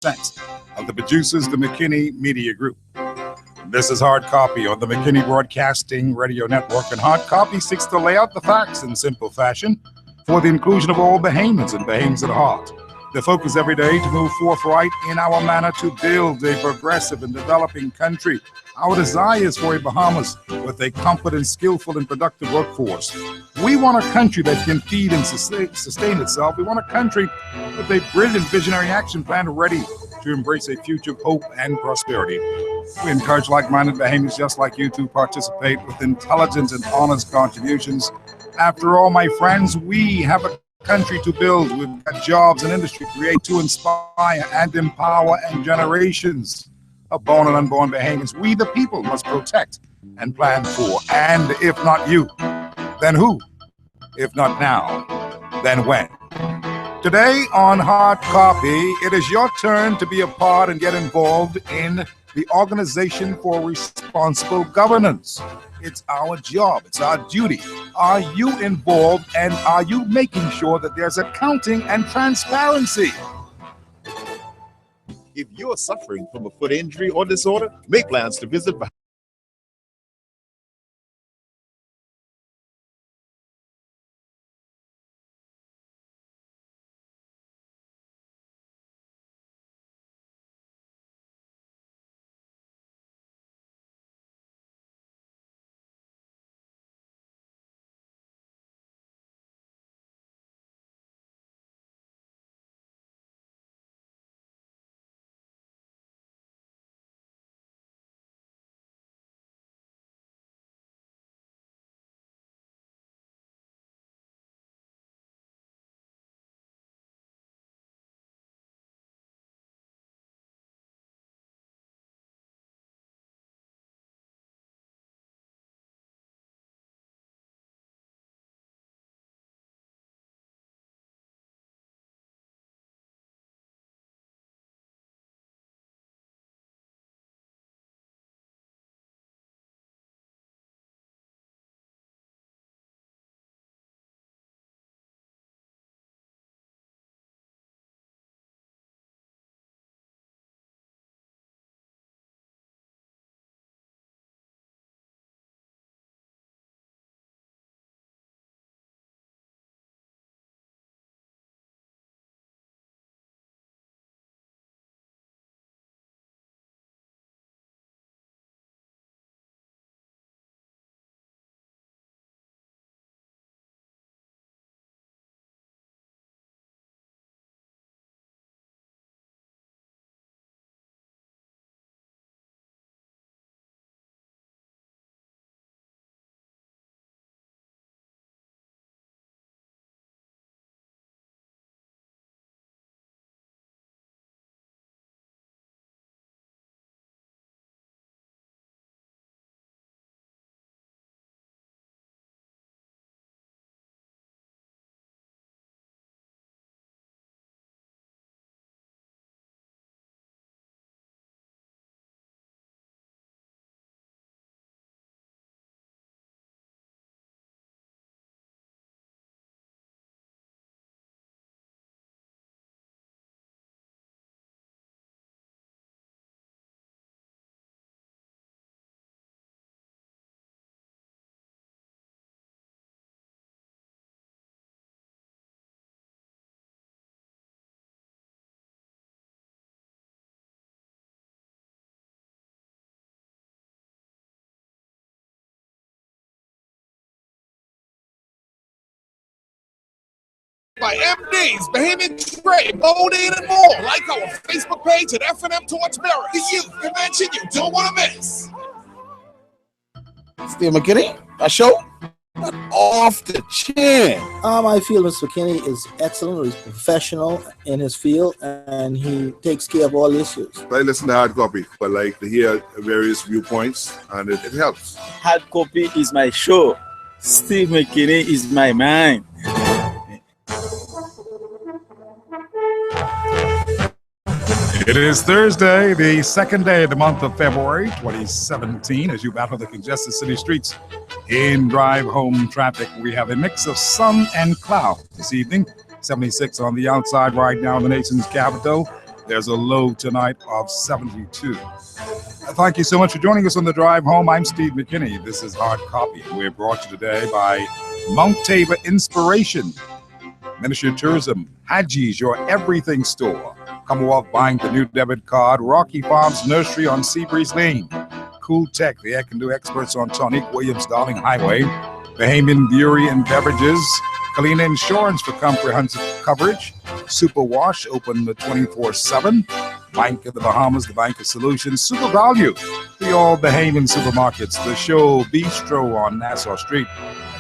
of the producers, the McKinney Media Group. This is Hard Copy on the McKinney Broadcasting Radio Network, and Hard Copy seeks to lay out the facts in simple fashion for the inclusion of all Bahamians and Bahamians at heart. The focus every day to move forthright in our manner to build a progressive and developing country. Our desire is for a Bahamas with a competent, skillful, and productive workforce. We want a country that can feed and sustain itself. We want a country with a brilliant visionary action plan ready to embrace a future of hope and prosperity. We encourage like-minded Bahamians just like you to participate with intelligent and honest contributions. After all, my friends, we have a country to build. We've got jobs and industry to create, to inspire and empower, and generations of born and unborn Bahamians we the people must protect and plan for. And if not you, then who? If not now, then when? Today on Hard Copy, it is your turn to be a part and get involved in the Organization for Responsible Governance. It's our job. It's our duty. Are you involved, and are you making sure that there's accounting and transparency? If you're suffering from a foot injury or disorder, make plans to visit by MDs, Bahamian Trade, Bodine, and more. Like our Facebook page at FNM Torchbearer. The youth convention you don't want to miss. Steve McKinney, a show off the chin. I feel Mr. McKinney is excellent. He's professional in his field, and he takes care of all issues. I listen to Hard Copy. I like to hear various viewpoints, and it helps. Hard Copy is my show. Steve McKinney is my man. It is Thursday, the second day of the month of February 2017. As you battle the congested city streets in drive home traffic, we have a mix of sun and cloud this evening. 76 on the outside right now in the nation's capital. There's a low tonight of 72. Thank you so much for joining us on the drive home. I'm Steve McKinney. This is Hard Copy. We're brought to you today by Mount Tabor Inspiration, Ministry of Tourism, Haji's, your everything store, Commonwealth Bank, the new debit card, Rocky Farms Nursery on Seabreeze Lane, Cool Tech, the air can do experts on Tonique Williams Darling Highway, Bahamian Brewery and Beverages, Kalina Insurance for comprehensive coverage, Super Wash, open 24/7, Bank of the Bahamas, the Bank of Solutions, Super Value, the all Bahamian supermarkets, the Show Bistro on Nassau Street,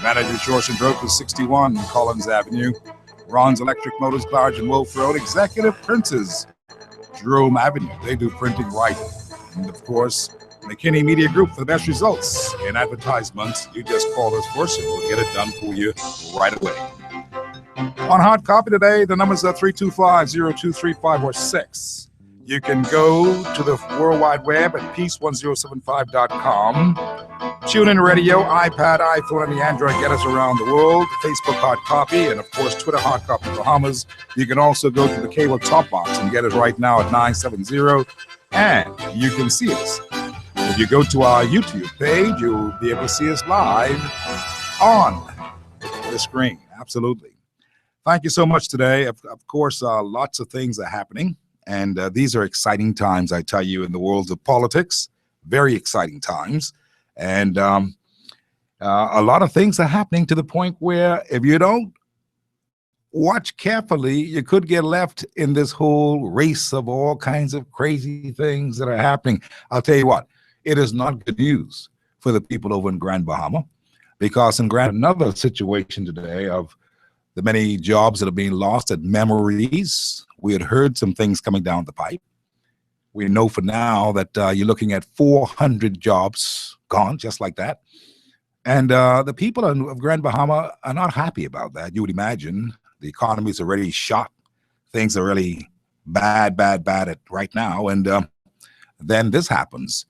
Manager Shores and Brokers 61 Collins Avenue, Ron's Electric Motors, Clarge and Wolf Road, Executive Princes, Jerome Avenue, they do printing right, and of course, McKinney Media Group for the best results in advertisements. You just call us first and we'll get it done for you right away. On Hard Copy today, the numbers are 325-0235 or 6. You can go to the World Wide Web at peace1075.com. Tune in radio, iPad, iPhone, and the Android. Get us around the world. Facebook Hard Copy, and of course, Twitter Hard Copy Bahamas. You can also go to the cable top box and get us right now at 970, and you can see us. If you go to our YouTube page, you'll be able to see us live on the screen. Absolutely. Thank you so much today. Of course, lots of things are happening, and these are exciting times, I tell you, in the world of politics. Very exciting times. And a lot of things are happening to the point where if you don't watch carefully, you could get left in this whole race of all kinds of crazy things that are happening. I'll tell you what. It is not good news for the people over in Grand Bahama, because in another situation today of the many jobs that are being lost at Memories, we had heard some things coming down the pipe. We know for now that you're looking at 400 jobs gone, just like that. And the people of Grand Bahama are not happy about that. You would imagine the economy is already shot. Things are really bad right now. And then this happens.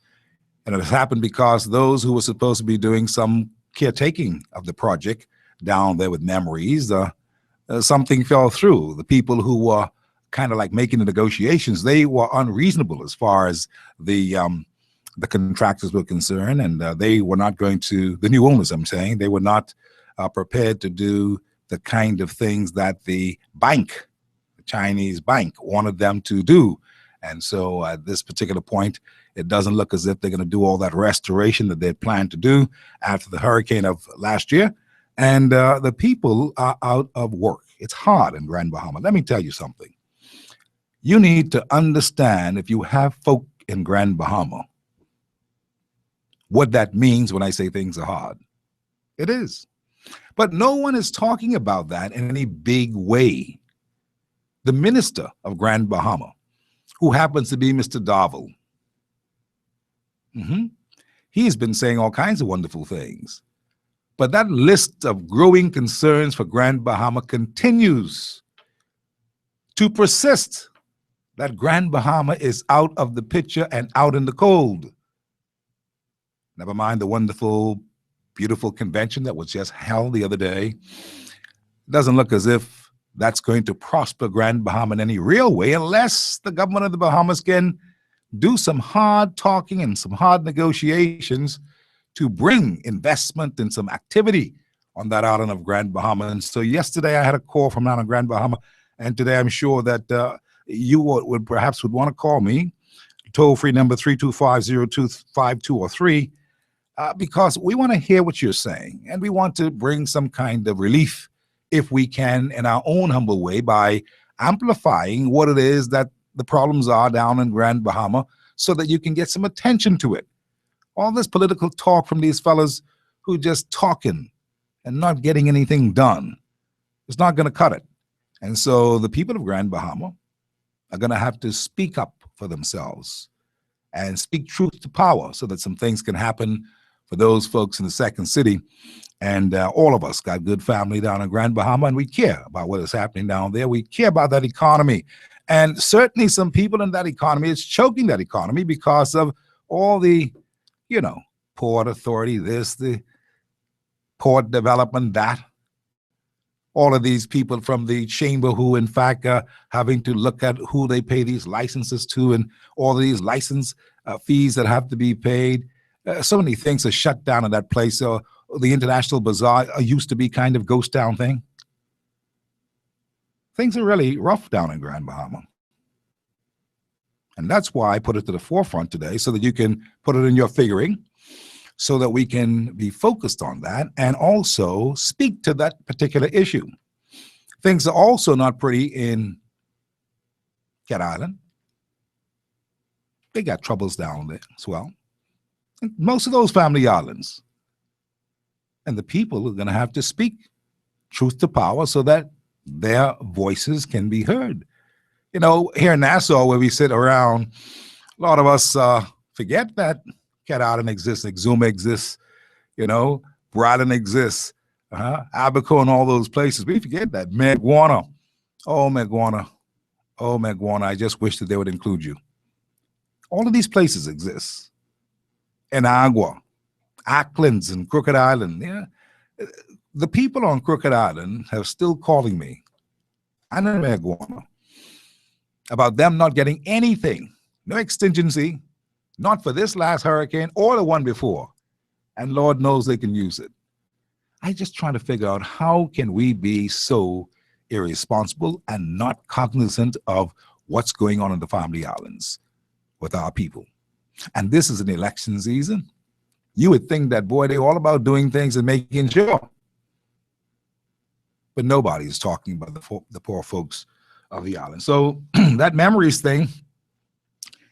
And it has happened because those who were supposed to be doing some caretaking of the project down there with Memories, something fell through. The people who were kind of like making the negotiations, they were unreasonable as far as the contractors were concerned, and they were not going to, the new owners, I'm saying, they were not prepared to do the kind of things that the bank, the Chinese bank, wanted them to do. And so at this particular point, it doesn't look as if they're going to do all that restoration that they planned to do after the hurricane of last year. And the people are out of work. It's hard in Grand Bahama. Let me tell you something. You need to understand, if you have folk in Grand Bahama, what that means when I say things are hard. It is. But no one is talking about that in any big way. The minister of Grand Bahama, who happens to be Mr. Darville, he's been saying all kinds of wonderful things. But that list of growing concerns for Grand Bahama continues to persist. That Grand Bahama is out of the picture and out in the cold. Never mind the wonderful, beautiful convention that was just held the other day. It doesn't look as if that's going to prosper Grand Bahama in any real way unless the government of the Bahamas can do some hard talking and some hard negotiations to bring investment and some activity on that island of Grand Bahama. And so yesterday I had a call from down on Grand Bahama, and today I'm sure that you would perhaps want to call me, toll-free number 325-0252 or 3, because we want to hear what you're saying, and we want to bring some kind of relief, if we can, in our own humble way, by amplifying what it is that the problems are down in Grand Bahama, so that you can get some attention to it. All this political talk from these fellas who just talking and not getting anything done, it's not going to cut it. And so the people of Grand Bahama are going to have to speak up for themselves and speak truth to power, so that some things can happen for those folks in the second city. And all of us got good family down in Grand Bahama, and we care about what is happening down there. We care about that economy. And certainly some people in that economy, it's choking that economy because of all the, Port Authority, this, the port development, that. all of these people from the chamber who, in fact, are having to look at who they pay these licenses to and all of these license fees that have to be paid. So many things are shut down in that place. So the International Bazaar used to be kind of ghost town thing. Things are really rough down in Grand Bahama. And that's why I put it to the forefront today, so that you can put it in your figuring, so that we can be focused on that and also speak to that particular issue. Things are also not pretty in Cat Island. They got troubles down there as well. And most of those family islands. And the people are going to have to speak truth to power so that their voices can be heard. You know, here in Nassau, where we sit around, a lot of us forget that Cat Island exists, Exuma exists, you know, Bradden exists, Abaco and all those places. We forget that. Maguana. Oh, Maguana. Oh, Maguana. I just wish that they would include you. All of these places exist. Inagua, Acklands and Crooked Island. Yeah. The people on Crooked Island have still calling me, and in Maguana, about them not getting anything, no contingency, not for this last hurricane or the one before. And Lord knows they can use it. I just trying to figure out, how can we be so irresponsible and not cognizant of what's going on in the family islands with our people? And this is an election season. You would think that, boy, they're all about doing things and making sure. But nobody is talking about the poor folks of the island. So that memories thing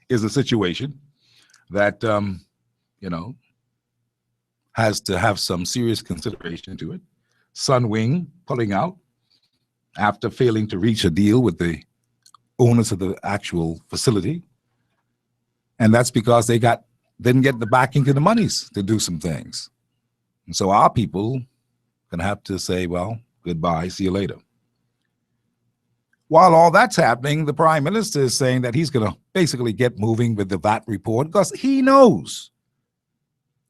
is a situation that, you know, has to have some serious consideration to it. Sunwing pulling out after failing to reach a deal with the owners of the actual facility. And that's because they didn't get the backing to the monies to do some things. And so our people gonna have to say, well, goodbye, see you later. While all that's happening, the Prime Minister is saying that he's gonna basically get moving with the VAT report, because he knows,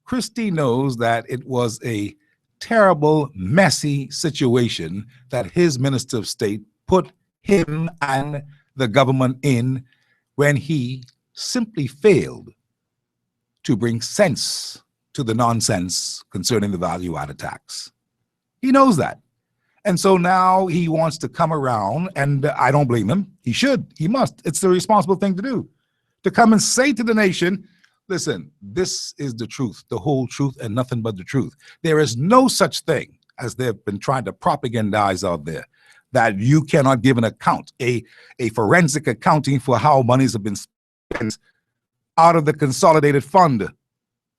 Christie knows, that it was a terrible, messy situation that his Minister of State put him and the government in when he simply failed to bring sense to the nonsense concerning the value-added tax. He knows that. And so now he wants to come around, and I don't blame him. He should. He must. It's the responsible thing to do, to come and say to the nation, listen, this is the truth, the whole truth, and nothing but the truth. There is no such thing, as they've been trying to propagandize out there, that you cannot give an account, a forensic accounting for how monies have been spent out of the consolidated fund,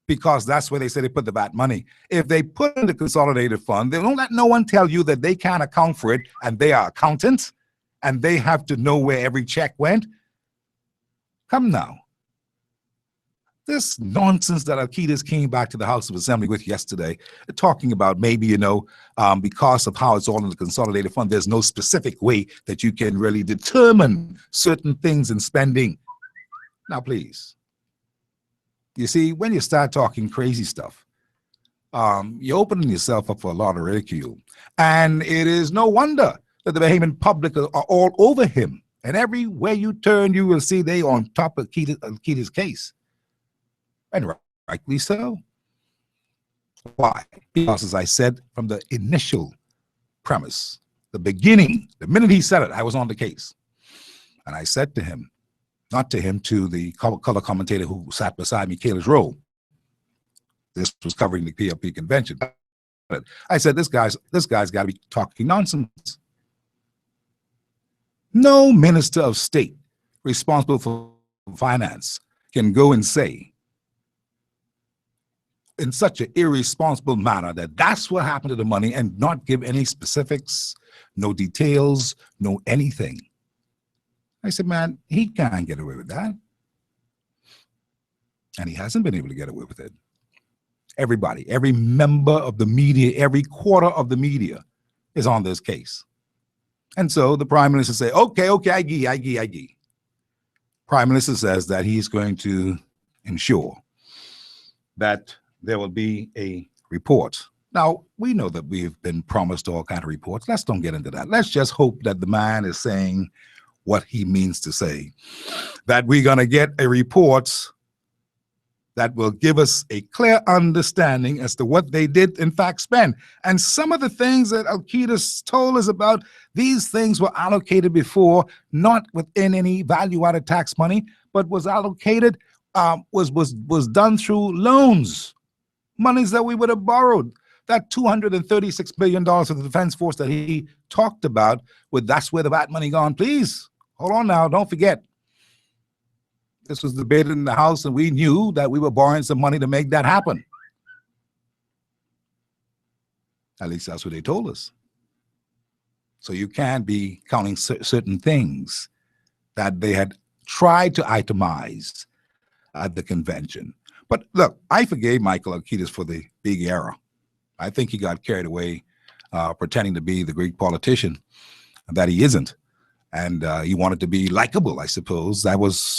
because that's where they say they put the VAT money. If they put in the consolidated fund, they don't let no one tell you that they can't account for it, and they are accountants, and they have to know where every check went. Come now. This nonsense that Alcides came back to the House of Assembly with yesterday, talking about maybe, you know, because of how it's all in the consolidated fund, there's no specific way that you can really determine certain things in spending. Now, please. You see, when you start talking crazy stuff, you're opening yourself up for a lot of ridicule. And it is no wonder that the Bahamian public are all over him. And everywhere you turn, you will see they on top of Alcides' case. And rightly so. Why? Because, as I said from the initial premise, the beginning, the minute he said it, I was on the case. And I said to him, not to him, to the color commentator who sat beside me, Kalish Rowe. This was covering the PLP convention. I said, this guy's got to be talking nonsense. No minister of state responsible for finance can go and say in such an irresponsible manner that that's what happened to the money and not give any specifics, no details, no anything. I said, man, he can't get away with that. And he hasn't been able to get away with it. Everybody, every member of the media, every quarter of the media is on this case. And so the Prime Minister say, okay, I agree. Prime Minister says that he's going to ensure that there will be a report Now, we know that we've been promised all kind of reports. Let's don't get into that. Let's just hope that the man is saying what he means to say, that we're going to get a report that will give us a clear understanding as to what they did in fact spend. And some of the things that Alcides told us about, these things were allocated before, not within any value-added tax money, but was allocated, was done through loans, monies that we would have borrowed. That $236 billion of the defense force that he talked about, that's where the VAT money gone. Please, hold on now, don't forget. This was debated in the House, and we knew that we were borrowing some money to make that happen. At least that's what they told us. So you can't be counting certain things that they had tried to itemize at the convention. But look, I forgave Michael Alcides for the big error. I think he got carried away pretending to be the great politician that he isn't. And he wanted to be likable, I suppose.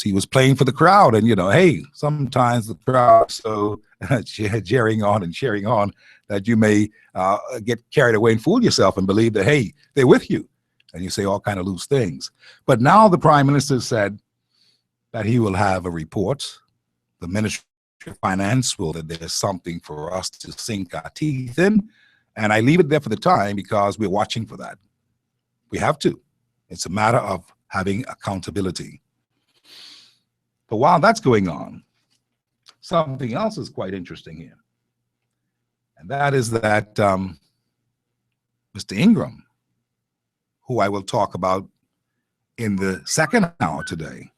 He was playing for the crowd. And, hey, sometimes the crowd is so cheering on and cheering on that you may get carried away and fool yourself and believe that, hey, they're with you. And you say all kind of loose things. But now the prime minister said that he will have a report. The Ministry of Finance will, that there's something for us to sink our teeth in. And I leave it there for the time because we're watching for that. We have to. It's a matter of having accountability. But while that's going on, something else is quite interesting here. And that is that Mr. Ingram, who I will talk about in the second hour today,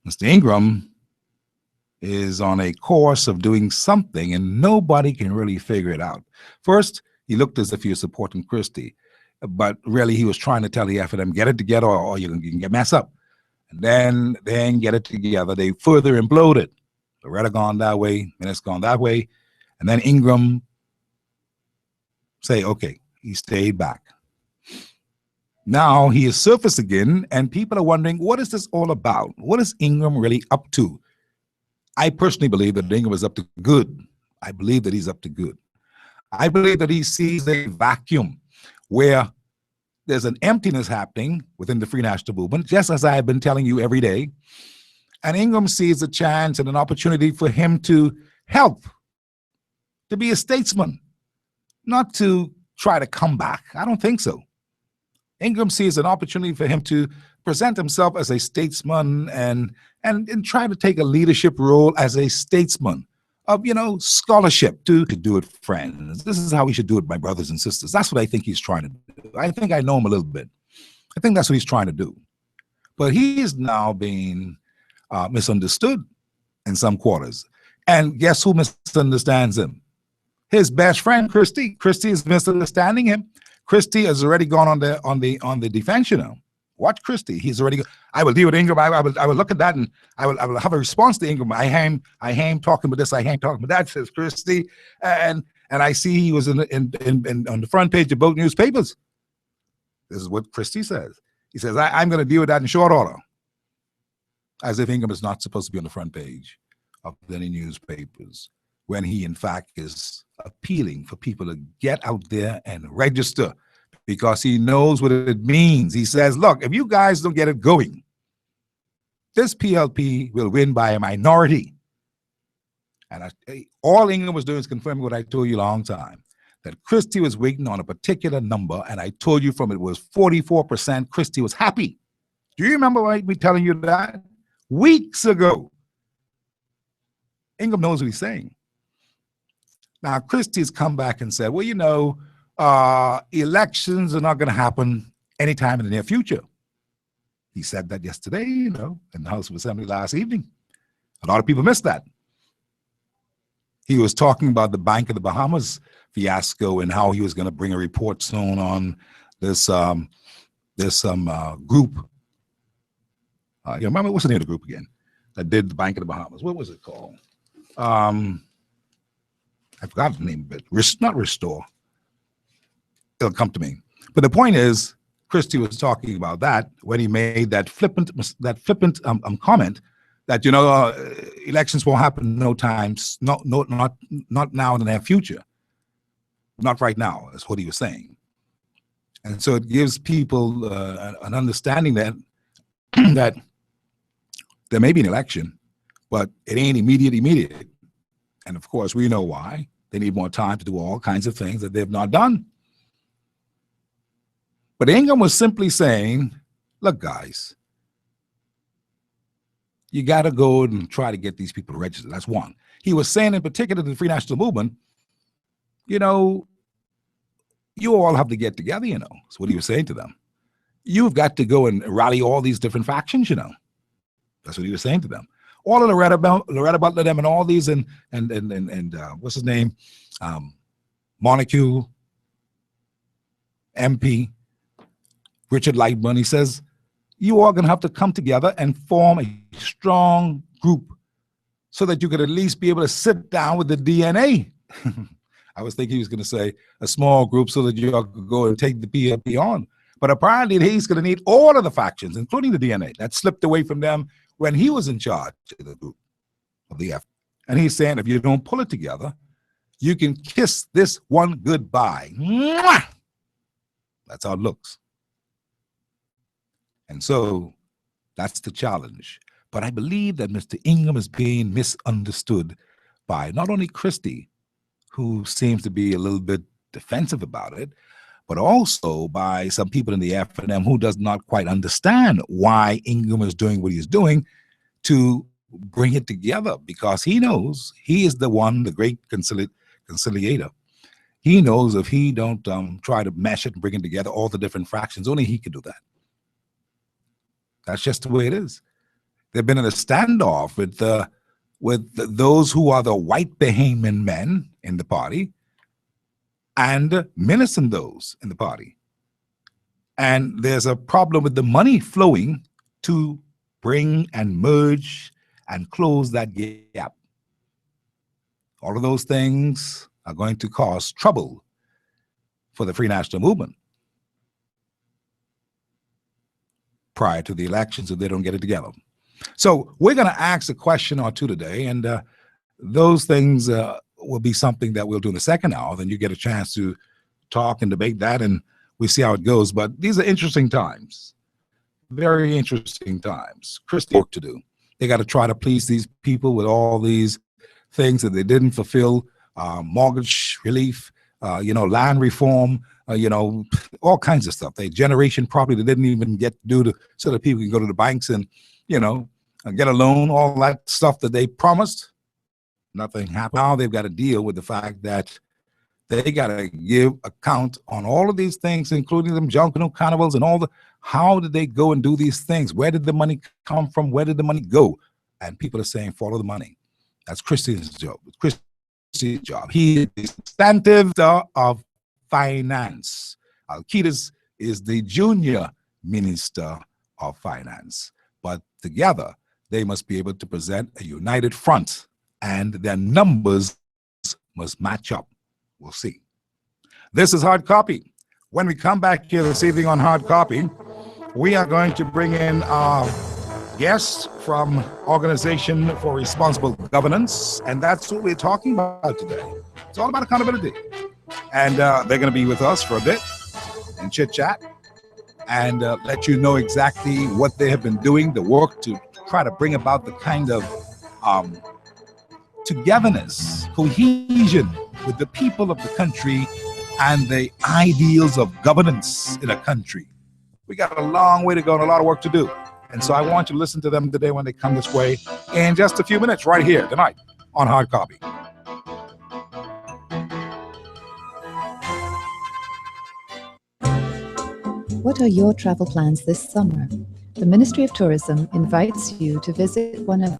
Mr. Ingram is on a course of doing something and nobody can really figure it out. First, he looked as if he was supporting Christie. But really, he was trying to tell the FNM, get it together or you can get messed up. And then get it together. They further imploded. Loretta gone that way, Minutes gone that way. And then Ingram say, okay, he stayed back. Now he is surfaced again, and people are wondering, what is this all about? What is Ingram really up to? I personally believe that Ingram is up to good. I believe that he's up to good. I believe that he sees a vacuum where there's an emptiness happening within the Free National Movement, just as I have been telling you every day. And Ingram sees a chance and an opportunity for him to help, to be a statesman, not to try to come back. I don't think so. Ingram sees an opportunity for him to present himself as a statesman and try to take a leadership role as a statesman of, scholarship to do it, friends. This is how we should do it, my brothers and sisters. That's what I think he's trying to do. I think I know him a little bit. I think that's what he's trying to do. But he is now being misunderstood in some quarters. And guess who misunderstands him? His best friend, Christie. Christie is misunderstanding him. Christie has already gone on the defense, Watch Christie. He's already. I will deal with Ingram. I will look at that and I will have a response to Ingram. I am talking about this. I am talking about that. Says Christie, and I see he was on the front page of both newspapers. This is what Christie says. He says I'm going to deal with that in short order, as if Ingram is not supposed to be on the front page of any newspapers, when he in fact is appealing for people to get out there and register. Because he knows what it means. He says, look, if you guys don't get it going, this PLP will win by a minority. And all Ingram was doing is confirming what I told you a long time, that Christie was waiting on a particular number, and I told you from it was 44%, Christie was happy. Do you remember me telling you that? Weeks ago. Ingram knows what he's saying. Now, Christie's come back and said, well, elections are not going to happen anytime in the near future. He said that yesterday, in the House of Assembly last evening. A lot of people missed that. He was talking about the Bank of the Bahamas fiasco and how he was going to bring a report soon on this group. You remember, what's the name of the group again that did the Bank of the Bahamas? What was it called? I forgot the name of it. Not Restore. It'll come to me. But the point is, Christie was talking about that when he made that flippant comment that elections won't happen not now in the near future. Not right now, is what he was saying. And so it gives people an understanding that that there may be an election, but it ain't immediate. And of course, we know why. They need more time to do all kinds of things that they've not done. But Ingham was simply saying, look, guys, you got to go and try to get these people registered. That's one. He was saying in particular to the Free National Movement, you know, you all have to get together, you know. That's what he was saying to them. You've got to go and rally all these different factions, you know. That's what he was saying to them. All of Loretta Butler them and all these and what's his name? Montague, MP, Richard Lightburn. He says, you are going to have to come together and form a strong group so that you could at least be able to sit down with the DNA. I was thinking he was going to say a small group so that you all could go and take the PFP on. But apparently he's going to need all of the factions, including the DNA. That slipped away from them when he was in charge of the group, of the F. And he's saying, if you don't pull it together, you can kiss this one goodbye. Mwah! That's how it looks. And so that's the challenge. But I believe that Mr. Ingham is being misunderstood by not only Christie, who seems to be a little bit defensive about it, but also by some people in the F&M who does not quite understand why Ingham is doing what he's doing to bring it together, because he knows he is the one, the great conciliator. He knows if he don't try to mesh it and bring it together, all the different fractions, only he can do that. That's just the way it is. They've been in a standoff with those who are the white Bahamian men in the party and menacing those in the party. And there's a problem with the money flowing to bring and merge and close that gap. All of those things are going to cause trouble for the Free National Movement prior to the elections if they don't get it together. So we're going to ask a question or two today, and those things will be something that we'll do in the second hour. Then you get a chance to talk and debate that, and we see how it goes. But these are interesting times, very interesting times. Christie work to do. They got to try to please these people with all these things that they didn't fulfill, mortgage relief, land reform, all kinds of stuff. They generation property they didn't even get due to, so that people can go to the banks and, get a loan, all that stuff that they promised. Nothing happened. Now they've got to deal with the fact that they got to give account on all of these things, including them Junkanoo carnivals and all the, how did they go and do these things? Where did the money come from? Where did the money go? And people are saying, follow the money. That's Christie's job. Christie's job. He is the substantive of finance. Alcides is the junior minister of finance. But together, they must be able to present a united front, and their numbers must match up. We'll see. This is Hard Copy. When we come back here this evening on Hard Copy, we are going to bring in our guest from Organization for Responsible Governance, and that's what we're talking about today. It's all about accountability. And they're going to be with us for a bit and chit-chat and let you know exactly what they have been doing, the work to try to bring about the kind of togetherness, cohesion with the people of the country and the ideals of governance in a country. We got a long way to go and a lot of work to do. And so I want you to listen to them today when they come this way in just a few minutes right here tonight on Hard Copy. What are your travel plans this summer? The Ministry of Tourism invites you to visit one of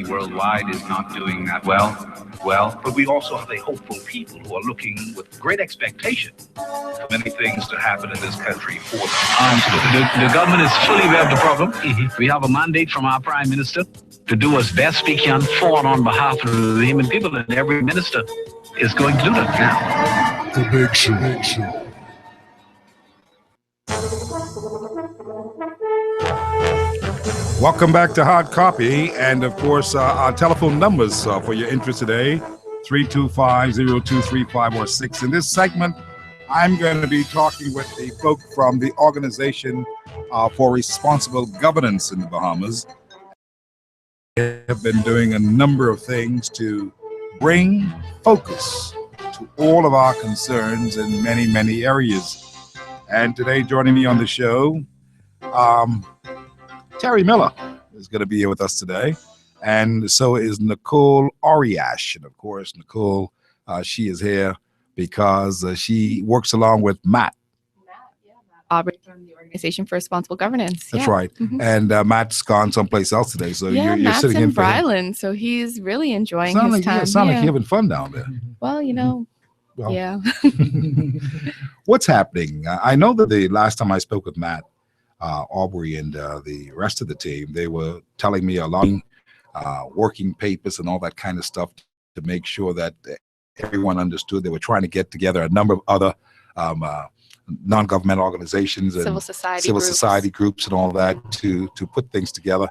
democracy worldwide is not doing that well. But we also have a hopeful people who are looking with great expectation for many things to happen in this country for them. The government is fully aware of the problem. We have a mandate from our Prime Minister to do as best we can for and on behalf of the Bahamian people, and every minister is going to do that now. The Big Show. Welcome back to Hard Copy, and of course, our telephone numbers for your interest today, 325-0235 or 6. In this segment, I'm going to be talking with the folk from the Organization for Responsible Governance in the Bahamas. They have been doing a number of things to bring focus to all of our concerns in many, many areas. And today, joining me on the show, Terry Miller is going to be here with us today, and so is Nicole Oriash. And of course, Nicole, she is here because she works along with Matt. Aubrey from the Organization for Responsible Governance. That's right. And Matt's gone someplace else today, so you're Matt's sitting in for him. Bryland, so he's really enjoying Sound his like, time. sound like you're having fun down there. Well, you know, Well, yeah. What's happening? I know that the last time I spoke with Matt, Aubrey and the rest of the team, they were telling me along working papers and all that kind of stuff to make sure that everyone understood. They were trying to get together a number of other non-governmental organizations and civil society groups and all that to put things together.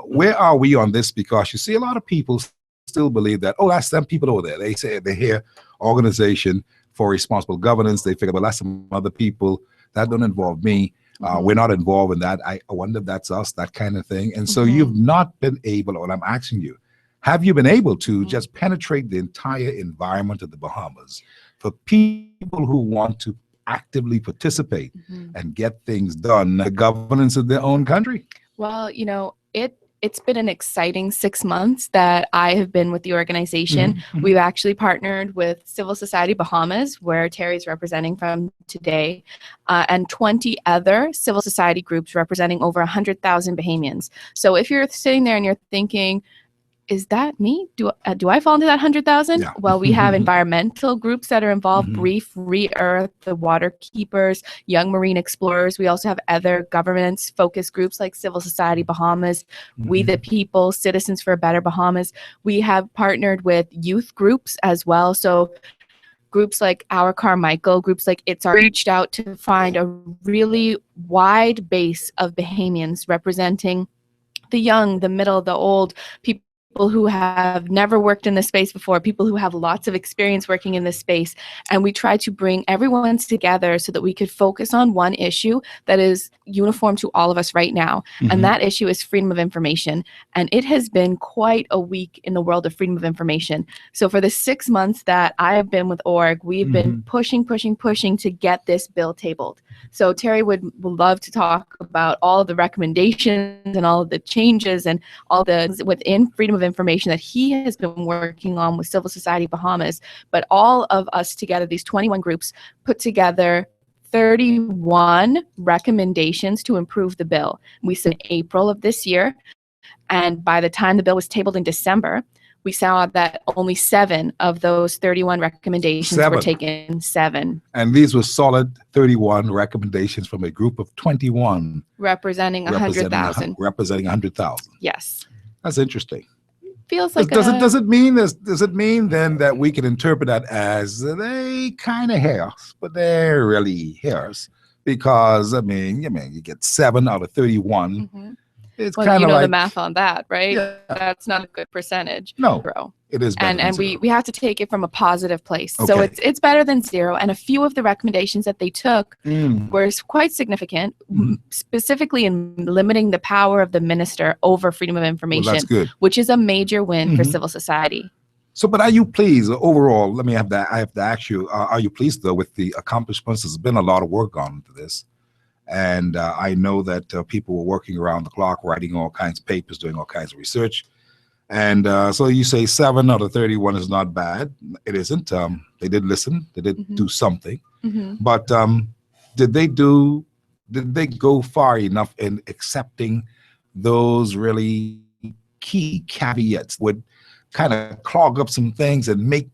Where are we on this? Because you see a lot of people still believe that, oh, that's them people over there. They say they hear Organization for Responsible Governance. They figure, well, that's some other people. That don't involve me. We're not involved in that. I wonder if that's us, that kind of thing. And so you've not been able, or I'm asking you, have you been able to just penetrate the entire environment of the Bahamas for people who want to actively participate and get things done, the governance of their own country? Well, you know, it's been an exciting 6 months that I have been with the organization. We've actually partnered with Civil Society Bahamas, where Terry's representing from today, and 20 other civil society groups representing over 100,000 Bahamians. So if you're sitting there and you're thinking, is that me? Do I fall into that 100,000? Yeah. Well, we have environmental groups that are involved, Reef, Re-Earth, the Water Keepers, Young Marine Explorers. We also have other governments, focus groups like Civil Society Bahamas, We the People, Citizens for a Better Bahamas. We have partnered with youth groups as well. So groups like Our Carmichael, groups like It's Our, reached out to find a really wide base of Bahamians representing the young, the middle, the old, people who have never worked in this space before, people who have lots of experience working in this space. And we try to bring everyone together so that we could focus on one issue that is uniform to all of us right now. And that issue is freedom of information. And it has been quite a week in the world of freedom of information. So for the 6 months that I have been with ORG, we've been pushing to get this bill tabled. So Terry would love to talk about all of the recommendations and all of the changes and all the within freedom of information that he has been working on with Civil Society Bahamas. But all of us together, these 21 groups, put together 31 recommendations to improve the bill. We said in April of this year, and by the time the bill was tabled in December, we saw that only 7 of those 31 recommendations were taken. 7. And these were solid 31 recommendations from a group of 21. Representing 100,000. Representing 100,000. Yes. That's interesting. Feels like does it mean then that we can interpret that as they kind of hear us, but they're really hear us? Because I mean, you get 7 out of 31. It's well, kind of like the math on that, right? Yeah. That's not a good percentage. No, bro. It is better and we have to take it from a positive place. Okay. So it's better than 0. And a few of the recommendations that they took were quite significant, specifically in limiting the power of the minister over freedom of information, that's good. Which is a major win for civil society. So, but are you pleased overall? I have to ask you, are you pleased though with the accomplishments? There's been a lot of work gone into this. And I know that people were working around the clock, writing all kinds of papers, doing all kinds of research. And so you say 7 out of 31 is not bad. It isn't. They did listen. They did do something. But did they go far enough in accepting those really key caveats would kind of clog up some things and make,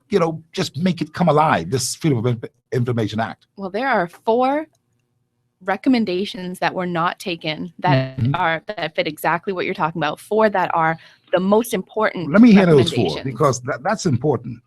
just make it come alive, this Freedom of Information Act? Well, there are 4 recommendations that were not taken that that fit exactly what you're talking about. 4 that are the most important. Let me hear those 4, recommendations. because that's important.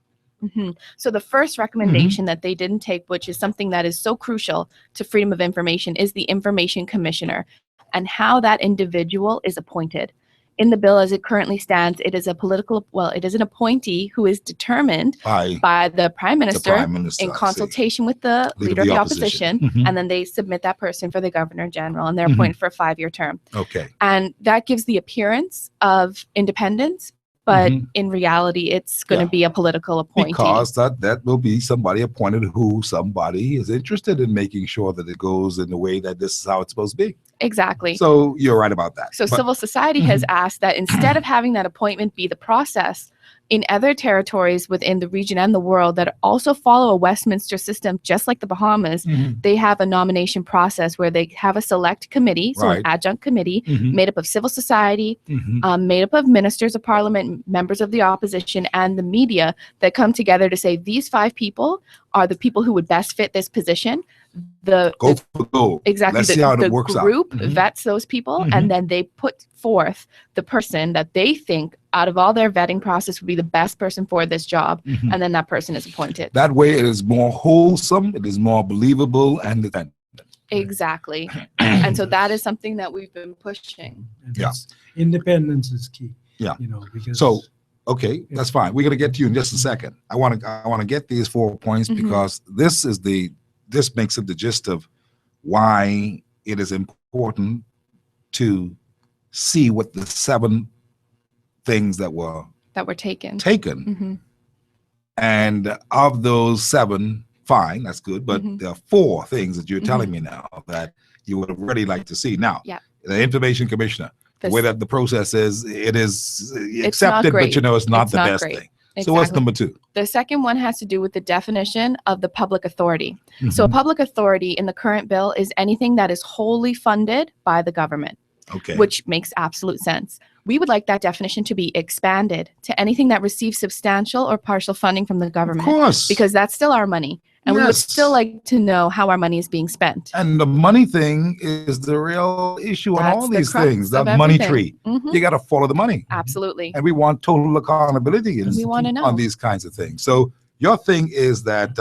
So the first recommendation that they didn't take, which is something that is so crucial to freedom of information, is the Information Commissioner and how that individual is appointed. In the bill as it currently stands, it is it is an appointee who is determined by the Prime Minister, in consultation with the Leader of the Opposition, and then they submit that person for the Governor General, and they're appointed for a 5-year term. Okay. And that gives the appearance of independence, but in reality, it's going to be a political appointee. Because that will be somebody appointed who somebody is interested in making sure that it goes in the way that this is how it's supposed to be. Exactly. So you're right about that. So civil society has asked that instead of having that appointment be the process, in other territories within the region and the world that also follow a Westminster system, just like the Bahamas, they have a nomination process where they have a select committee, so an adjunct committee made up of civil society, made up of ministers of parliament, members of the opposition, and the media that come together to say these 5 people are the people who would best fit this position. Exactly. Let's see how it works group vets those people, and then they put forth the person that they think out of all their vetting process would be the best person for this job, and then that person is appointed. That way it is more wholesome, it is more believable, and independent. Exactly. And so that is something that we've been pushing. Independence is key. Because okay, that's fine. We're gonna get to you in just a second. I want to get these 4 points because this makes it the gist of why it is important to see what the 7 things that were taken. And of those 7, fine, that's good, but there are 4 things that you're telling me now that you would have really liked to see. Now, the Information Commissioner, the way that the process is, it is accepted, but it's not the best thing. So what's number 2? The second one has to do with the definition of the public authority. So a public authority in the current bill is anything that is wholly funded by the government, which makes absolute sense. We would like that definition to be expanded to anything that receives substantial or partial funding from the government. Of course. Because that's still our money. And we would still like to know how our money is being spent. And the money thing is the real issue on all these things. The of money everything. tree. You got to follow the money. Absolutely. And we want total accountability We want to know. on these kinds of things. So your thing is that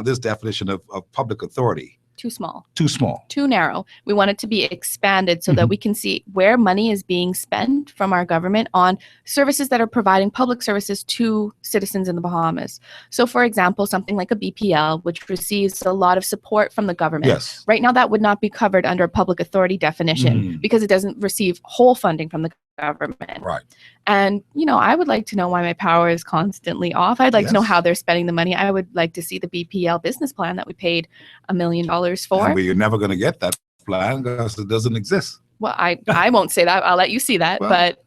this definition of public authority. Too small. Too small. Too narrow. We want it to be expanded so that we can see where money is being spent from our government on services that are providing public services to citizens in the Bahamas. So, for example, something like a BPL, which receives a lot of support from the government. Yes. Right now, that would not be covered under a public authority definition because it doesn't receive whole funding from the government. Right. And, I would like to know why my power is constantly off. I'd like to know how they're spending the money. I would like to see the BPL business plan that we paid $1 million for. And we're never going to get that plan because it doesn't exist. Well, I won't say that. I'll let you see that. But,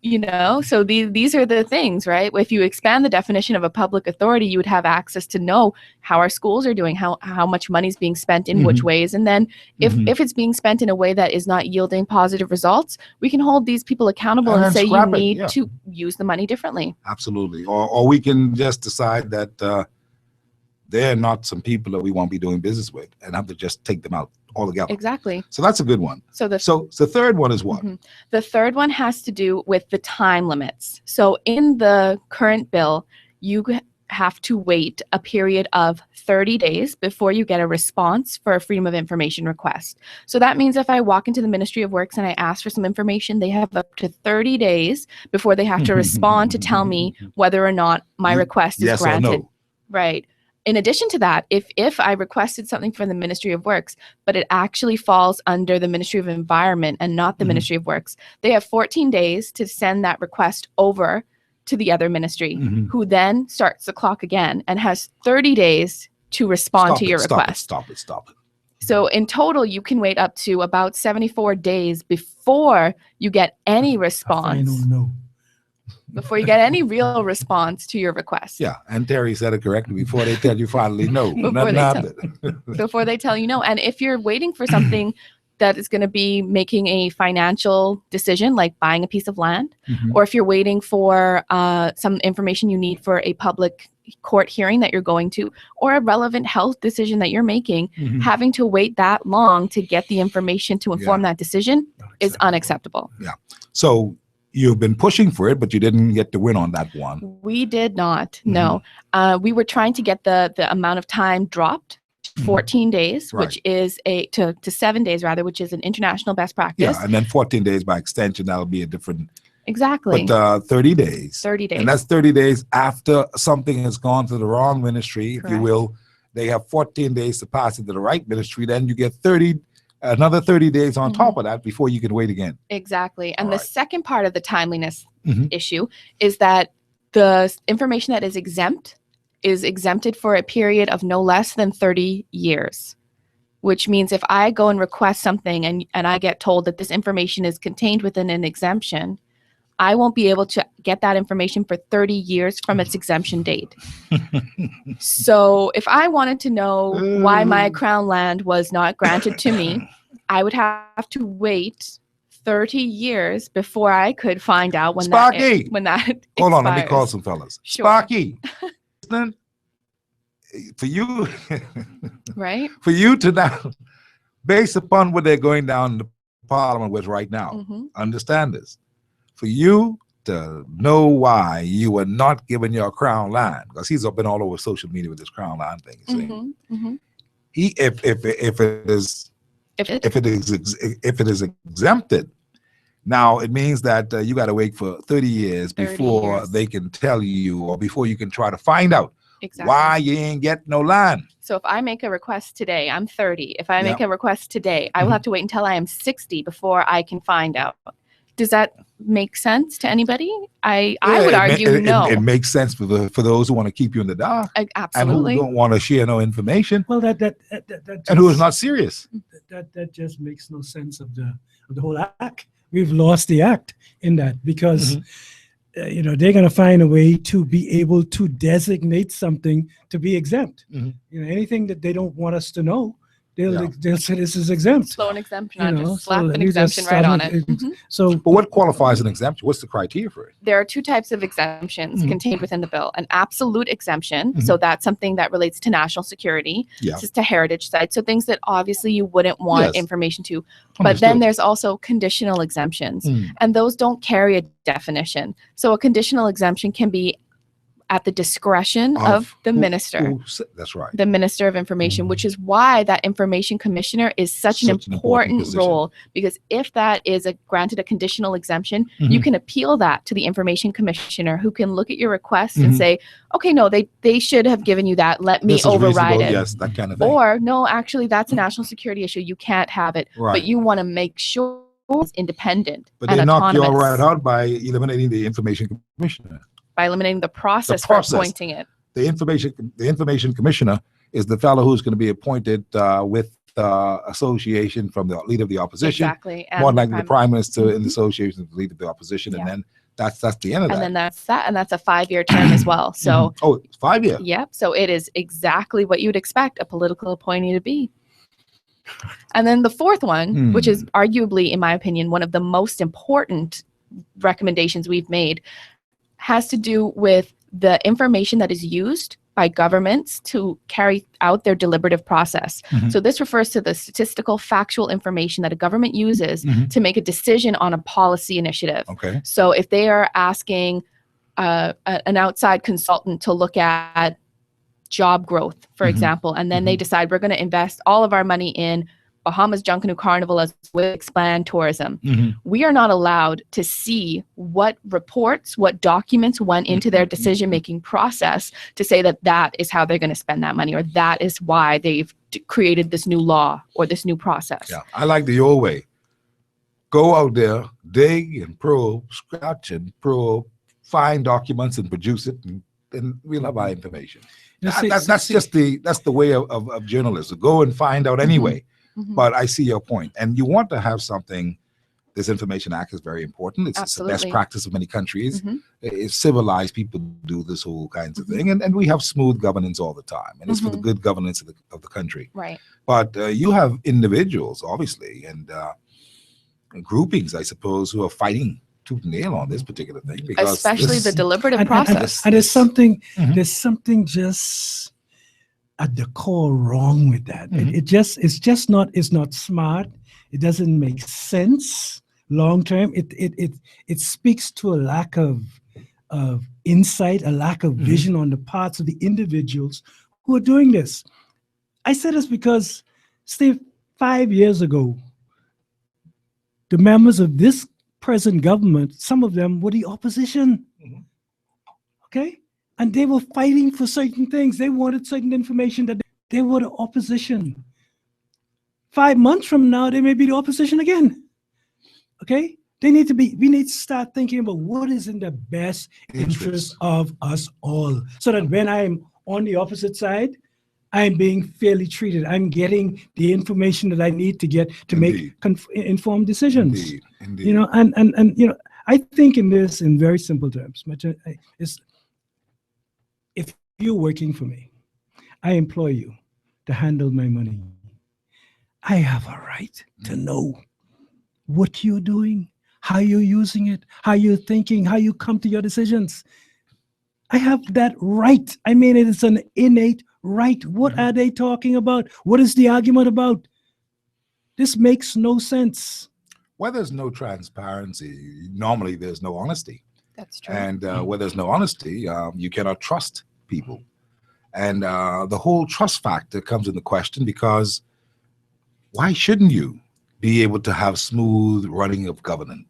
so these are the things, right? If you expand the definition of a public authority, you would have access to know how our schools are doing, how much money is being spent in which ways. And then if it's being spent in a way that is not yielding positive results, we can hold these people accountable and say you need to use the money differently. Absolutely. Or we can just decide that they're not some people that we won't be doing business with and have to just take them out altogether. Exactly. So that's a good one. So the third one is what? The third one has to do with the time limits. So in the current bill, you have to wait a period of 30 days before you get a response for a Freedom of Information request. So that means if I walk into the Ministry of Works and I ask for some information, they have up to 30 days before they have to respond to tell me whether or not my request is granted. Or no. Right. In addition to that, if I requested something from the Ministry of Works, but it actually falls under the Ministry of Environment and not the Ministry of Works, they have 14 days to send that request over to the other ministry, who then starts the clock again and has 30 days to respond to your request. Stop it. So in total, you can wait up to about 74 days before you get any response. Before you get any real response to your request. Yeah, and Terry said it correctly. Before they tell you finally no. Before they tell you no. And if you're waiting for something that is going to be making a financial decision, like buying a piece of land, or if you're waiting for some information you need for a public court hearing that you're going to, or a relevant health decision that you're making, having to wait that long to get the information to inform that decision is unacceptable. Yeah. So you've been pushing for it, but you didn't get to win on that one. We did not. No. We were trying to get the amount of time dropped. 14 days, which is to 7 days rather, which is an international best practice. Yeah, and then 14 days by extension, that'll be a different. Exactly. But 30 days. 30 days. And that's 30 days after something has gone to the wrong ministry, if you will. They have 14 days to pass it to the right ministry. Then you get another 30 days on top of that before you can wait again. Exactly. And the second part of the timeliness issue is that the information that is exempted for a period of no less than 30 years, which means if I go and request something and I get told that this information is contained within an exemption, I won't be able to get that information for 30 years from its exemption date. So if I wanted to know why my Crown land was not granted to me, I would have to wait 30 years before I could find out when Sparky! that Hold on, let me expires. call some fellas. Sure. Sparky, for you, right? For you to now, based upon what they're going down the Parliament with right now, understand this. For you to know why you were not given your Crown land, because he's been all over social media with this Crown land thing. If it is exempted, now it means that you got to wait for 30 years before they can tell you, or before you can try to find out why you ain't get no land. So if I make a request today, I'm 30. If I make a request today, I will have to wait until I am 60 before I can find out. Does that make sense to anybody? I would argue no. It makes sense for those who want to keep you in the dark, absolutely, and who don't want to share no information. Well, that just, and who is not serious. That just makes no sense of the whole act. We've lost the act in that because they're going to find a way to be able to designate something to be exempt. Anything that they don't want us to know, they'll say this is exempt. Slow an exemption on, just slap an exemption right on it. So, but what qualifies an exemption? What's the criteria for it? There are two types of exemptions contained within the bill. An absolute exemption, so that's something that relates to national security, just to heritage sites, so things that obviously you wouldn't want information to. But then there's also conditional exemptions, and those don't carry a definition. So a conditional exemption can be at the discretion of the minister. That's right. The Minister of Information, which is why that Information Commissioner is such an important role, because if that is granted a conditional exemption, you can appeal that to the Information Commissioner, who can look at your request and say, okay, no, they should have given you that. Let me override it. Yes, that kind of thing. Or no, actually, that's a national security issue. You can't have it. Right. But you want to make sure it's independent but and they knock you autonomous. all right out by eliminating the Information Commissioner. By eliminating the process for appointing it. The Information Commissioner is the fellow who's going to be appointed with association from the leader of the opposition. Exactly. More likely the Prime Minister in the association of the leader of the opposition, and then that's the end of that. And then that's that, and that's a 5-year term as well. So it's 5 years. Yep. So it is exactly what you would expect a political appointee to be. And then the fourth one, which is arguably, in my opinion, one of the most important recommendations we've made, has to do with the information that is used by governments to carry out their deliberative process. So this refers to the statistical, factual information that a government uses to make a decision on a policy initiative. Okay. So if they are asking an outside consultant to look at job growth, for example, and then they decide we're going to invest all of our money in Bahamas Junkanoo Carnival as we expand tourism. We are not allowed to see what reports, what documents went into their decision-making process to say that that is how they're going to spend that money, or that is why they've created this new law or this new process. Yeah, I like the old way. Go out there, dig and probe, scratch and probe, find documents and produce it, and we'll have our information. That's the way of journalism. Go and find out anyway. But I see your point, and you want to have something this Information Act is very important. It's the best Absolutely. practice of many countries. Mhm. It's civilized people do this whole kinds of thing, and we have smooth governance all the time, and it's for the good governance of the country. Right. But you have individuals, obviously, and groupings, I suppose, who are fighting tooth and nail on this particular thing, because Especially the deliberative and process. there's something Mhm. there's something just at the core wrong with that. Mhm. It's not smart. It doesn't make sense long term. It speaks to a lack of insight, a lack of vision on the parts of the individuals who are doing this. I say this because, Steve, 5 years ago, the members of this present government, some of them were the opposition. Okay? And they were fighting for certain things. They wanted certain information that they were the opposition. 5 months from now, they may be the opposition again. Okay? We need to start thinking about what is in the best interest of us all. So that when I'm on the opposite side, I'm being fairly treated. I'm getting the information that I need to get to make informed decisions. Indeed. You know, and you know, I think in this in very simple terms. If you're working for me, I employ you to handle my money. I have a right to know what you're doing, how you're using it, how you're thinking, how you come to your decisions. I have that right. I mean, it is an innate right. What are they talking about? What is the argument about? This makes no sense. Where there's no transparency, normally there's no honesty. That's true. And where there's no honesty, you cannot trust people. And the whole trust factor comes into question, because why shouldn't you be able to have smooth running of government?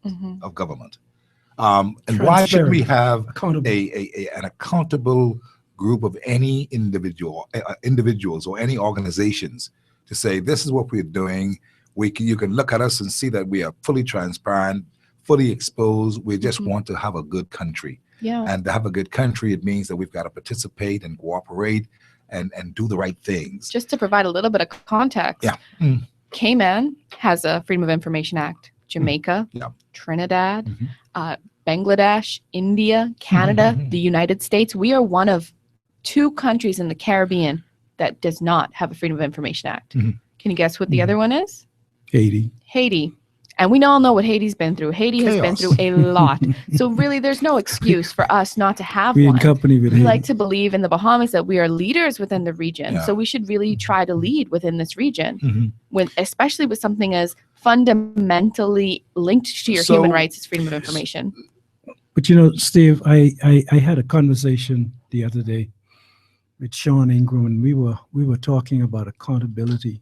And why should we have an accountable group of any individuals or any organizations to say, this is what we're doing. You can look at us and see that we are fully transparent, fully exposed. We just want to have a good country. Yeah. And to have a good country, it means that we've got to participate and cooperate and do the right things. Just to provide a little bit of context. Yeah. Cayman has a Freedom of Information Act. Jamaica, Trinidad, Bangladesh, India, Canada, the United States. We are one of 2 countries in the Caribbean that does not have a Freedom of Information Act. Can you guess what the other one is? Haiti. And we all know what Haiti's been through. Haiti has been through a lot. So really, there's no excuse for us not to have We're one. in company with We Haiti. like to believe in the Bahamas that we are leaders within the region. Yeah. So we should really try to lead within this region, especially with something as fundamentally linked to your human rights as freedom of information. But you know, Steve, I had a conversation the other day with Sean Ingram, and we were talking about accountability.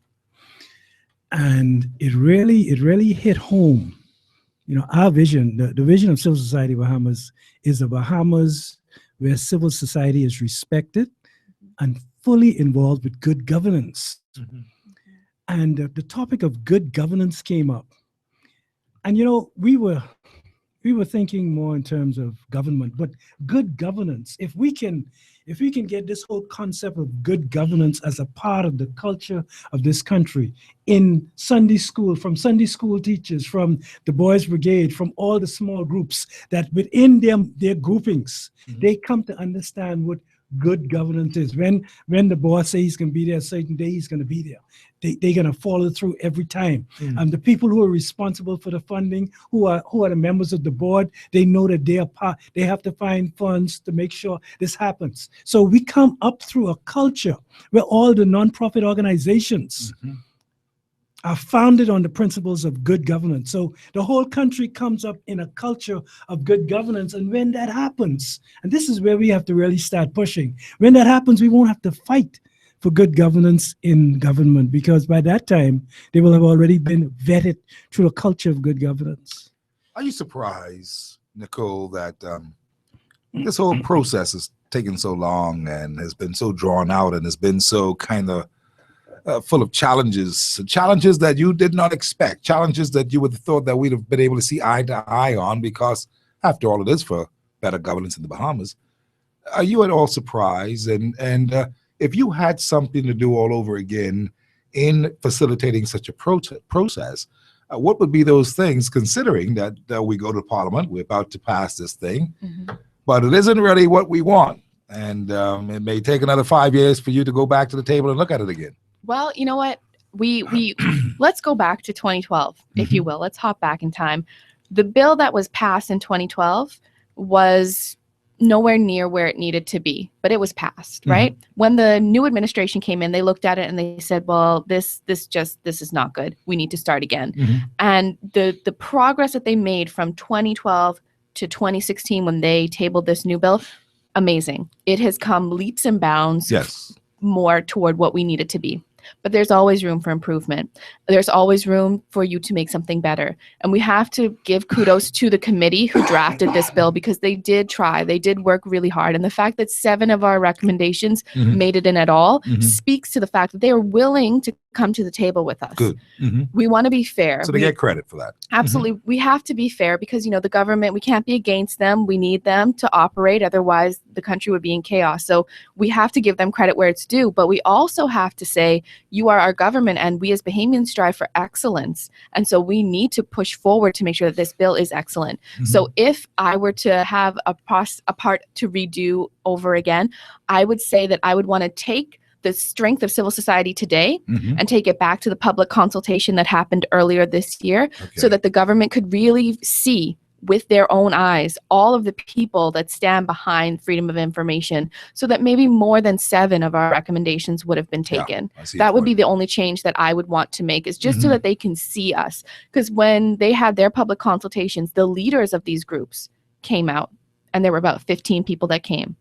And it really hit home. You know, our vision, the vision of Civil Society Bahamas is a Bahamas where civil society is respected and fully involved with good governance. And the topic of good governance came up. And you know, we were thinking more in terms of government, but good governance, if we can get this whole concept of good governance as a part of the culture of this country in Sunday school, from Sunday school teachers, from the Boys Brigade, from all the small groups, that within their groupings, they come to understand what good governance is. When the boss says he's going to be there a certain day, he's going to be there. They're going to follow through every time. The people who are responsible for the funding, who are the members of the board, they know that they have to find funds to make sure this happens. So we come up through a culture where all the nonprofit organizations are founded on the principles of good governance. So the whole country comes up in a culture of good governance. And when that happens, and this is where we have to really start pushing, when that happens, we won't have to fight for good governance in government, because by that time, they will have already been vetted through a culture of good governance. Are you surprised, Nicole, that this whole process has taken so long and has been so drawn out and has been so kind of full of challenges that you did not expect, challenges that you would have thought that we'd have been able to see eye to eye on, because after all, it is for better governance in the Bahamas. Are you at all surprised? And if you had something to do all over again in facilitating such a process, what would be those things, considering that we go to Parliament, we're about to pass this thing, but it isn't really what we want. And it may take another 5 years for you to go back to the table and look at it again. Well, you know what? We let's go back to 2012, if you will. Let's hop back in time. The bill that was passed in 2012 was nowhere near where it needed to be, but it was passed, right? When the new administration came in, they looked at it and they said, well, this is not good. We need to start again. And the progress that they made from 2012 to 2016 when they tabled this new bill, amazing. It has come leaps and bounds more toward what we need it to be. But there's always room for improvement. There's always room for you to make something better. And we have to give kudos to the committee who drafted this bill, because they did try. They did work really hard. And the fact that 7 of our recommendations made it in at all speaks to the fact that they are willing to come to the table with us. Good. We want to be fair. So they get credit for that. Absolutely. We have to be fair because, the government, we can't be against them. We need them to operate. Otherwise, the country would be in chaos. So we have to give them credit where it's due. But we also have to say, you are our government, and we as Bahamians strive for excellence. And so we need to push forward to make sure that this bill is excellent. So if I were to have a part to redo over again, I would say that I would want to take the strength of civil society today and take it back to the public consultation that happened earlier this year, so that the government could really see with their own eyes all of the people that stand behind freedom of information, so that maybe more than 7 of our recommendations would have been taken. That would be the only change that I would want to make, is just so that they can see us. Because when they had their public consultations, the leaders of these groups came out, and there were about 15 people that came.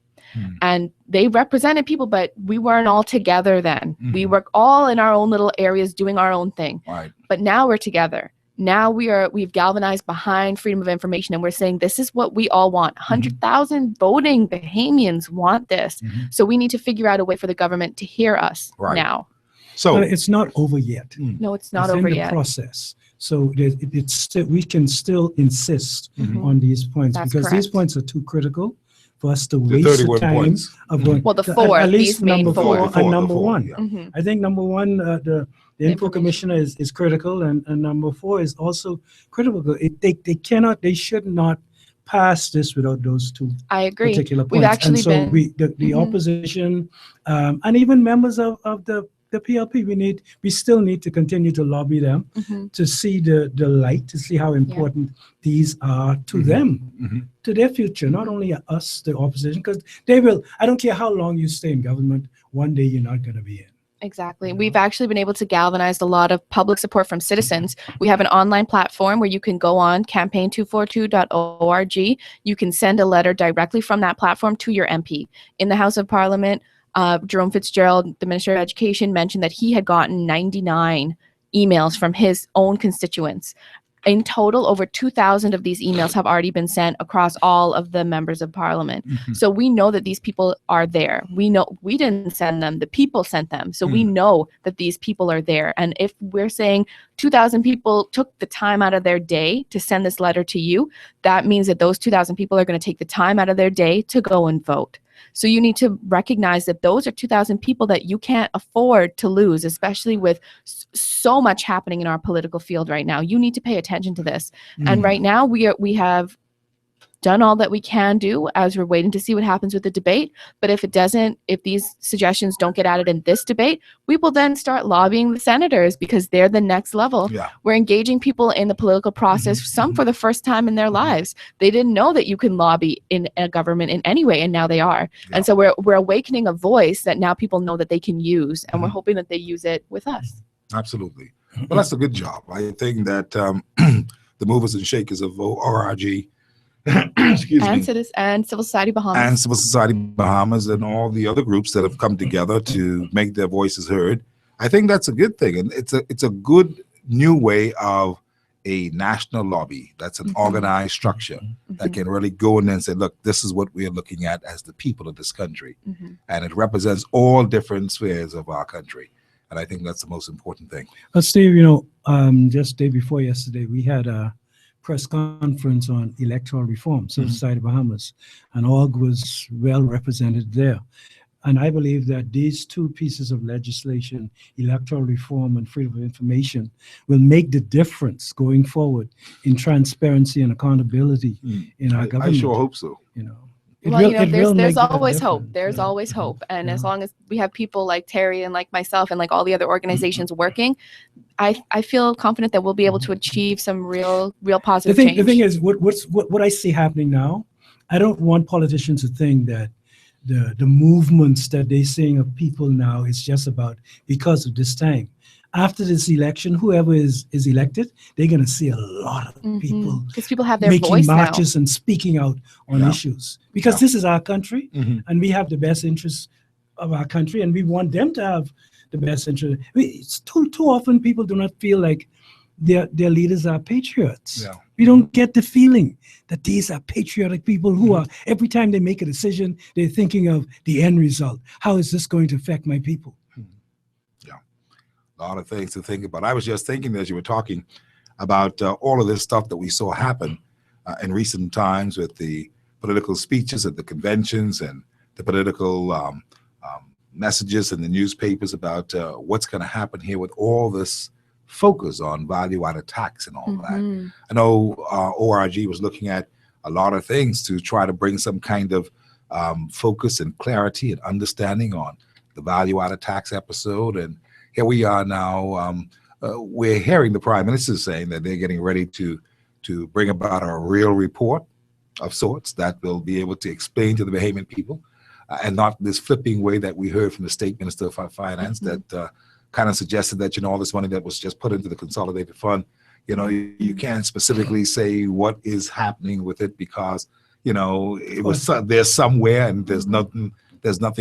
And they represented people, but we weren't all together then. We were all in our own little areas doing our own thing. But now we're together. Now we've galvanized behind freedom of information, and we're saying this is what we all want. 100,000 voting Bahamians want this. So we need to figure out a way for the government to hear us now. So it's not over yet. No, it's not over in yet. The process. So it's still, we can still insist on these points. That's because these correct. points are too critical for us to waste the time of going. Well, the 4, at least these main number 4 4. and number 1. I think number 1, the info commissioner is critical, and number 4 is also critical. They should not pass this without those 2 I agree. particular points. We've actually the opposition and even members of the PLP, we still need to continue to lobby them to see the light, to see how important these are to them, to their future, not only us, the opposition, because they will, I don't care how long you stay in government, one day you're not going to be in. Exactly. We've actually been able to galvanize a lot of public support from citizens. We have an online platform where you can go on campaign242.org. You can send a letter directly from that platform to your MP. In the House of Parliament, Jerome Fitzgerald, the Minister of Education, mentioned that he had gotten 99 emails from his own constituents. In total, over 2,000 of these emails have already been sent across all of the members of Parliament. So we know that these people are there. We know we didn't send them, the people sent them. So we know that these people are there. And if we're saying 2,000 people took the time out of their day to send this letter to you, that means that those 2,000 people are going to take the time out of their day to go and vote. So you need to recognize that those are 2,000 people that you can't afford to lose, especially with so much happening in our political field right now. You need to pay attention to this. And right now we have done all that we can do as we're waiting to see what happens with the debate. But if these suggestions don't get added in this debate, we will then start lobbying the senators, because they're the next level. We're engaging people in the political process, some for the first time in their lives. They didn't know that you can lobby in a government in any way, and now they are. And so we're awakening a voice that now people know that they can use, and we're hoping that they use it with us. Absolutely. Well, that's a good job. I think that the movers and shakers of ORG, excuse me, and Civil Society Bahamas. And Civil Society Bahamas and all the other groups that have come together to make their voices heard. I think that's a good thing. And it's a good new way of a national lobby. That's an organized structure that can really go in and say, look, this is what we're looking at as the people of this country. And it represents all different spheres of our country. And I think that's the most important thing. Steve, just day before yesterday, we had a press conference on electoral reform, Civil Society Bahamas, and ORG was well represented there. And I believe that these two pieces of legislation, electoral reform and freedom of information, will make the difference going forward in transparency and accountability in our government. I sure hope so. You know, there's always hope. There's always hope. And as long as we have people like Terry and like myself and like all the other organizations working, I feel confident that we'll be able to achieve some real positive change. The thing is, what I see happening now, I don't want politicians to think that the movements that they're seeing of people now is just about because of this time. After this election, whoever is elected, they're going to see a lot of people because people have their making voice marches and speaking out on issues. Because this is our country, and we have the best interests of our country, and we want them to have the best interest. It's too often people do not feel like their leaders are patriots. Yeah. We don't get the feeling that these are patriotic people who are, every time they make a decision, they're thinking of the end result. How is this going to affect my people? Yeah, a lot of things to think about. I was just thinking as you were talking about all of this stuff that we saw happen in recent times with the political speeches at the conventions and the political messages in the newspapers about what's going to happen here with all this focus on value-added tax and all that. I know ORG was looking at a lot of things to try to bring some kind of focus and clarity and understanding on the value-added tax episode. And here we are now. We're hearing the Prime Minister saying that they're getting ready to bring about a real report of sorts that will be able to explain to the Bahamian people, and not this flipping way that we heard from the State Minister of Finance that kind of suggested that, you know, all this money that was just put into the consolidated fund, you know, you can't specifically say what is happening with it because, you know, it was there's somewhere and there's nothing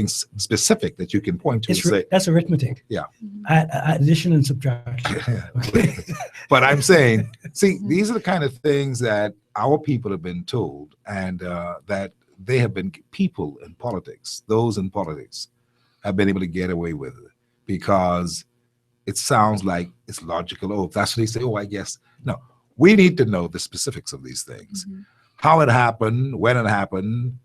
specific that you can point to and say. That's arithmetic. Yeah. Addition and subtraction. But I'm saying, see, these are the kind of things that our people have been told, and that they have been, people in politics, those in politics have been able to get away with it because it sounds like it's logical. Oh, if that's what they say, oh, I guess. No, we need to know the specifics of these things. How it happened, when it happened,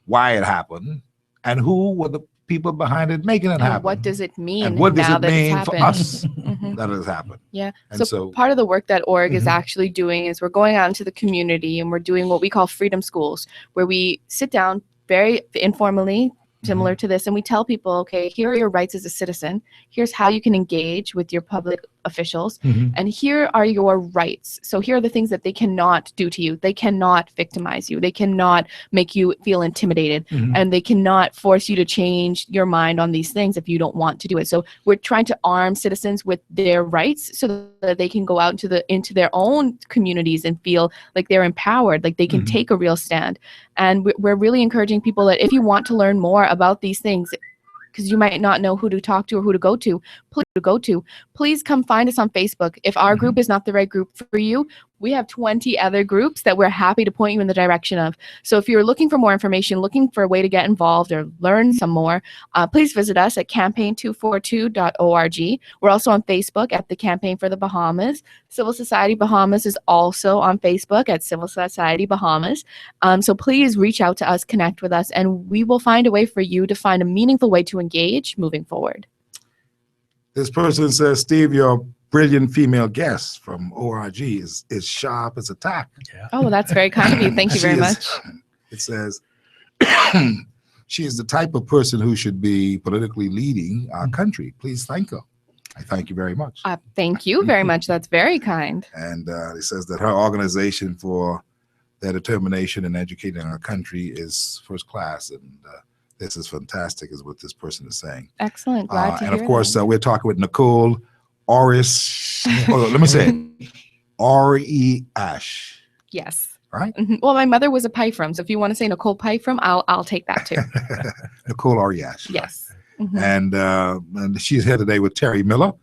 why it happened, and who were the people behind it making it happen. What does it mean? And what does now it that mean it's for happened? us that it has happened? Yeah. And So part of the work that org is actually doing is we're going out into the community and we're doing what we call freedom schools, where we sit down very informally, similar to this, and we tell people, okay, here are your rights as a citizen. Here's how you can engage with your public officials, and here are your rights. So here are the things that they cannot do to you. They cannot victimize you. They cannot make you feel intimidated, and they cannot force you to change your mind on these things if you don't want to do it. So we're trying to arm citizens with their rights so that they can go out into their own communities and feel like they're empowered, like they can take a real stand. And we're really encouraging people that if you want to learn more about these things, because you might not know who to talk to or who to go to, please come find us on Facebook. If our group is not the right group for you, we have 20 other groups that we're happy to point you in the direction of. So if you're looking for more information, looking for a way to get involved or learn some more, please visit us at campaign242.org. We're also on Facebook at the Campaign for the Bahamas. Civil Society Bahamas is also on Facebook at Civil Society Bahamas. So please reach out to us, connect with us, and we will find a way for you to find a meaningful way to engage moving forward. This person says, Steve, your brilliant female guest from ORG is sharp as a tack. Oh, well, that's very kind of you. Thank you very much. It says, she is the type of person who should be politically leading our country. Please thank her. I thank you very much. Thank you very much. That's very kind. And it says that her organization for their determination in educating our country is first class. And this is fantastic, is what this person is saying. Excellent. Glad to hear And of course, that. we're talking with Nicole Oris. Let me say it. R.E. Ash. Yes. Right? Well, my mother was a Pyfrom, so if you want to say Nicole Pyfrom, I'll take that too. Nicole R.E. Ash. Yes. And she's here today with Terry Miller.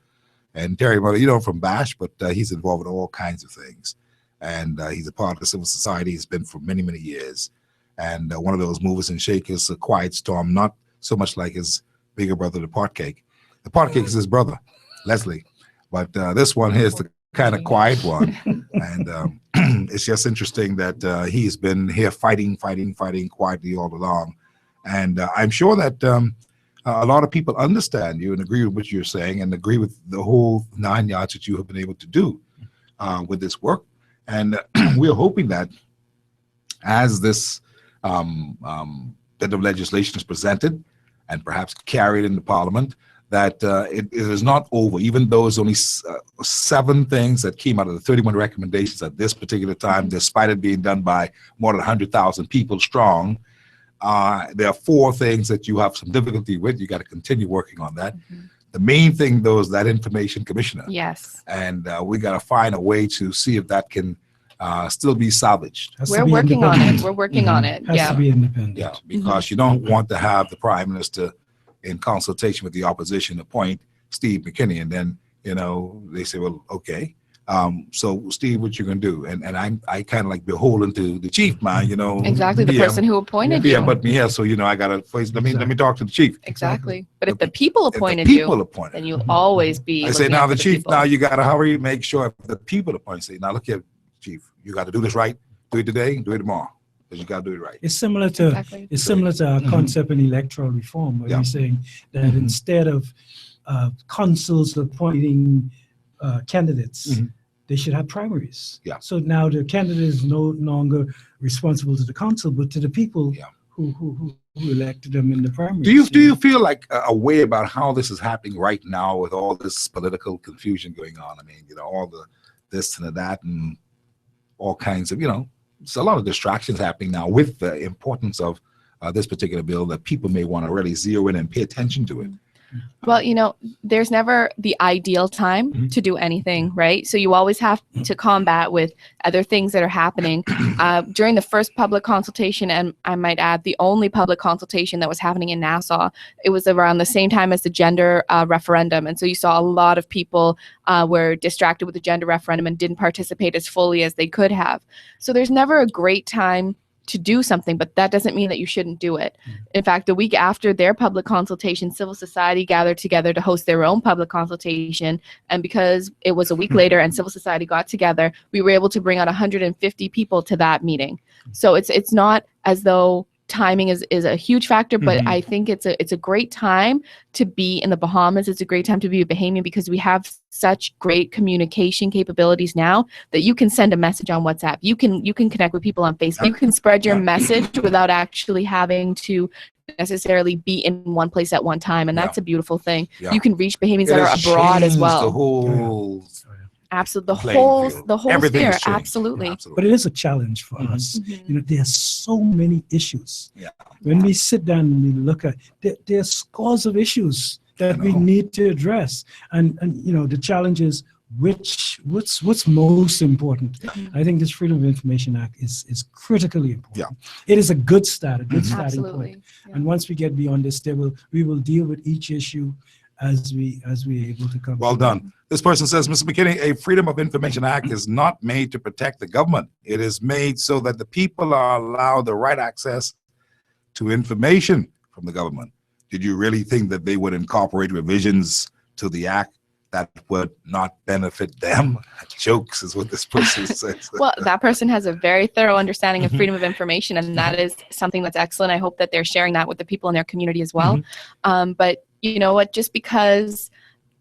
And Terry Miller, you know, from BASH, but he's involved in all kinds of things. And he's a part of the civil society. He's been for many, many years. And one of those movers and shakers, a quiet storm, not so much like his bigger brother, the pot cake. The pot cake is his brother, Leslie. But this one here is the kind of quiet one. And it's just interesting that he's been here fighting quietly all along. And I'm sure that a lot of people understand you and agree with what you're saying and agree with the whole 9 yards that you have been able to do with this work. And we're hoping that as this bit of legislation is presented and perhaps carried into Parliament, that it is not over, even though it's only 7 things that came out of the 31 recommendations at this particular time, despite it being done by more than 100,000 people strong. There are 4 things that you have some difficulty with. You got to continue working on that. The main thing, though, is that information commissioner. Yes. And we got to find a way to see if that can still be salvaged. We're working on it. We're working on it. Has to be independent. Yeah, because you don't want to have the prime minister in consultation with the opposition appoint Steve McKinney, and then they say, well, okay. So Steve, what you gonna do? And I kind of like beholden to the chief, man. Exactly, the person who appointed you. Yeah, but me here, so I gotta let me talk to the chief. Exactly. But if the people appointed then you'll always be. I say looking now out the for chief. people. Now you gotta hurry, make sure if the people appoint. Say now look here, chief, you got to do this right. Do it today, do it tomorrow, because you got to do it right. It's similar to our concept in electoral reform, where you're saying that instead of consuls appointing candidates, they should have primaries. Yeah. So now the candidate is no longer responsible to the consul, but to the people who elected them in the primaries. Do you feel like a way about how this is happening right now with all this political confusion going on? I mean, all the this and that and all kinds of, it's a lot of distractions happening now with the importance of this particular bill that people may want to really zero in and pay attention to it. Well, there's never the ideal time to do anything, right? So you always have to combat with other things that are happening. During the first public consultation, and I might add the only public consultation that was happening in Nassau, it was around the same time as the gender referendum. And so you saw a lot of people were distracted with the gender referendum and didn't participate as fully as they could have. So there's never a great time to do something, but that doesn't mean that you shouldn't do it. In fact, the week after their public consultation, civil society gathered together to host their own public consultation. And because it was a week later and civil society got together, we were able to bring out 150 people to that meeting. So it's not as though timing is a huge factor, but I think it's a great time to be in the Bahamas. It's a great time to be a Bahamian because we have such great communication capabilities now that you can send a message on WhatsApp. You can connect with people on Facebook. You can spread your message without actually having to necessarily be in one place at one time, and that's a beautiful thing. You can reach Bahamians that are abroad as well. The whole absolutely field. the whole Everything's sphere. changed. Absolutely. But it is a challenge for us. There's so many issues. When we sit down and we look at, there's scores of issues that we need to address. And the challenge is what's most important. I think this Freedom of Information Act is critically important. It is a good start, a good starting point. And once we get beyond this, we will deal with each issue as we're able to come. Well done. This person says, Mr. McKinney, a Freedom of Information Act is not made to protect the government. It is made so that the people are allowed the right access to information from the government. Did you really think that they would incorporate revisions to the act that would not benefit them? Jokes is what this person says. Well, that person has a very thorough understanding of freedom of information, and that is something that's excellent. I hope that they're sharing that with the people in their community as well. But you know what, just because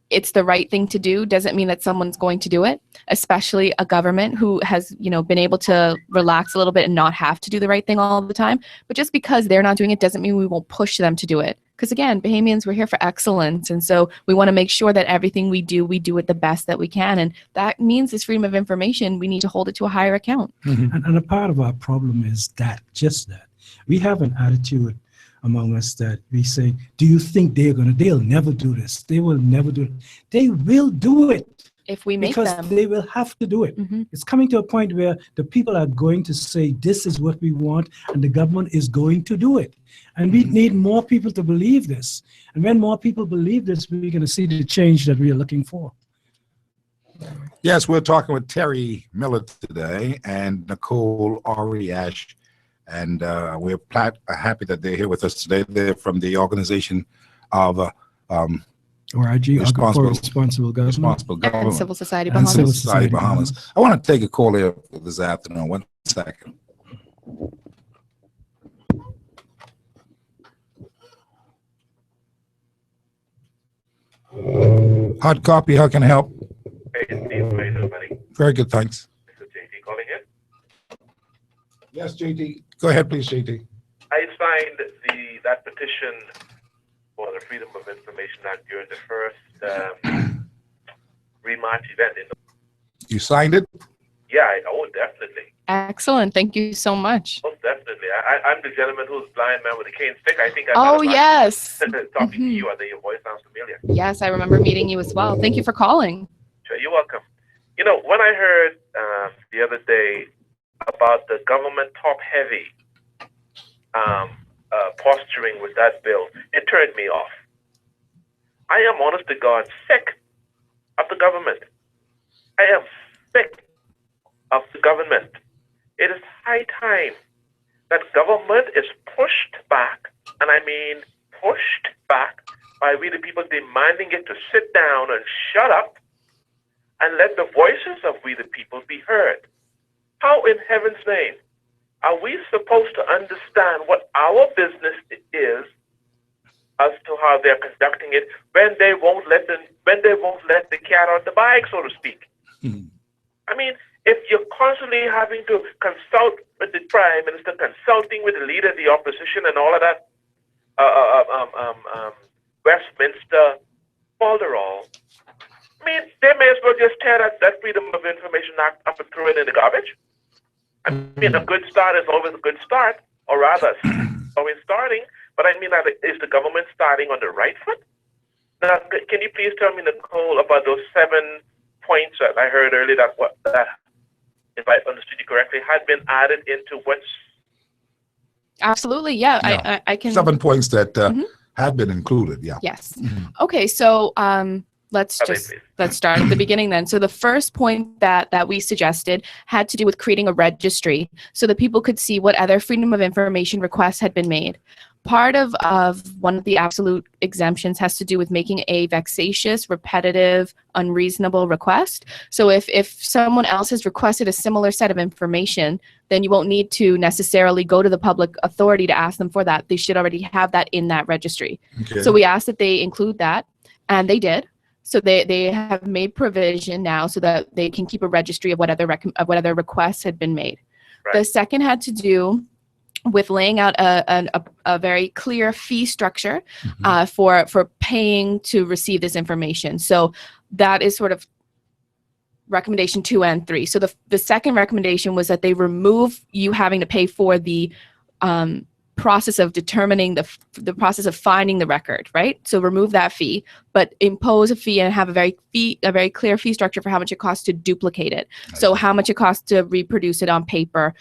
it's the right thing to do doesn't mean that someone's going to do it, especially a government who has, been able to relax a little bit and not have to do the right thing all the time. But just because they're not doing it doesn't mean we won't push them to do it. Because again, Bahamians, we're here for excellence. And so we want to make sure that everything we do it the best that we can. And that means this freedom of information, we need to hold it to a higher account. And a part of our problem is just that. We have an attitude among us that we say, do you think they'll never do this? They will never do it. They will do it. If we make because them. They will have to do it. It's coming to a point where the people are going to say, this is what we want, and the government is going to do it. And we need more people to believe this. And when more people believe this, we're going to see the change that we are looking for. Yes, we're talking with Terry Miller today and Nicole Oriash. And we're happy that they're here with us today. They're from the organization of Responsible Government. And Civil Society And Bahamas. Civil Society Bahamas. I want to take a call here this afternoon. 1 second. Hard copy, how can I help? Hey, Steve, how you doing, buddy? Very good, thanks. This is JT calling in. Yes, JT. Go ahead, please, JT. I signed that petition for the Freedom of Information Act during the first rematch event. You signed it? Oh, definitely. Excellent. Thank you so much. Most definitely. I'm the gentleman who's blind man with a cane stick. I think Oh, yes. talking to you, I think your voice sounds familiar. Yes, I remember meeting you as well. Thank you for calling. Sure, you're welcome. You know, when I heard the other day about the government top-heavy posturing with that bill, it turned me off. I am, honest to God, sick of the government. I am sick of the government. It is high time that government is pushed back, and I mean pushed back, by we the people demanding it to sit down and shut up and let the voices of we the people be heard. How in heaven's name are we supposed to understand what our business is as to how they're conducting it when they won't let the cat out the bag, so to speak? I mean, if you're constantly having to consult with the prime minister, consulting with the leader of the opposition, and all of that, Westminster folderol, I mean, they may as well just tear that Freedom of Information Act up and throw it in the garbage. I mean, a good start is always a good start, or rather, always starting. But I mean, is the government starting on the right foot? Now, can you please tell me, Nicole, about those 7 points that I heard earlier that, if I understood you correctly, had been added into what's... Absolutely, yeah. I can... 7 points that had been included, yeah. Yes. Okay, so let's start at the beginning then. So the first point that we suggested had to do with creating a registry so that people could see what other Freedom of Information requests had been made. Part of one of the absolute exemptions has to do with making a vexatious, repetitive, unreasonable request. So if someone else has requested a similar set of information, then you won't need to necessarily go to the public authority to ask them for that. They should already have that in that registry. Okay. So we asked that they include that, and they did. So they have made provision now so that they can keep a registry of what other requests had been made. Right. The second had to do with laying out a very clear fee structure for paying to receive this information. So that is sort of recommendation 2 and 3. So the second recommendation was that they remove you having to pay for the process of determining the process of finding the record, right? So remove that fee, but impose a fee and have a very clear fee structure for how much it costs to duplicate it. So how much it costs to reproduce it on paper,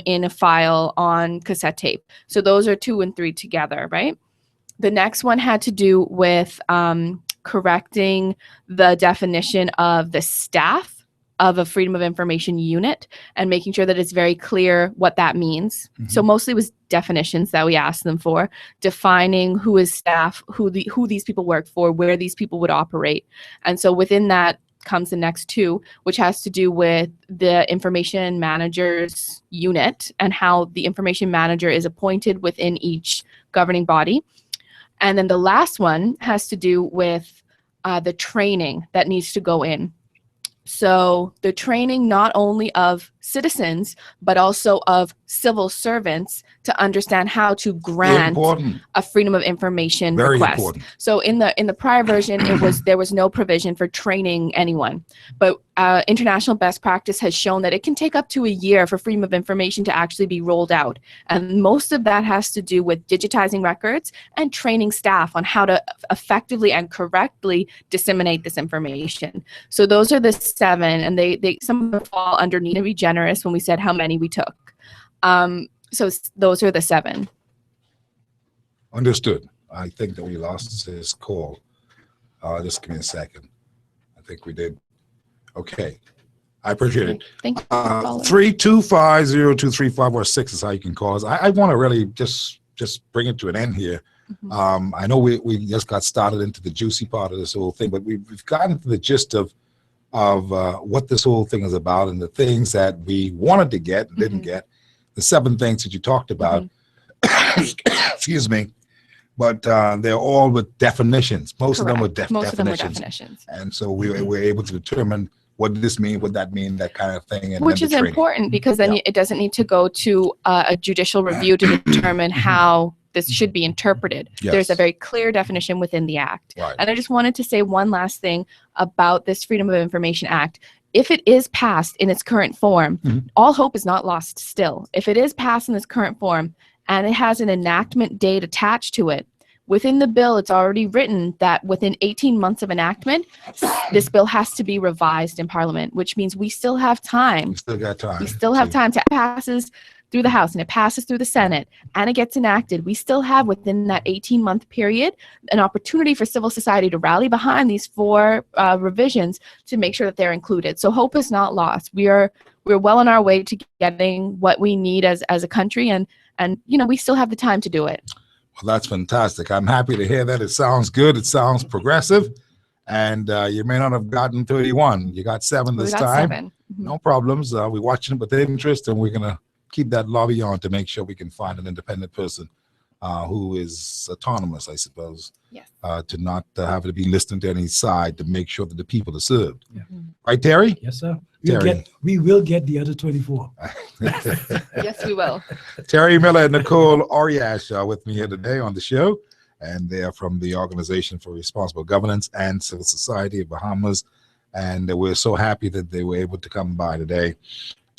in a file, on cassette tape. So those are 2 and 3 together, right? The next one had to do with correcting the definition of the staff of a Freedom of Information unit and making sure that it's very clear what that means. So mostly it was definitions that we asked them for, defining who is staff, who these people work for, where these people would operate. And so within that comes the next 2, which has to do with the information manager's unit and how the information manager is appointed within each governing body. And then the last one has to do with the training that needs to go in. So the training not only of citizens, but also of civil servants to understand how to grant a Freedom of Information request. Important. So in the prior version, there was no provision for training anyone. But international best practice has shown that it can take up to a year for Freedom of Information to actually be rolled out. And most of that has to do with digitizing records and training staff on how to effectively and correctly disseminate this information. So those are the 7, and they some of them fall underneath. To be generous when we said how many we took. So those are the 7. Understood. I think that we lost his call. Just give me a second. I think we did. Okay. I appreciate it. Thank you. 325-0235 or 6 is how you can call us. I want to really just bring it to an end here. I know we just got started into the juicy part of this whole thing, but we've gotten to the gist of what this whole thing is about and the things that we wanted to get and didn't get. The 7 things that you talked about, excuse me, but they're all with definitions. Most of them were Correct. Most of them were definitions. definitions. And so we were able to determine what did this mean, what that mean, that kind of thing. And Which then is the training. important because then it doesn't need to go to a judicial review to determine how this should be interpreted. Yes. There's a very clear definition within the act. Right. And I just wanted to say one last thing about this Freedom of Information Act. If it is passed in its current form, all hope is not lost still. If it is passed in its current form and it has an enactment date attached to it, within the bill, it's already written that within 18 months of enactment, this bill has to be revised in Parliament, which means we still have time. We still got time. We still have time to passes through the House and it passes through the Senate and it gets enacted. We still have within that 18-month period an opportunity for civil society to rally behind these 4 revisions to make sure that they're included. So hope is not lost. We're well on our way to getting what we need as a country, and we still have the time to do it. Well, that's fantastic. I'm happy to hear that. It sounds good. It sounds progressive. And you may not have gotten 31. You got 7 this time. 7. No problems. We're watching it with interest, and we're going to keep that lobby on to make sure we can find an independent person who is autonomous, I suppose, yes. To not have to be listening to any side to make sure that the people are served. Right, Terry? Yes, sir. Terry. We will get the other 24. Yes, we will. Terry Miller and Nicole Oriash are with me here today on the show, and they are from the Organization for Responsible Governance and Civil Society of Bahamas, and we're so happy that they were able to come by today,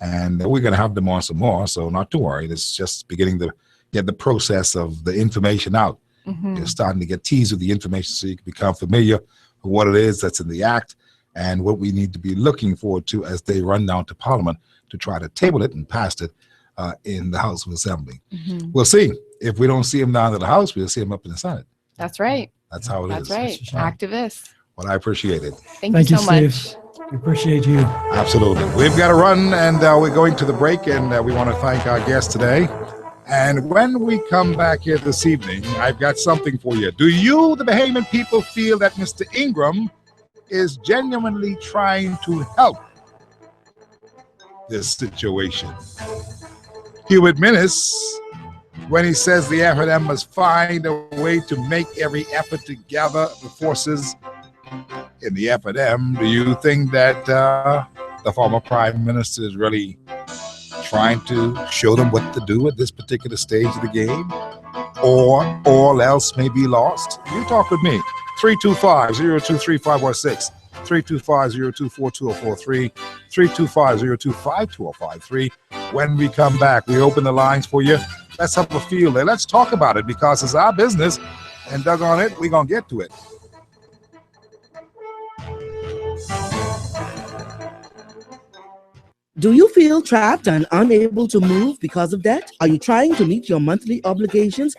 and we're going to have them on some more, so not to worry. It's just beginning to get the process of the information out. You're starting to get teased with the information so you can become familiar with what it is that's in the act and what we need to be looking forward to as they run down to Parliament to try to table it and pass it in the House of Assembly. We'll see. If we don't see them down to the House, we'll see them up in the Senate. That's right. That's how it is. That's right. Activists. Well, I appreciate it. Thank you so much. Steve. We appreciate you. Absolutely. We've got to run, and we're going to the break, and we want to thank our guest today. And when we come back here this evening, I've got something for you. Do you, the Bahamian people, feel that Mr. Ingram is genuinely trying to help this situation? Hubert Minnis, when he says the FNM must find a way to make every effort to gather the forces in the FNM, do you think that the former Prime Minister is really trying to show them what to do at this particular stage of the game? Or all else may be lost? You talk with me. 325-023516, 325-024243, 325-025253. When we come back, we open the lines for you. Let's have a field there. Let's talk about it because it's our business, and doggone it, we're going to get to it. Do you feel trapped and unable to move because of debt? Are you trying to meet your monthly obligations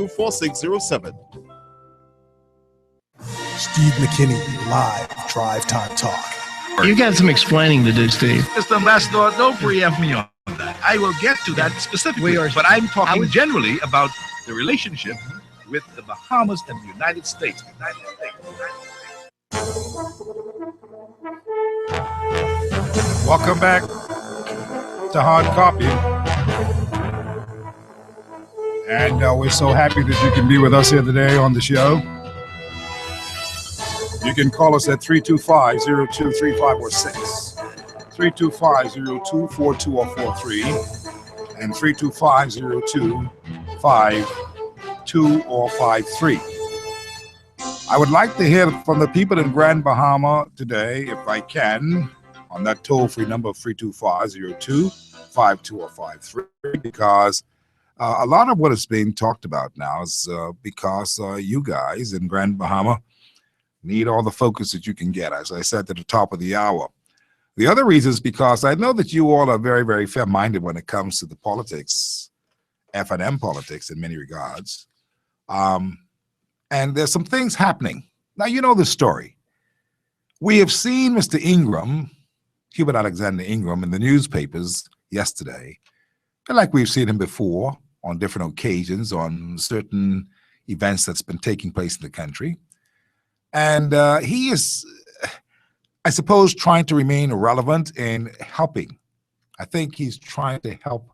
4607. Steve McKinney, live Drive Time Talk. You got some explaining to do, Steve. Mr. Ambassador, don't preempt me on that. I will get to that specifically, but I'm talking generally about the relationship with the Bahamas and the United States. Welcome back to Hard Copy. And we're so happy that you can be with us here today on the show. You can call us at 325-023546, 325-0242 or 43, and 325-0252 or 53. I would like to hear from the people in Grand Bahama today, if I can, on that toll-free number of 325-0252 or 53, because a lot of what is being talked about now is because you guys in Grand Bahama need all the focus that you can get, as I said at the top of the hour. The other reason is because I know that you all are very, very fair-minded when it comes to the politics, F&M politics in many regards. And there's some things happening. Now, you know the story. We have seen Mr. Ingram, Hubert Alexander Ingram, in the newspapers yesterday, like we've seen him before on different occasions on certain events that's been taking place in the country. And he is, I suppose, trying to remain relevant in helping. I think he's trying to help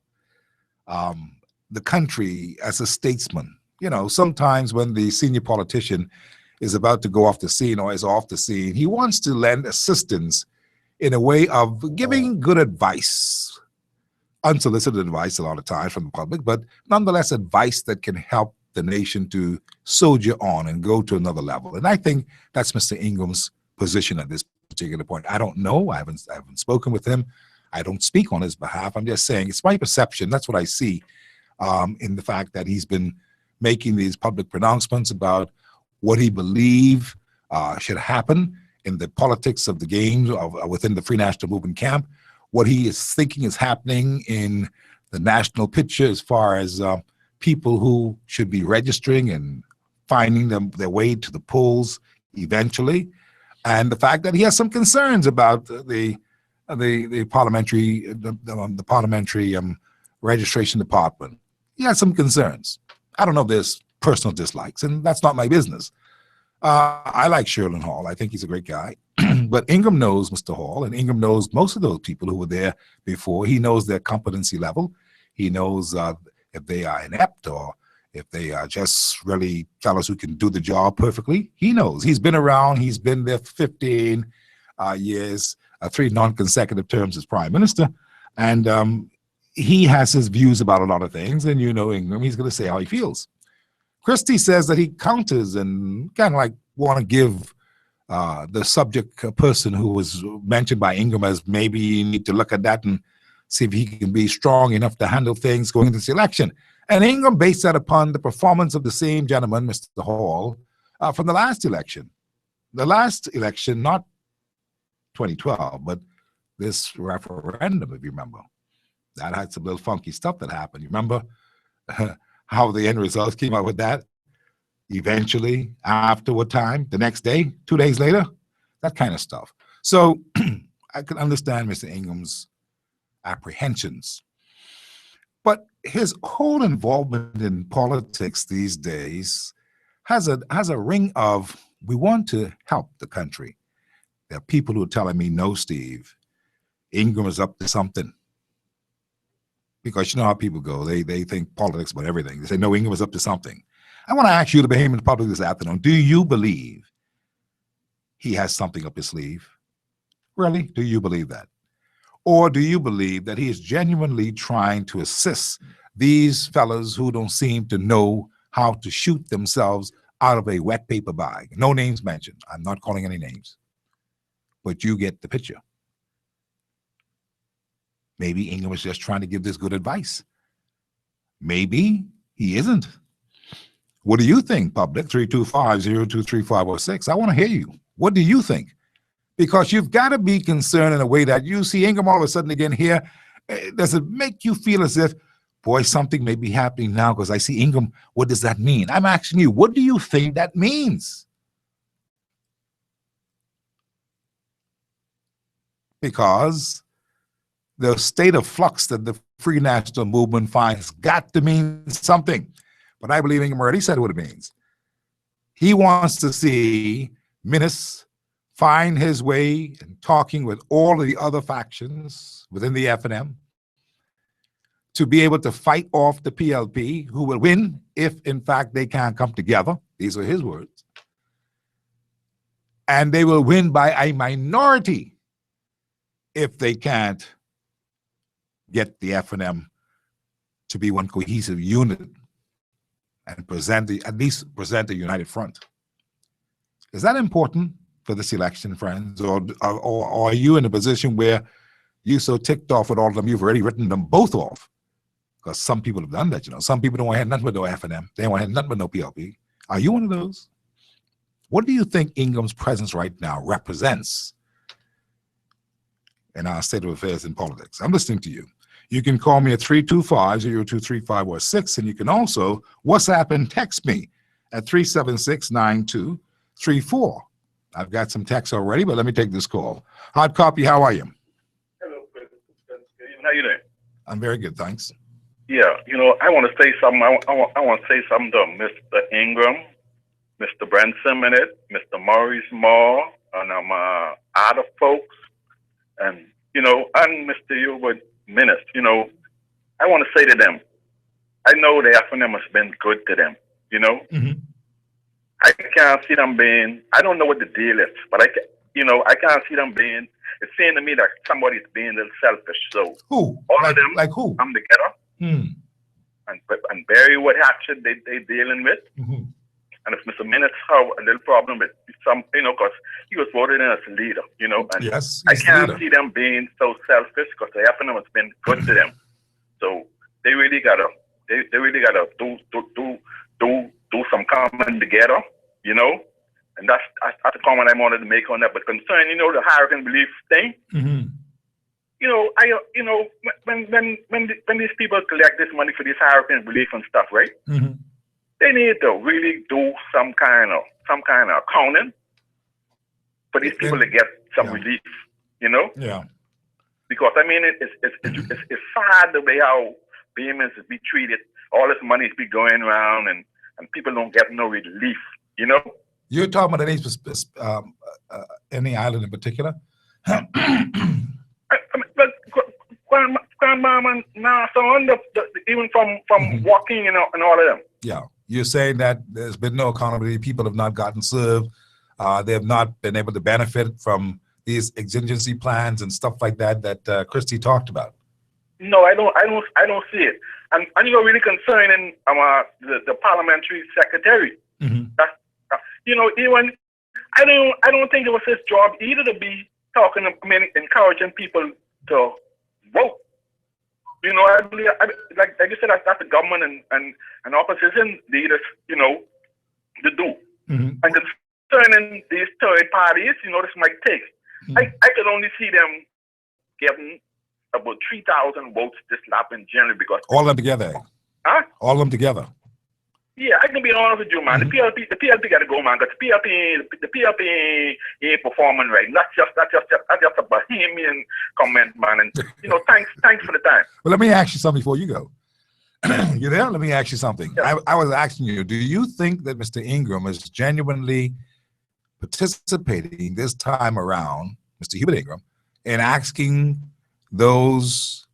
the country as a statesman. You know, sometimes when the senior politician is about to go off the scene or is off the scene, he wants to lend assistance in a way of giving good advice, unsolicited advice a lot of times from the public, but nonetheless advice that can help the nation to soldier on and go to another level. And I think that's Mr. Ingram's position at this particular point. I don't know. I haven't spoken with him. I don't speak on his behalf. I'm just saying it's my perception. That's what I see in the fact that he's been making these public pronouncements about what he believes should happen in the politics of the game within the Free National Movement camp, what he is thinking is happening in the national picture as far as people who should be registering and finding their way to the polls eventually, and the fact that he has some concerns about the parliamentary registration department. He has some concerns. I don't know if there's personal dislikes, and that's not my business. I like Sherlin Hall. I think he's a great guy. But Ingram knows Mr. Hall, and Ingram knows most of those people who were there before. He knows their competency level. He knows if they are inept or if they are just really fellows who can do the job perfectly. He knows. He's been around. He's been there for 15 years, 3 non-consecutive terms as prime minister. And he has his views about a lot of things. And you know Ingram, he's going to say how he feels. Christie says that he counters and kind of like want to give the subject person who was mentioned by Ingram as maybe you need to look at that and see if he can be strong enough to handle things going into this election. And Ingram based that upon the performance of the same gentleman, Mr. Hall, from the last election. The last election, not 2012, but this referendum, if you remember. That had some little funky stuff that happened. You remember how the end results came out with that? Eventually, after what time? The next day? 2 days later? That kind of stuff. So I can understand Mr. Ingram's apprehensions. But his whole involvement in politics these days has a ring of, we want to help the country. There are people who are telling me, no, Steve, Ingram is up to something. Because you know how people go. They think politics about everything. They say, no, Ingram is up to something. I want to ask you, the Bahamian public, this afternoon, do you believe he has something up his sleeve? Really? Do you believe that? Or do you believe that he is genuinely trying to assist these fellas who don't seem to know how to shoot themselves out of a wet paper bag? No names mentioned. I'm not calling any names. But you get the picture. Maybe Ingram is just trying to give this good advice. Maybe he isn't. What do you think, public? 325-023506. I want to hear you. What do you think? Because you've got to be concerned in a way that you see Ingram all of a sudden again here. Does it make you feel as if boy, something may be happening now because I see Ingram. What does that mean? I'm asking you, what do you think that means? Because the state of flux that the Free National Movement finds got to mean something. But I believe Ingram already said what it means. He wants to see Minnis find his way in talking with all of the other factions within the FNM to be able to fight off the PLP, who will win if, in fact, they can't come together. These are his words. And they will win by a minority if they can't get the FNM to be one cohesive unit and at least present a united front. Is that important for this election, friends? Or are you in a position where you're so ticked off with all of them, you've already written them both off? Because some people have done that, you know. Some people don't want to have nothing with no FNM. They don't want to have nothing with no PLP. Are you one of those? What do you think Ingram's presence right now represents in our state of affairs in politics? I'm listening to you. You can call me at 325-0235-6, and you can also WhatsApp and text me at 376-9234. I've got some texts already, but let me take this call. Hard Copy, how are you? Hello, President. How you doing? I'm very good, thanks. Yeah, you know, I want to say something. I want to say something to Mr. Ingram, Mr. Branson Minute, Mr. Maurice Moore, and other folks, and, you know, and Mr. Hubert Minnis. You know, I want to say to them, I know the FNM has been good to them, you know. I can't see them being, I don't know what the deal is, but I can't see them being, it's saying to me that somebody's being a little selfish. So who? All of them like who? come together and bury what action they dealing with. And if Mr. Minnis have a little problem with some, you know, because he was voted in as a leader, you know, and yes, I can't see them being so selfish because the FNM has been good to them. So they really gotta do some coming together, you know. And that's the comment I wanted to make on that. But concerning, you know, the hurricane relief thing, you know, when these people collect this money for this hurricane relief and stuff, right? They need to really do some kind of accounting for these people to get some relief, you know? Yeah. Because I mean, it's sad the way how payments is be treated. All this money is be going around and people don't get no relief, you know? You're talking about any island in particular? Grandmama, Nassau, even from walking and all of them. Yeah. You're saying that there's been no accountability. People have not gotten served. They have not been able to benefit from these exigency plans and stuff like that Christie talked about. No, I don't see it. And you're really concerning the parliamentary secretary. That's, you know, even I don't think it was his job either to be talking, encouraging people to vote. You know, I believe, like you said, that's the government and opposition leaders, you know, to do. And concerning these third parties, you know, this might take. I could only see them getting about 3,000 votes this lap in general because all of them together. Huh? All of them together. Yeah, I can be honest with you, man. The PLP got to go, man. Because the PLP ain't performing right. That's just a Bahamian comment, man. And you know, thanks for the time. Well, let me ask you something before you go. You there? Let me ask you something. Yeah. I was asking you, do you think that Mr. Ingram is genuinely participating this time around, Mr. Hubert Ingram, in asking those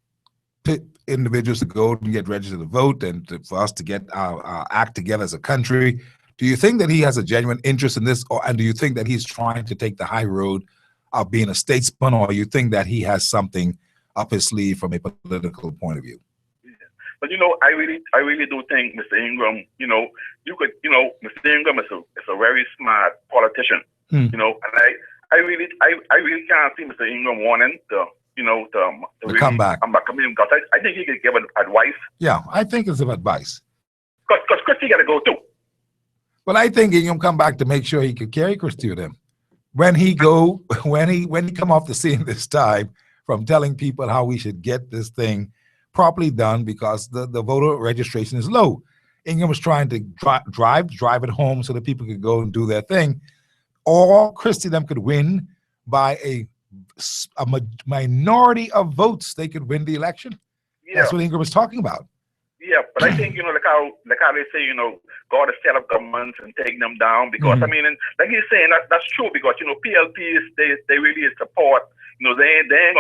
individuals to go and get registered to vote and for us to get our act together as a country? Do you think that he has a genuine interest in this, and do you think that he's trying to take the high road of being a statesman, or you think that he has something up his sleeve from a political point of view? But you know, I really do think Mr. Ingram, you know, Mr. Ingram is a very smart politician, you know, and I really can't see Mr. Ingram wanting to, you know, to really come back. Because I think he could give advice. Yeah, I think it's of advice. Because Christie got to go too. Well, I think Ingram come back to make sure he could carry Christie with him. When he come off the scene this time from telling people how we should get this thing properly done because the voter registration is low. Ingham was trying to drive it home so that people could go and do their thing. Or Christie them could win by a minority of votes. They could win the election. Yeah. That's what Ingham was talking about. Yeah, but I think, like how they say, God has set up governments and taking them down because, I mean, and like you're saying, that's true because, PLP is, they really support, they ain't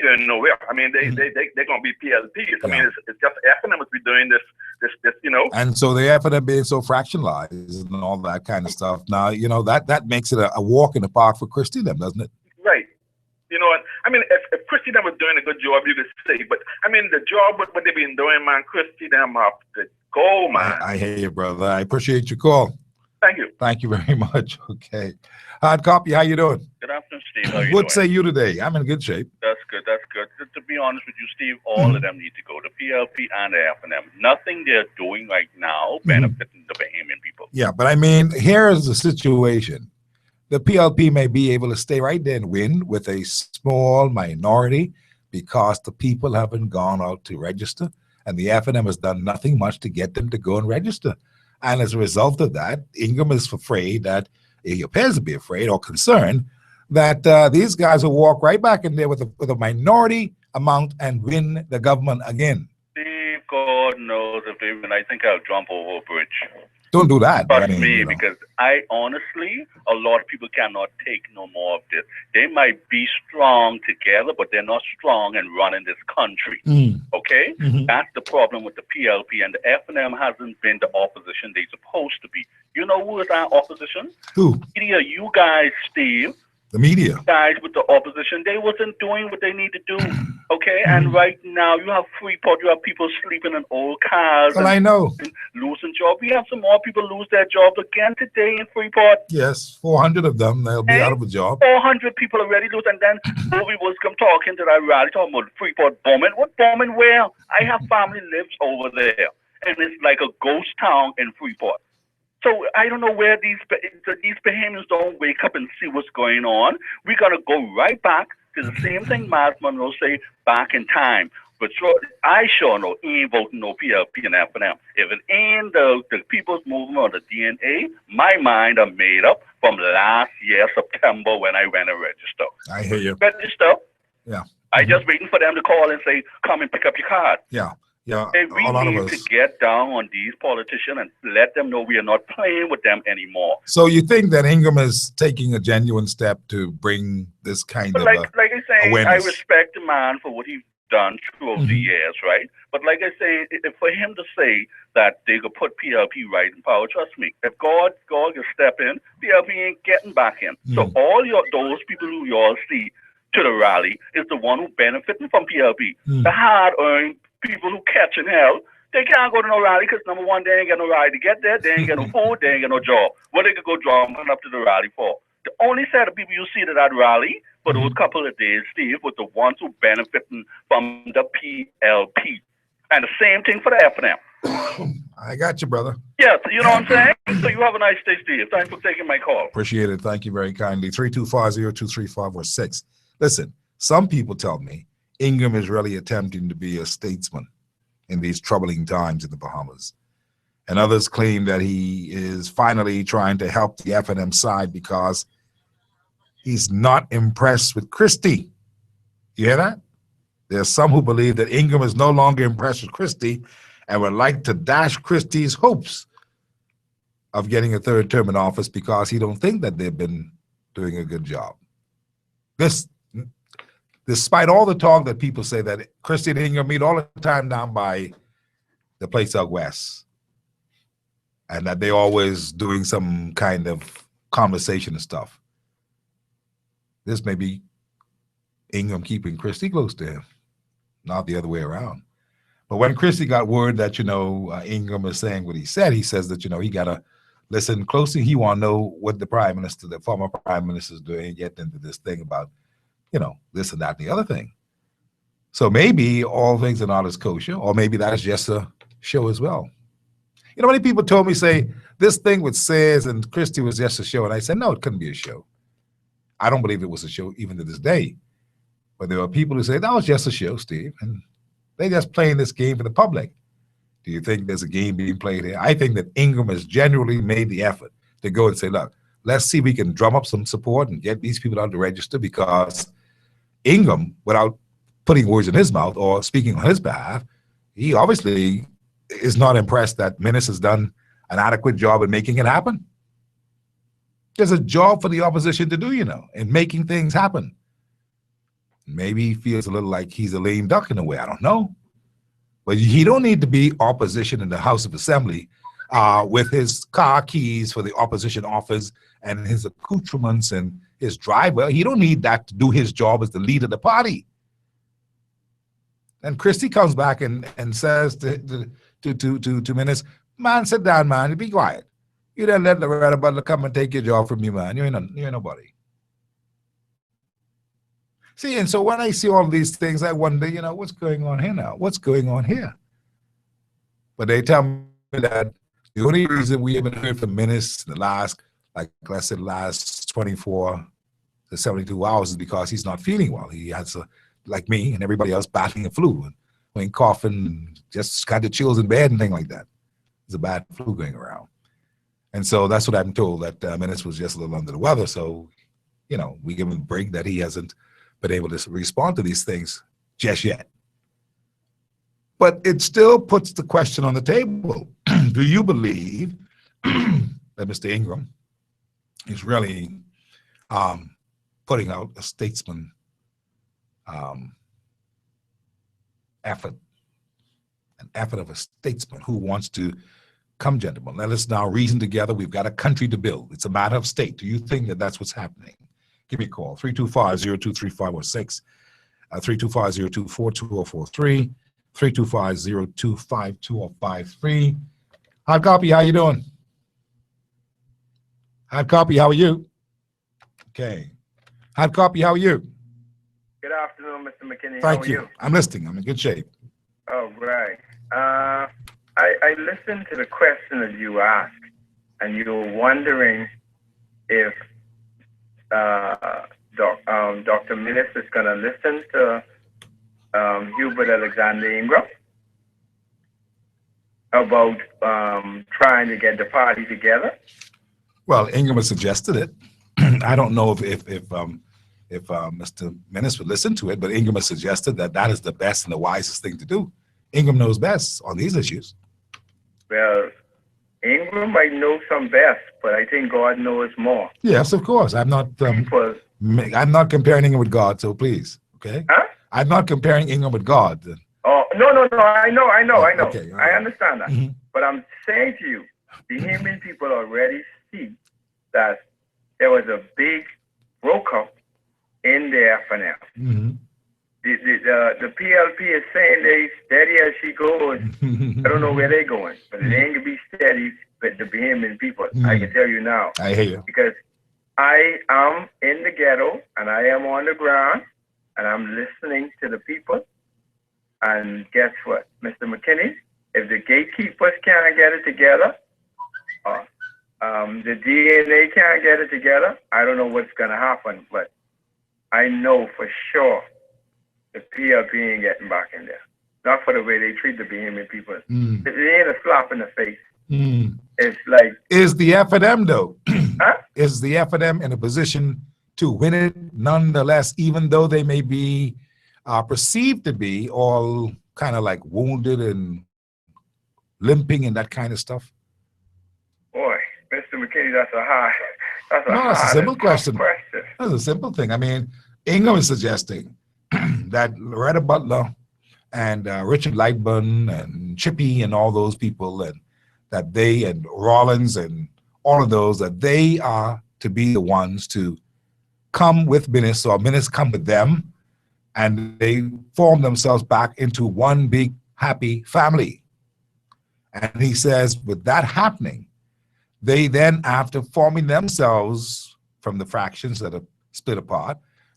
going nowhere. I mean, they're going to be PLPs. I mean, it's just FNM must be doing this. And so the FNM being so fractionalized and all that kind of stuff. Now, that makes it a walk in the park for Christie them, doesn't it? Right. I mean, if Christie them was doing a good job, you could say, but I mean, the job what they've been doing, man, Christie them up to go, man. I hear you, brother. I appreciate your call. Thank you. Thank you very much. Okay. Hard Copy, how you doing? Good afternoon, Steve. How are you What doing? say you today? I'm in good shape. That's good. That's good. To be honest with you, Steve, all of them need to go. The PLP and the FNM. Nothing they're doing right now benefiting the Bahamian people. Yeah, but I mean, here's the situation. The PLP may be able to stay right there and win with a small minority because the people haven't gone out to register, and the FNM has done nothing much to get them to go and register. And as a result of that, Ingham is afraid that, he appears to be afraid or concerned, that these guys will walk right back in there with a minority amount and win the government again. Steve, God knows if they win, I think I'll jump over a bridge. Don't do that. Trust me, because I honestly, a lot of people cannot take no more of this. They might be strong together, but they're not strong and running this country. Okay? That's the problem with the PLP, and the FNM hasn't been the opposition they're supposed to be. You know who is our opposition? Who? Media, you guys, Steve. The media. Guys with the opposition, they wasn't doing what they need to do. Okay? And right now, you have Freeport, you have people sleeping in old cars. Well, I know. Losing jobs. We have some more people lose their jobs again today in Freeport. Yes, 400 of them, they'll be out of a job. 400 people already lose. And then Bobby was come talking to that rally, talking about Freeport bombing. What bombing where? I have family lives over there. And it's like a ghost town in Freeport. So I don't know where these Bahamians don't wake up and see what's going on. We're going to go right back to the same thing Miles Monroe say, back in time. But I sure know he ain't voting no PLP and FNM. If it ain't the People's Movement or the DNA, my mind are made up from last year, September, when I went and register. I hear you. Register. Yeah. I just waiting for them to call and say, come and pick up your card. Yeah. Yeah, and we a lot of need us. to get down on these politicians and let them know we are not playing with them anymore. So you think that Ingham is taking a genuine step to bring this kind of like I say, awareness? I respect the man for what he's done through the years, right? But like I say, for him to say that they could put PLP right in power, trust me, if God can step in, PLP ain't getting back in. So all those people who you all see to the rally is the one who benefiting from PLP. The hard-earned people who catching hell, they can't go to no rally because, number one, they ain't got no ride to get there. They ain't got no food. They ain't got no job. What they could go drumming up to the rally for? The only set of people you see to that rally for those couple of days, Steve, was the ones who benefiting from the PLP. And the same thing for the FNM. I got you, brother. Yes, you know what I'm saying? So you have a nice day, Steve. Thanks for taking my call. Appreciate it. Thank you very kindly. 325-0235-6. Listen, some people tell me Ingham is really attempting to be a statesman in these troubling times in the Bahamas. And others claim that he is finally trying to help the FNM side because he's not impressed with Christie. You hear that? There are some who believe that Ingham is no longer impressed with Christie and would like to dash Christie's hopes of getting a third term in office because he don't think that they've been doing a good job. Despite all the talk that people say that Christie and Ingham meet all the time down by the place out west, and that they're always doing some kind of conversation and stuff. This may be Ingham keeping Christie close to him, not the other way around. But when Christie got word that, Ingham is saying what he says that, he got to listen closely. He want to know what the former prime minister is doing, get into this thing about, this and that and the other thing. So maybe all things are not as kosher, or maybe that is just a show as well. Many people told me, say, this thing with Sayers and Christie was just a show. And I said, no, it couldn't be a show. I don't believe it was a show even to this day. But there are people who say, that was just a show, Steve. And They're just playing this game for the public. Do you think there's a game being played here? I think that Ingram has genuinely made the effort to go and say, look, let's see if we can drum up some support and get these people out to register, because Ingram, without putting words in his mouth or speaking on his behalf, he obviously is not impressed that Minnis has done an adequate job in making it happen. There's a job for the opposition to do, in making things happen. Maybe he feels a little like he's a lame duck in a way. I don't know. But he don't need to be opposition in the House of Assembly with his car keys for the opposition office and his accoutrements and his driver. He don't need that to do his job as the leader of the party. And Christie comes back and says to Minnis, man, sit down, man, be quiet. You don't let Loretta Butler come and take your job from you, man. You ain't nobody. See, and so when I see all these things, I wonder, what's going on here now? What's going on here? But they tell me that the only reason we haven't heard from Minnis in the last, last 24 to 72 hours is because he's not feeling well. He has, like me and everybody else, battling a flu and coughing and just got the chills in bed and things like that. There's a bad flu going around. And so that's what I'm told, that Minnis was just a little under the weather. So, we give him a break that he hasn't been able to respond to these things just yet. But it still puts the question on the table. Do you believe that Mr. Ingram is really putting out a statesman effort, an effort of a statesman who wants to come, gentlemen, let us now reason together. We've got a country to build. It's a matter of state. Do you think that that's what's happening? Give me a call, 325-023506, 325-024243, 325-025253. Hard copy, how you doing? Hard copy, how are you? Okay. Hard copy, how are you? Good afternoon, Mr. McKinney. Thank How are you. I'm listening. I'm in good shape. Oh, right. I listened to the question that you asked, and you were wondering if Dr. Minnis is going to listen to Hubert Alexander Ingram about trying to get the party together. Well, Ingram has suggested it. I don't know if Mr. Minnis would listen to it, but Ingram has suggested that that is the best and the wisest thing to do. Ingram knows best on these issues. Well, Ingram might know some best, but I think God knows more. Yes, of course. I'm not comparing Ingram with God, so please, okay? Huh? I'm not comparing Ingram with God. Oh, no. I know. Okay, all I right. understand that. Mhm. But I'm saying to you, the Bahamian people already see that there was a big broke-up in the FNL. Mm-hmm. The PLP is saying they steady as she goes. I don't know where they're going, but it ain't gonna be steady with the Bahamian people. I can tell you now. I hear you. Because I am in the ghetto and I am on the ground and I'm listening to the people. And guess what, Mr. McKinney? If the gatekeepers can't get it together, the DNA can't get it together, I don't know what's gonna happen. But I know for sure the PLP ain't getting back in there. Not for the way they treat the Bahamian people. It ain't a slap in the face. It's like... Is the F&M, though? Huh? Is the F&M in a position to win it nonetheless, even though they may be perceived to be all kind of like wounded and limping and that kind of stuff? Boy, Mr. McKinney, that's That's a simple question. That's a simple thing. I mean, Ingram is suggesting that Loretta Butler and Richard Lightburn and Chippy and all those people, and that they and Rollins and all of those, that they are to be the ones to come with Minnis, or Minnis come with them, and they form themselves back into one big happy family. And he says, with that happening, they then, after forming themselves from the fractions that are split apart,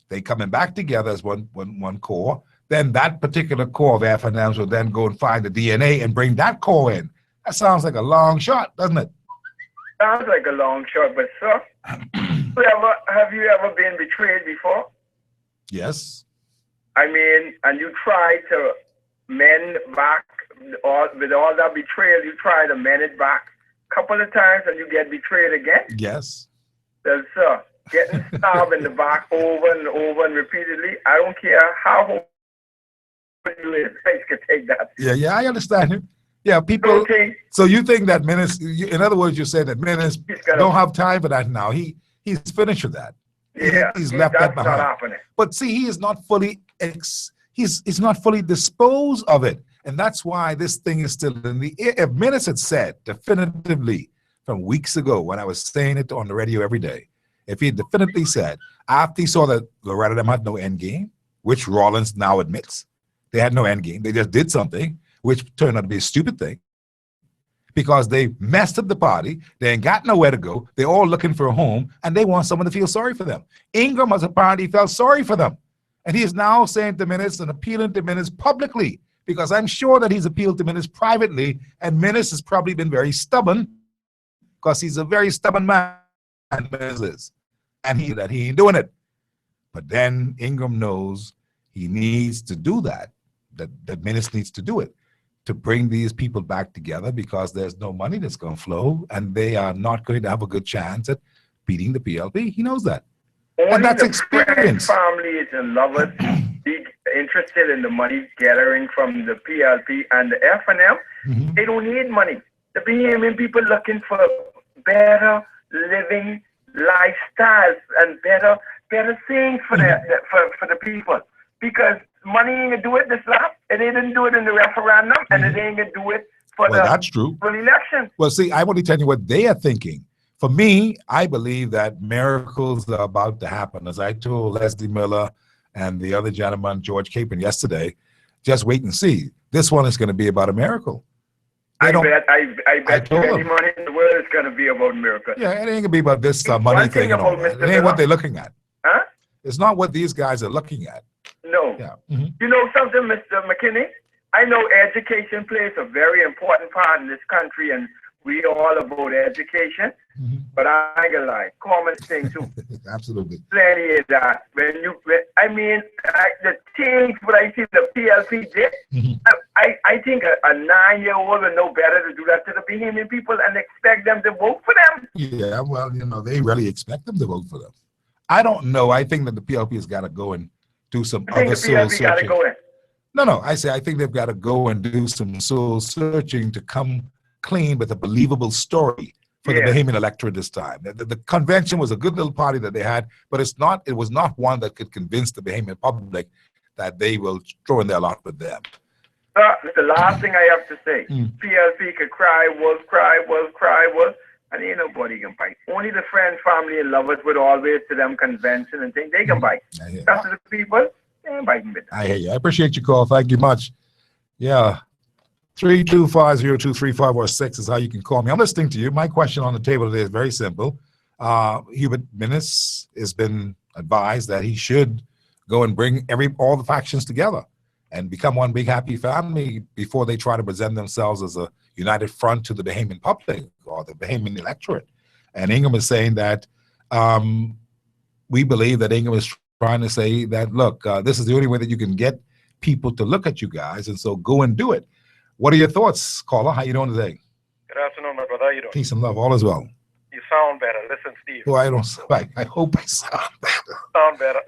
they coming back together as one core. Then that particular core of F&Ms will then go and find the DNA and bring that core in. That sounds like a long shot, doesn't it? Sounds like a long shot, but sir, have you ever been betrayed before? Yes. I mean, and you try to mend back with all that betrayal. You try to mend it back a couple of times and you get betrayed again. Yes. Well, sir, getting stabbed in the back over and over and repeatedly. I don't care how hard you is. I can take that. Yeah, I understand it. Yeah, people. Okay. So you think that Menace? In other words, you say that Menace don't have time for that now. He's finished with that. Yeah, he's left that that's behind. not happening. But see, he is not fully he's not fully disposed of it, and that's why this thing is still in the air. If Menace had said definitively from weeks ago when I was saying it on the radio every day, if he had definitively said after he saw that Loretta them had no end game, which Rollins now admits, they had no end game. They just did something which turned out to be a stupid thing because they messed up the party. They ain't got nowhere to go. They're all looking for a home, and they want someone to feel sorry for them. Ingram has apparently felt sorry for them. And he is now saying to Menace and appealing to Menace publicly, because I'm sure that he's appealed to Menace privately, and Menace has probably been very stubborn because he's a very stubborn man, Menace is, and he ain't doing it. But then Ingram knows he needs to do that Menace needs to do it, to bring these people back together, because there's no money that's going to flow, and they are not going to have a good chance at beating the PLP. He knows that. Only and that's the experience. Families and lovers be interested in the money gathering from the PLP and the FNM. They don't need money. The Bahamian people looking for better living lifestyles and better things for the people, because money ain't gonna do it this last, and they didn't do it in the referendum, and it ain't gonna do it for that's true. For the election. Well, see, I want to tell you what they are thinking. For me, I believe that miracles are about to happen. As I told Leslie Miller and the other gentleman, George Capon, yesterday, just wait and see. This one is going to be about a miracle. I bet you any money in the world is going to be about miracles. Yeah, it ain't going to be about this money thing and all that. It ain't what they're looking at. Huh? It's not what these guys are looking at. No. Yeah. You know something, Mr. McKinney? I know education plays a very important part in this country, and we all about education. But I ain't gonna lie, common thing too. Absolutely. Plenty of that. The things what I see the PLP did, I think a 9-year-old would know better to do that to the Bahamian people and expect them to vote for them. Yeah, well, they really expect them to vote for them. I don't know. I think that the PLP has got to go and do some other soul searching. No, I think they've got to go and do some soul searching to come clean with a believable story for the Bahamian electorate this time. The convention was a good little party that they had, but it was not one that could convince the Bahamian public that they will throw in their lot with them. The last thing I have to say, PLP could cry, and ain't nobody can bite. Only the friends, family, and lovers would always to them convention and think they can bite. That's the people, they ain't biting with them. I hear you. I appreciate your call. Thank you much. Yeah. 325-023546 is how you can call me. I'm listening to you. My question on the table today is very simple. Hubert Minnis has been advised that he should go and bring all the factions together and become one big happy family before they try to present themselves as a united front to the Bahamian public or the Bahamian electorate. And Ingram is saying that we believe that Ingram is trying to say that, look, this is the only way that you can get people to look at you guys, and so go and do it. What are your thoughts, caller? How you doing today? Good afternoon, my brother. How you doing? Peace and love. All is well. You sound better. Listen, Steve. Well, I hope I sound better. Sound better.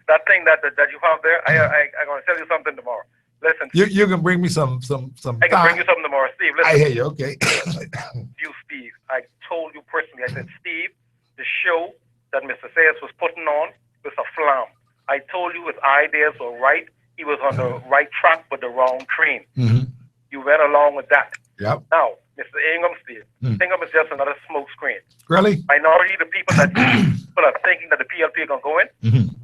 That thing that you have there, I'm going to tell you something tomorrow. Listen. You can bring me some. I can bring you something tomorrow, Steve. Listen. I hear you. Okay. You, Steve. I told you personally. I said, Steve, the show that Mr. Sayers was putting on was a flam. I told you his ideas were right. He was on the right track, but the wrong train. You went along with that. Yep. Now, Mr. Ingram, Steve, Ingram is just another smoke screen. Really? Minority, the people that people are thinking that the PLP are going to go in.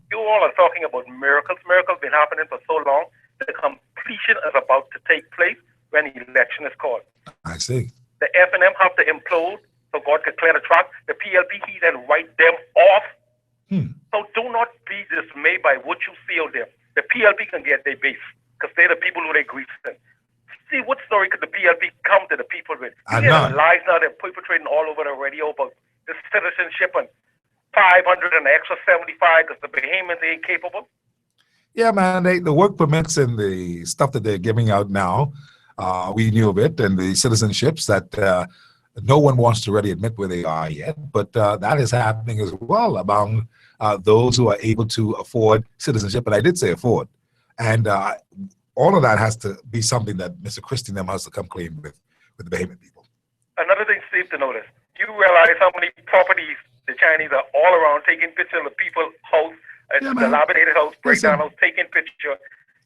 You all are talking about miracles. Miracles been happening for so long. The completion is about to take place when the election is called. I see. The FNM have to implode so God can clear the track. The PLP, he then write them off. So do not be dismayed by what you see out there. The PLP can get their base because they're the people who they grieve in. See, what story could the PLP come to the people with? You hear the lies now they're perpetrating all over the radio about the citizenship and 500 and the extra 75 because the Bahamians ain't capable. Yeah, man, the work permits and the stuff that they're giving out now, we knew of it, and the citizenships that no one wants to really admit where they are yet, but that is happening as well among those who are able to afford citizenship, and I did say afford. And all of that has to be something that Mr. Christie and them has to come clean with the Bahamian people. Another thing, Steve, to notice, you realize how many properties the Chinese are all around taking pictures of people's house, dilapidated house, breakdown house, taking picture.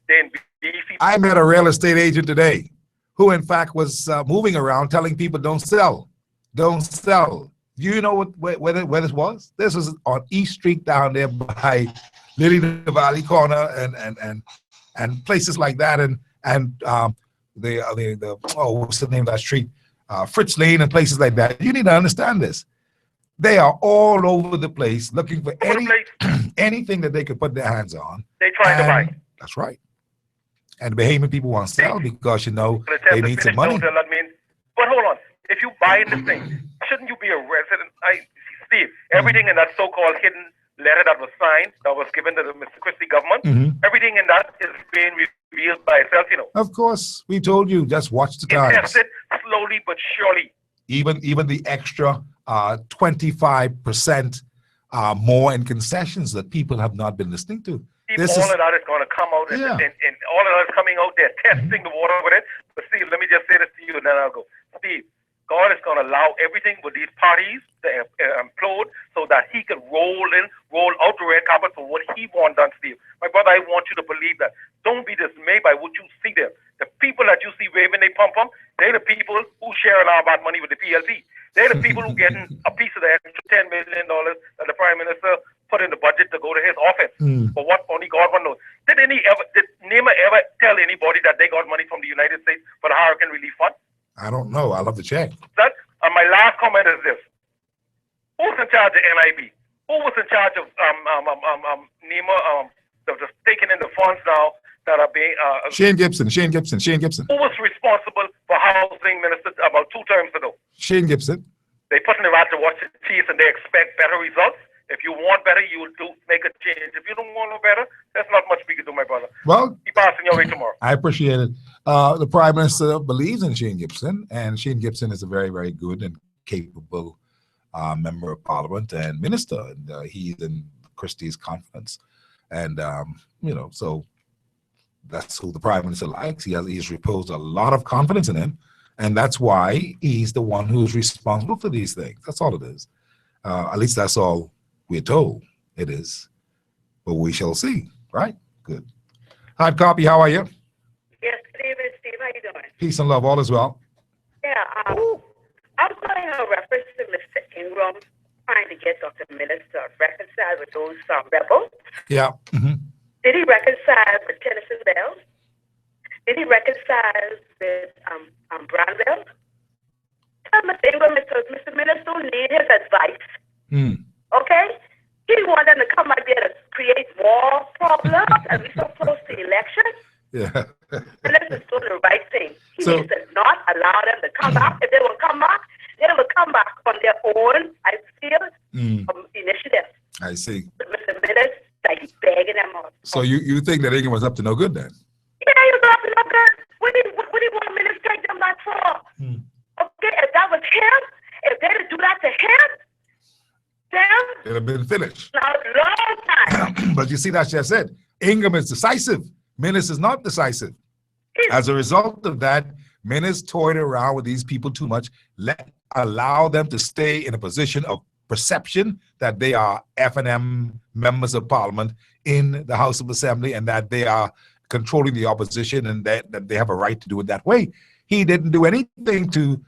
Then BC. I met a real estate agent today who, in fact, was moving around telling people don't sell. Don't sell. Do you know where this was? This was on East Street down there by Lily Valley Corner and places like that. And the what's the name of that street? Fritz Lane and places like that. You need to understand this. They are all over the place looking for anything that they could put their hands on. They try to buy. That's right. And the Bahamian people want to sell because, you know, they need some money. But hold on. If you buy this thing, shouldn't you be a resident? Steve, everything in that so-called hidden letter that was signed, that was given to the Mr. Christie government, everything in that is being revealed by itself, you know. Of course. We told you, just watch the times. Test it slowly but surely. Even the extra 25% more in concessions that people have not been listening to. All of that is going to come out, and all of that is coming out there, testing the water with it. But Steve, let me just say this to you, and then I'll go. Steve, God is going to allow everything with these parties to implode so that he can roll out the red carpet for what he wants done, Steve. My brother, I want you to believe that. Don't be dismayed by what you see there. The people that you see waving they pom-pom, they're the people who share our bad money with the PLP. They're the people who getting a piece of the extra $10 million that the Prime Minister put in the budget to go to his office. For what only God knows. Did NEMA ever tell anybody that they got money from the United States for the Hurricane Relief Fund? I don't know. I'll have to check. And my last comment is this. Who's in charge of NIB? Who was in charge of NEMA, just taking in the funds now that are being... Shane Gibson. Who was responsible for housing minister about 2 terms ago? Shane Gibson. They put in the rat to watch the cheese and they expect better results. If you want better, you will make a change. If you don't want no better, there's not much we can do, my brother. Well, keep passing your way tomorrow. I appreciate it. The Prime Minister believes in Shane Gibson, and Shane Gibson is a very, very good and capable member of Parliament and minister, and he's in Christie's confidence. And, so that's who the Prime Minister likes. He's reposed a lot of confidence in him, and that's why he's the one who's responsible for these things. That's all it is. At least that's all we're told it is, but we shall see, right? Good. Hard copy, how are you? Yes, Steve, how you doing? Peace and love, all is well. Yeah, I was calling a reference to Mr. Ingram trying to get Dr. Millis to reconcile with those rebels. Yeah. Did he reconcile with Tennyson Bell? Did he reconcile with Brownville? Tell Mr. Ingram, Mr. Millis don't need his advice. Okay? He wanted them to come out there to create more problems and we're so close to election. Yeah. Millis is doing the right thing. He needs to not allow them to come back. If they will come back, they will come back on their own, I feel, initiative. I see. But Mr. Millis, like he's begging them out. So you think that Ingram was up to no good then? Yeah, he was up to no good. What do you want Millis to take them back for? Okay, if that was him, if they didn't do that to him, then it'd have been finished. Now, long time. But you see, that's just it. Ingram is decisive. Millis is not decisive. As a result of that, Millis toyed around with these people too much. Allow them to stay in a position of perception that they are F&M members of Parliament in the House of Assembly and that they are controlling the opposition and that they have a right to do it that way. He didn't do anything to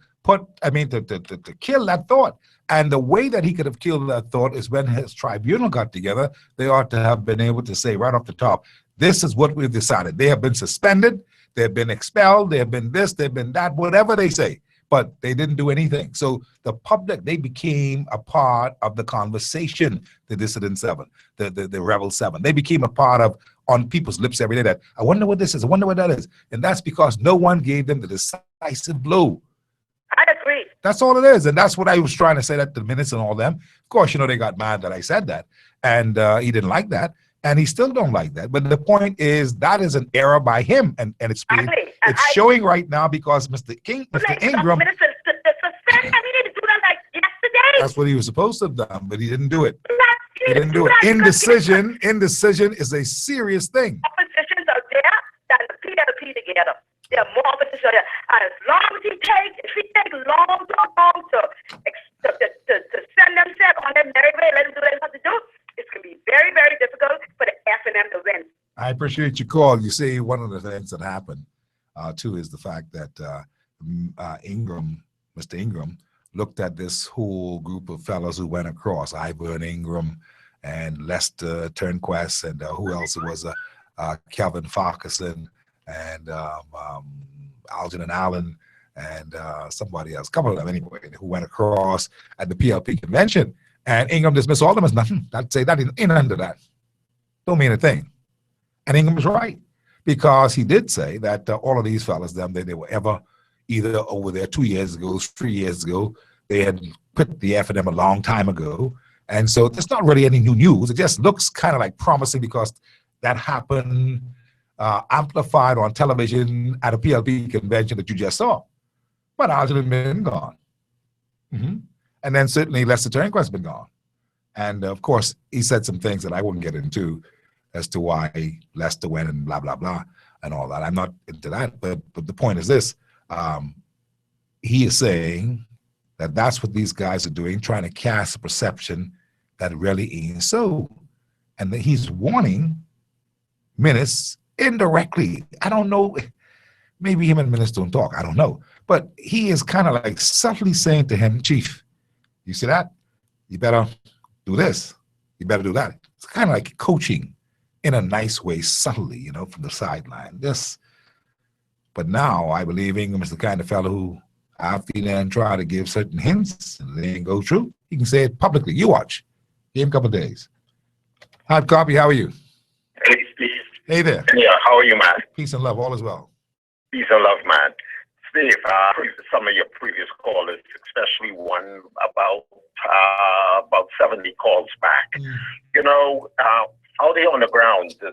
kill that thought. And the way that he could have killed that thought is when his tribunal got together, they ought to have been able to say right off the top, this is what we've decided. They have been suspended, they have been expelled, they have been this, they've been that, whatever they say. But they didn't do anything. So the public, they became a part of the conversation, the Dissident 7, the Rebel 7. They became a part of, on people's lips every day, that I wonder what this is, I wonder what that is. And that's because no one gave them the decisive blow. I agree. That's all it is. And that's what I was trying to say that to the minister and all them. Of course, they got mad that I said that. And he didn't like that. And he still don't like that. But the point is that is an error by him, and it's showing right now because Mr. Ingram. That's what he was supposed to have done, but he didn't do it. He didn't do it. Indecision is a serious thing. Oppositions are there that the PLP together. There are more oppositions there. And as long as if he takes long to send themselves on their merry way, let them do what they have to do, it's going to be very, very difficult for the F&M to win. I appreciate your call. You see, one of the things that happened, too, is the fact that Mr. Ingram, looked at this whole group of fellows who went across, Ivan Ingram and Lester Turnquest, and who else? It was Kelvin Farquharson and Algernon Allen and somebody else, a couple of them anyway, who went across at the PLP convention. And Ingram dismissed all of them as nothing. I'd say that ain't under that. Don't mean a thing. And Ingram was right, because he did say that all of these fellas, they were ever either over there 2 years ago, 3 years ago. They had quit the F&M a long time ago. And so it's not really any new news. It just looks kind of like promising because that happened amplified on television at a PLP convention that you just saw. But Algernon been gone. And then certainly Lester Turnquest has been gone. And of course, he said some things that I wouldn't get into as to why Lester went and blah, blah, blah, and all that. I'm not into that. But the point is this. He is saying that that's what these guys are doing, trying to cast a perception that really ain't so. And that he's warning Minnis indirectly. I don't know. Maybe him and Minnis don't talk. I don't know. But he is kind of like subtly saying to him, Chief, you see that? You better do this. You better do that. It's kind of like coaching in a nice way, subtly, from the sideline. But now I believe Ingram is the kind of fellow who, after he then try to give certain hints and they ain't go true, he can say it publicly. You watch. Give him a couple of days. Hard copy, how are you? Hey, Steve. Hey there. Yeah, how are you, man? Peace and love, all is well. Peace and love, man. Steve, some of your previous callers, especially one about 70 calls back. Out there on the ground, the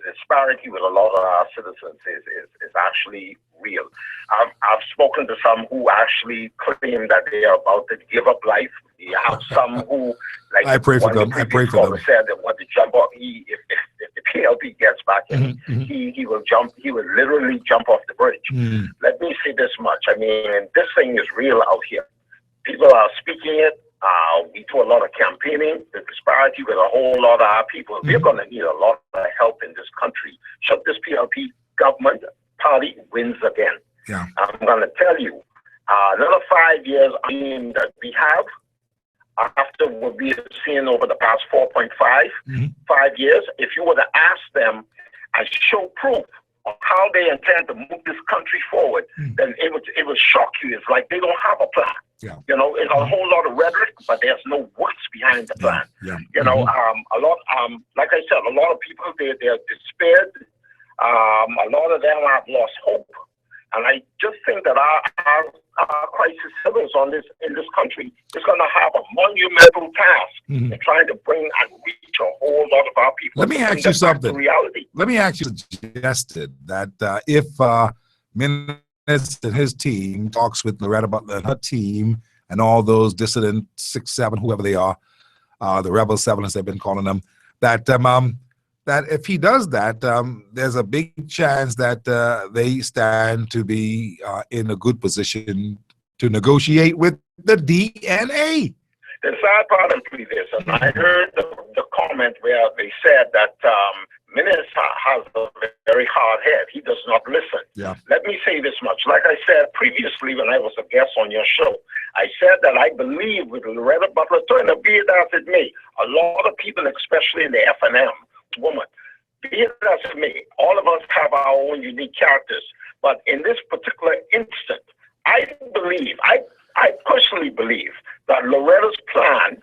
disparity with a lot of our citizens is actually real. I've spoken to some who actually claim that they are about to give up life. You have some who, like I pray for them. I pray for them. Said that want to jump off. If the PLP gets back, he will jump. He will literally jump off the bridge. Let me say this much. I mean, this thing is real out here. People are speaking it. We do a lot of campaigning. The disparity with a whole lot of our people. We're going to need a lot of help in this country. Should this PLP government party wins again, I'm going to tell you, another 5 years that we have, after what we've seen over the past 4.5 years, if you were to ask them and show proof of how they intend to move this country forward, then it would shock you. It's like they don't have a plan. It's a whole lot of rhetoric, but there's no works behind the plan. A lot, like I said, a lot of people they're despaired. A lot of them have lost hope, and I just think that our crisis civils in this country is going to have a monumental task in trying to bring and reach a whole lot of our people. Let me ask you something. Reality. Let me ask you suggested that if Minnis and his team talks with Loretta Butler and her team and all those dissident 6, 7, whoever they are, the Rebel 7 as they've been calling them, that if he does that, there's a big chance that they stand to be in a good position to negotiate with the DNA. The sad part of this, and I heard the comment where they said that Minnis has a very hard head. He does not listen. Let me say this much. Like I said previously when I was a guest on your show, I said that I believe with Loretta Butler, turn be it as it may, a lot of people, especially in the F&M, woman, be it as it may, all of us have our own unique characters. But in this particular instant, I personally believe that Loretta's plan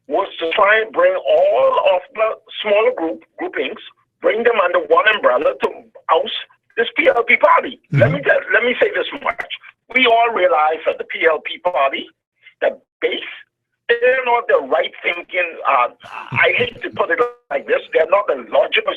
was to try and bring all of the smaller groupings, bring them under one umbrella to oust this PLP party. Let me say this much. We all realize that the PLP party, the base, They're not the right thinking. I hate to put it like this. They're not the logical.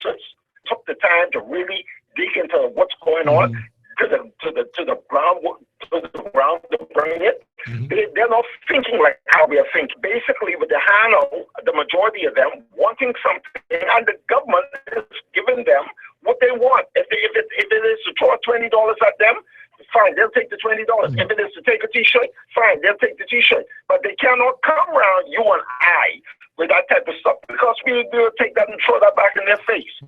Took the time to really dig into what's going on to the ground to bring it. They're not thinking like how we are thinking. Basically, with the handle, the majority of them wanting something, and the government is giving them what they want. If it is to throw $20 at them, fine, they'll take the $20. If it is to take a T-shirt, fine, they'll take the T-shirt. But they cannot come around you and I with that type of stuff, because we will take that and throw that back in their face.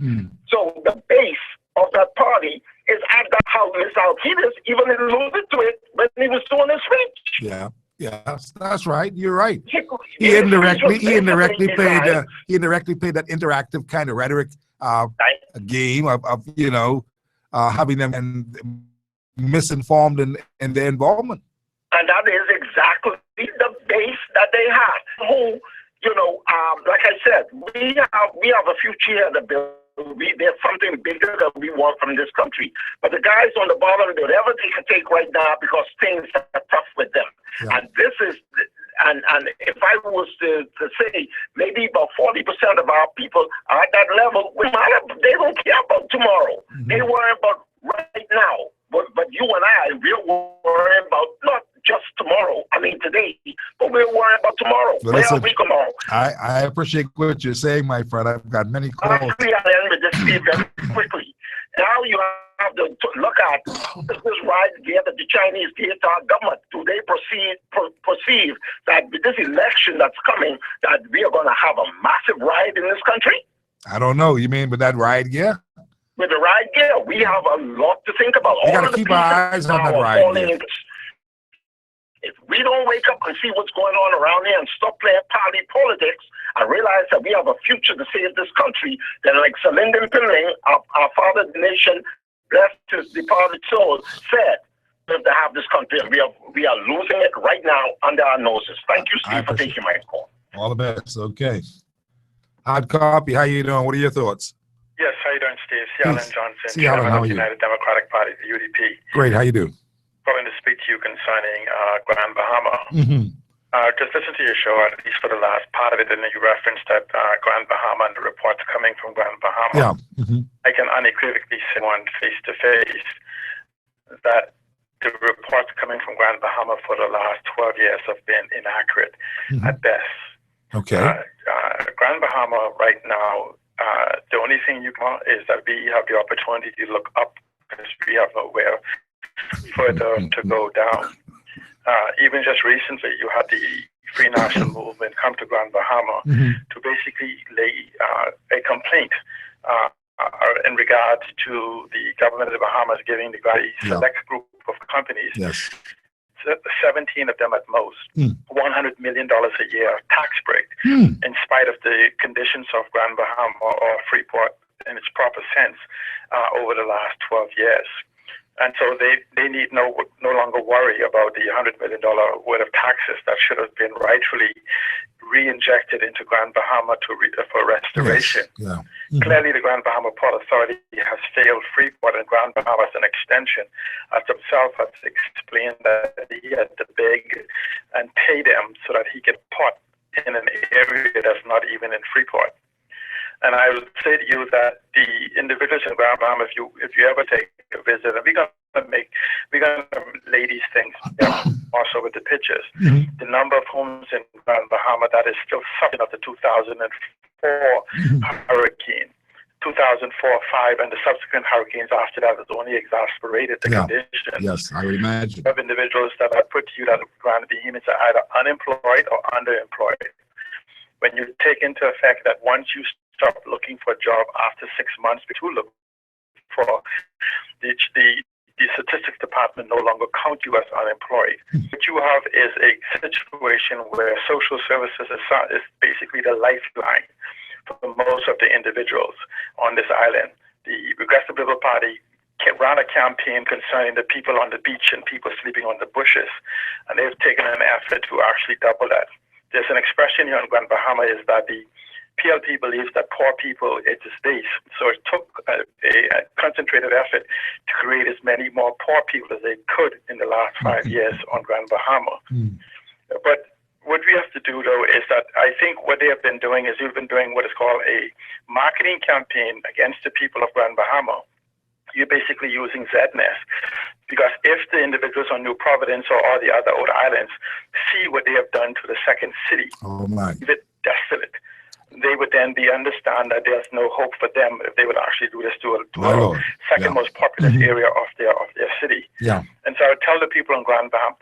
So the base of that party is at that how Mr. Alcides even alluded to it when he was doing his speech. Yeah, that's right. You're right. He indirectly played that interactive kind of rhetoric game of having them misinformed in their involvement. And that is exactly the base that they have. Who, like I said, we have a future here to build. There's something bigger that we want from this country. But the guys on the bottom, whatever they can take right now, because things are tough with them. Yeah. And this is, and if I was to say, maybe about 40% of our people are at that level, they don't care about tomorrow. They worry about right now. But you and I, we're worrying about not just tomorrow, today, but we're worrying about tomorrow. Well, where are we tomorrow? I appreciate what you're saying, my friend. I've got many calls. I'll end with this very quickly. Now you have to look at this ride here that the Chinese gave to our government. Do they perceive that with this election that's coming, that we are going to have a massive ride in this country? I don't know. You mean with that ride gear? With the ride gear, we have a lot to think about. We got to keep our eyes on that ride gear. If we don't wake up and see what's going on around here and stop playing party politics and realize that we have a future to save this country, then like Salinden Pinling, our father of the nation, blessed his departed soul, said, to have this country, and we are losing it right now under our noses. Thank you, Steve, for taking my call. All the best. Okay. Hard copy. How you doing? What are your thoughts? Yes, how you doing, Steve? C. Allen Johnson, Chairman of the United Democratic Party, the UDP. Great. How you doing? Calling to speak to you concerning Grand Bahama. Just listen to your show, at least for the last part of it, and you referenced that Grand Bahama and the reports coming from Grand Bahama. Yeah. I can unequivocally say one face-to-face that the reports coming from Grand Bahama for the last 12 years have been inaccurate at best. Okay. Grand Bahama right now, the only thing you want is that we have the opportunity to look up, because we have nowhere further to go down. Even just recently, you had the Free National Movement come to Grand Bahama to basically lay a complaint in regards to the government of the Bahamas giving the very select group of companies, 17 of them at most, $100 million a year tax break, in spite of the conditions of Grand Bahama or Freeport in its proper sense over the last 12 years. And so they need no longer worry about the $100 million worth of taxes that should have been rightfully re-injected into Grand Bahama for restoration. Yes. Clearly, the Grand Bahama Port Authority has failed Freeport and Grand Bahama as an extension, as himself has explained that he had to beg and pay them so that he could port in an area that's not even in Freeport. And I would say to you that the individuals in Grand Bahama, if you ever take a visit, and we're gonna lay these things down also with the pictures. The number of homes in Grand Bahama that is still suffering of the 2004 hurricane, 2004-05, and the subsequent hurricanes after that has only exacerbated the condition. Yes, I would imagine. Of individuals that I put to you that Grand Bahamians are either unemployed or underemployed. When you take into effect that once you stop looking for a job after 6 months, to look for the statistics department no longer count you as unemployed. What you have is a situation where social services is basically the lifeline for most of the individuals on this island. The Progressive Liberal Party ran a campaign concerning the people on the beach and people sleeping on the bushes, and they've taken an effort to actually double that. There's an expression here on Grand Bahama is that the PLP believes that poor people is its base. So it took a concentrated effort to create as many more poor people as they could in the last 5 years on Grand Bahama. but what we have to do, though, is that I think what they have been doing is you've been doing what is called a marketing campaign against the people of Grand Bahama. You're basically using ZNES, because if the individuals on New Providence or all the other outer islands see what they have done to the second city, leave it desolate, they would then understand that there's no hope for them if they would actually do this to a second most populous area of their city. Yeah. And so I would tell the people on Grand Bahama,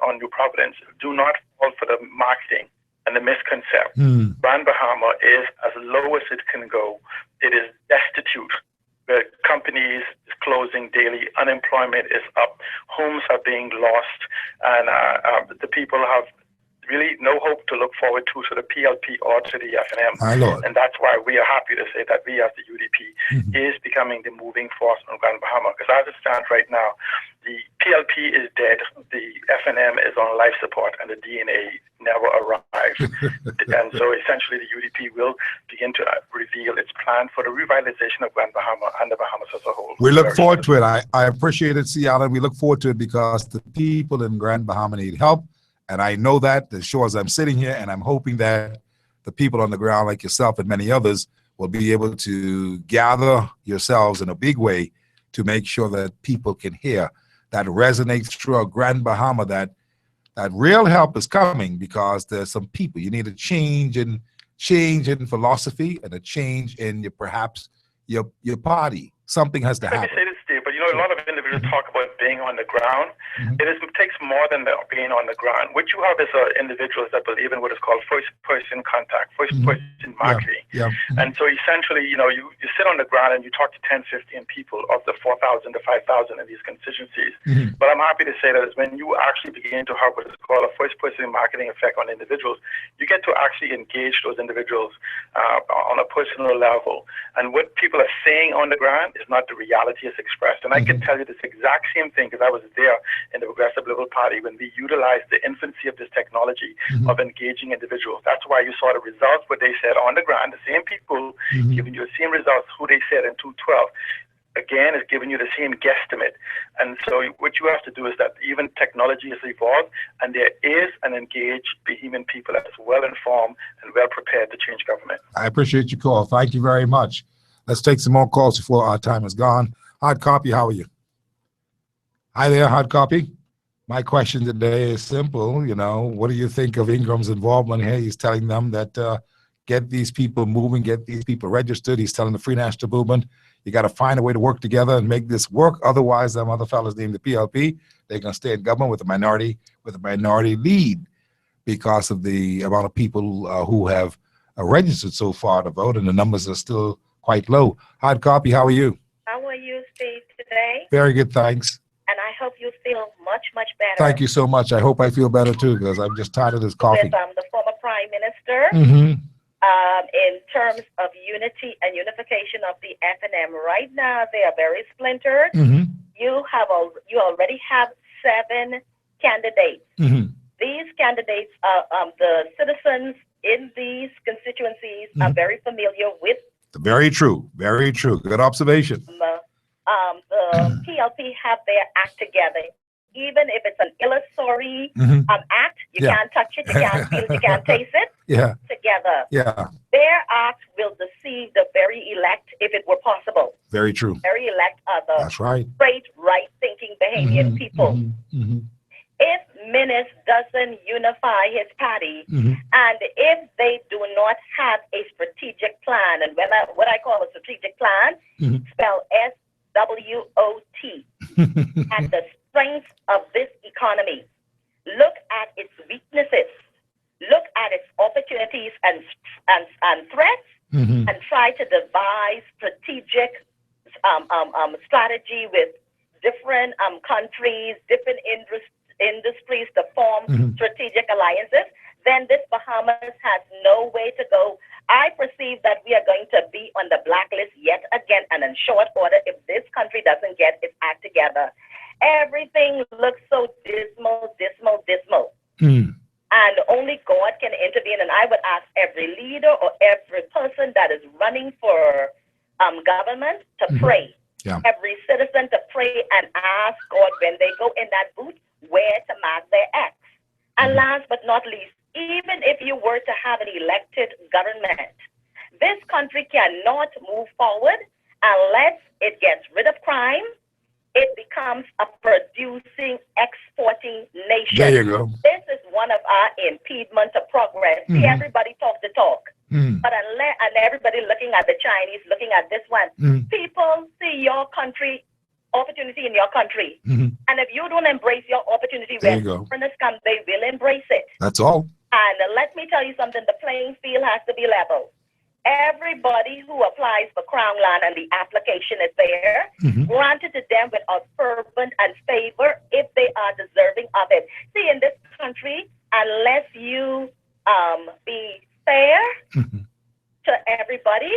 on New Providence, do not fall for the marketing and the misconception. Grand Bahama is as low as it can go. It is destitute. The companies is closing daily. Unemployment is up. Homes are being lost, and the people have really no hope to look forward to the PLP or to the FNM. My Lord. And that's why we are happy to say that we, as the UDP, is becoming the moving force on Grand Bahama. Because as it stands right now, the PLP is dead, the FNM is on life support, and the DNA never arrived. And so essentially the UDP will begin to reveal its plan for the revitalization of Grand Bahama and the Bahamas as a whole. We look forward to it. I appreciate it, C. Allen. We look forward to it because the people in Grand Bahama need help. And I know that as sure as I'm sitting here, and I'm hoping that the people on the ground like yourself and many others will be able to gather yourselves in a big way to make sure that people can hear that resonates throughout Grand Bahama, that real help is coming, because there's some people. You need a change in philosophy and a change in your party. Something has to Let me happen. say this, Steve, but a lot of individuals talk about being on the ground. It takes more than being on the ground. What you have is individuals that believe in what is called first-person contact, first-person marketing. And so essentially, you sit on the ground and you talk to 10, 15 people of the 4,000 to 5,000 in these constituencies. But I'm happy to say that when you actually begin to have what is called a first-person marketing effect on individuals, you get to actually engage those individuals on a personal level. And what people are saying on the ground is not the reality as expressed. And I can tell you this exact same thing, because I was there in the Progressive Liberal Party when we utilized the infancy of this technology of engaging individuals. That's why you saw the results, what they said on the ground, the same people giving you the same results who they said in 2012. Again, is giving you the same guesstimate. And so what you have to do is that even technology has evolved, and there is an engaged Bahamian people that is well-informed and well-prepared to change government. I appreciate your call. Thank you very much. Let's take some more calls before our time is gone. Hard Copy, how are you? Hi there, Hard Copy. My question today is simple. What do you think of Ingram's involvement here? He's telling them that get these people moving, get these people registered. He's telling the Free National Movement, you got to find a way to work together and make this work. Otherwise, them other fellas named the PLP, they're going to stay in government with a minority lead, because of the amount of people who have registered so far to vote, and the numbers are still quite low. Hard Copy, how are you? How are you, Steve, today? Very good, thanks. And I hope you feel much, much better. Thank you so much. I hope I feel better too, because I'm just tired of this coffee. With the former Prime Minister, in terms of unity and unification of the FNM, right now they are very splintered. You already have 7 candidates. These candidates, the citizens in these constituencies are very familiar with. Very true. Very true. Good observation. The PLP have their act together. Even if it's an illusory act, you can't touch it, you can't feel it, you can't taste it. Together. Their act will deceive the very elect if it were possible. Very true. Very elect are the That's right. straight, right-thinking Bahamian people. If Minnis doesn't unify his party, and if they do not have a strategic plan, and what I call a strategic plan, spell SWOT, and the strength of this economy, look at its weaknesses, look at its opportunities and threats, and try to devise strategic strategy with different countries, different industries to form strategic alliances, then this Bahamas has no way to go. I perceive that we are going to be on the blacklist yet again, and in short order, if this country doesn't get its act together. Everything looks so dismal. And only God can intervene. And I would ask every leader or every person that is running for government to pray. Every citizen to pray and ask God when they go in that booth where to mark their X. And last but not least, even if you were to have an elected government, this country cannot move forward unless it gets rid of crime. It becomes a producing, exporting nation. There you go. This is one of our impediments to progress. See, everybody talk the talk. But unless, and everybody looking at the Chinese, looking at this one, people see your country, opportunity in your country. And if you don't embrace your opportunity, There when you go. foreigners come, they will embrace it. That's all. And let me tell you something, the playing field has to be level. Everybody who applies for Crown Land and the application is there, granted to them with a fervent and favor if they are deserving of it. See, in this country, unless you be fair to everybody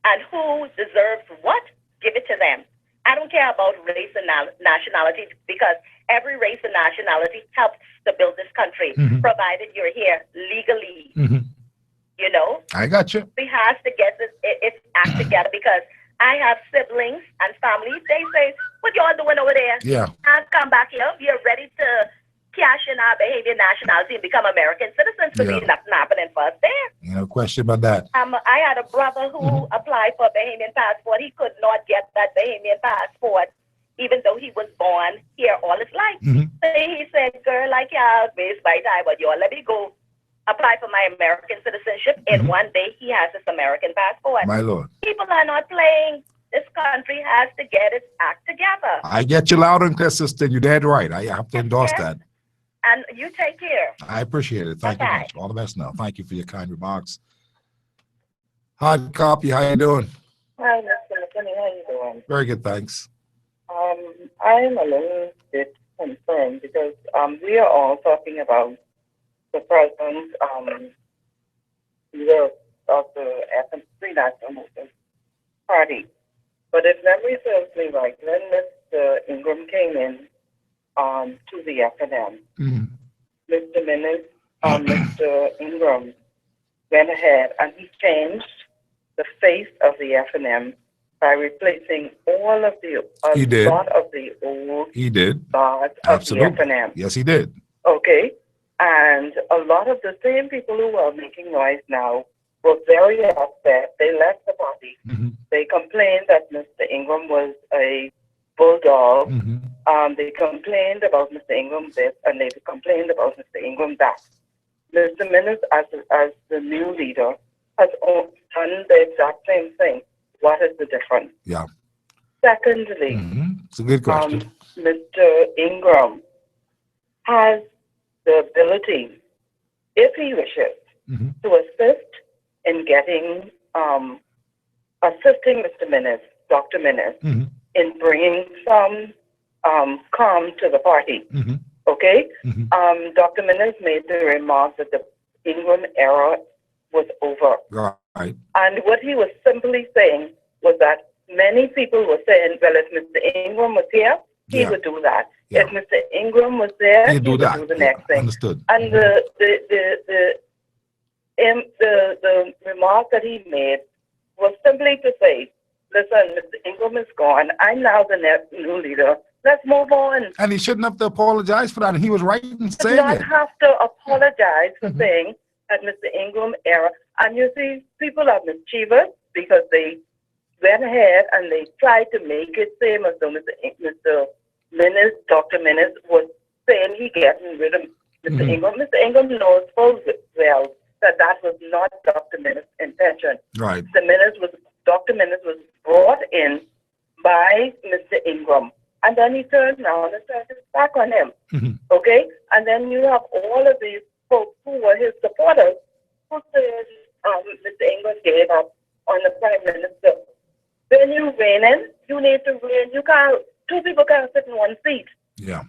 and who deserves what, give it to them. I don't care about race and nationality, because every race and nationality helps to build this country, provided you're here legally. You know, I got you. we have to get its act together, because I have siblings and family. They say, "What y'all doing over there? Yeah. And come back here. We are ready to cash in our Bahamian nationality and become American citizens." So Yeah. nothing happening for us there. No question about that. I had a brother who applied for a Bahamian passport. He could not get that Bahamian passport, even though he was born here all his life. So he said, "Girl, like y'all, raised by time, but y'all let me go apply for my American citizenship." In one day, he has his American passport. My Lord. People are not playing. This country has to get its act together. I get you loud and clear, sister. You're dead right. I have to endorse that. And you take care. I appreciate it. Thank you much. All the best now. Thank you for your kind remarks. Hard copy, how you doing? Hi, Mr. McKinney. How you doing? Very good, thanks. I'm a little bit concerned because we are all talking about the present leader of the FNC National Movement Party. But if memory serves me right, when Mr. Ingram came in to the FNM, Mr. Minnis, Mr. Ingram went ahead and he changed the face of the FNM by replacing all of the He did. lot of the old He did. guards Absolutely. of the FNM. Yes, he did. Okay, and a lot of the same people who are making noise now were very upset. They left the party. They complained that Mr. Ingram was a bulldog. They complained about Mr. Ingram this, and they complained about Mr. Ingram that. Mr. Minnis, as the new leader, has done the exact same thing. What is the difference? Yeah. Secondly, It's a good question. Mr. Ingram has the ability, if he wishes, to assist in getting, assisting Mr. Minnis, Dr. Minnis, in bringing some calm to the party. Okay? Dr. Minnis made the remark that the Ingram era was over. Right. And what he was simply saying was that many people were saying, well, if Mr. Ingram was here, he would do that. If Mr. Ingram was there, He'd he do would that. do the next thing. Understood. And the remark that he made was simply to say, listen, Mr. Ingram is gone. I'm now the new leader. Let's move on. And he shouldn't have to apologize for that. And he was right in Did saying not it. have to apologize for saying that Mr. Ingram era. And you see, people are mischievous because they went ahead and they tried to make it same as though Mr. Minnis, Dr. Minnis, was saying he getting rid of Mr. Ingram. Mr. Ingram knows full well that that was not Dr. Minnis' intention. Right. Dr. Minnis was brought in by Mr. Ingram. And then he turned around and turned his back on him. Okay? And then you have all of these folks who were his supporters who said Mr. Ingram gave up on the Prime Minister. When you reign in, you need to reign. You can't, two people can't sit in one seat. Yeah.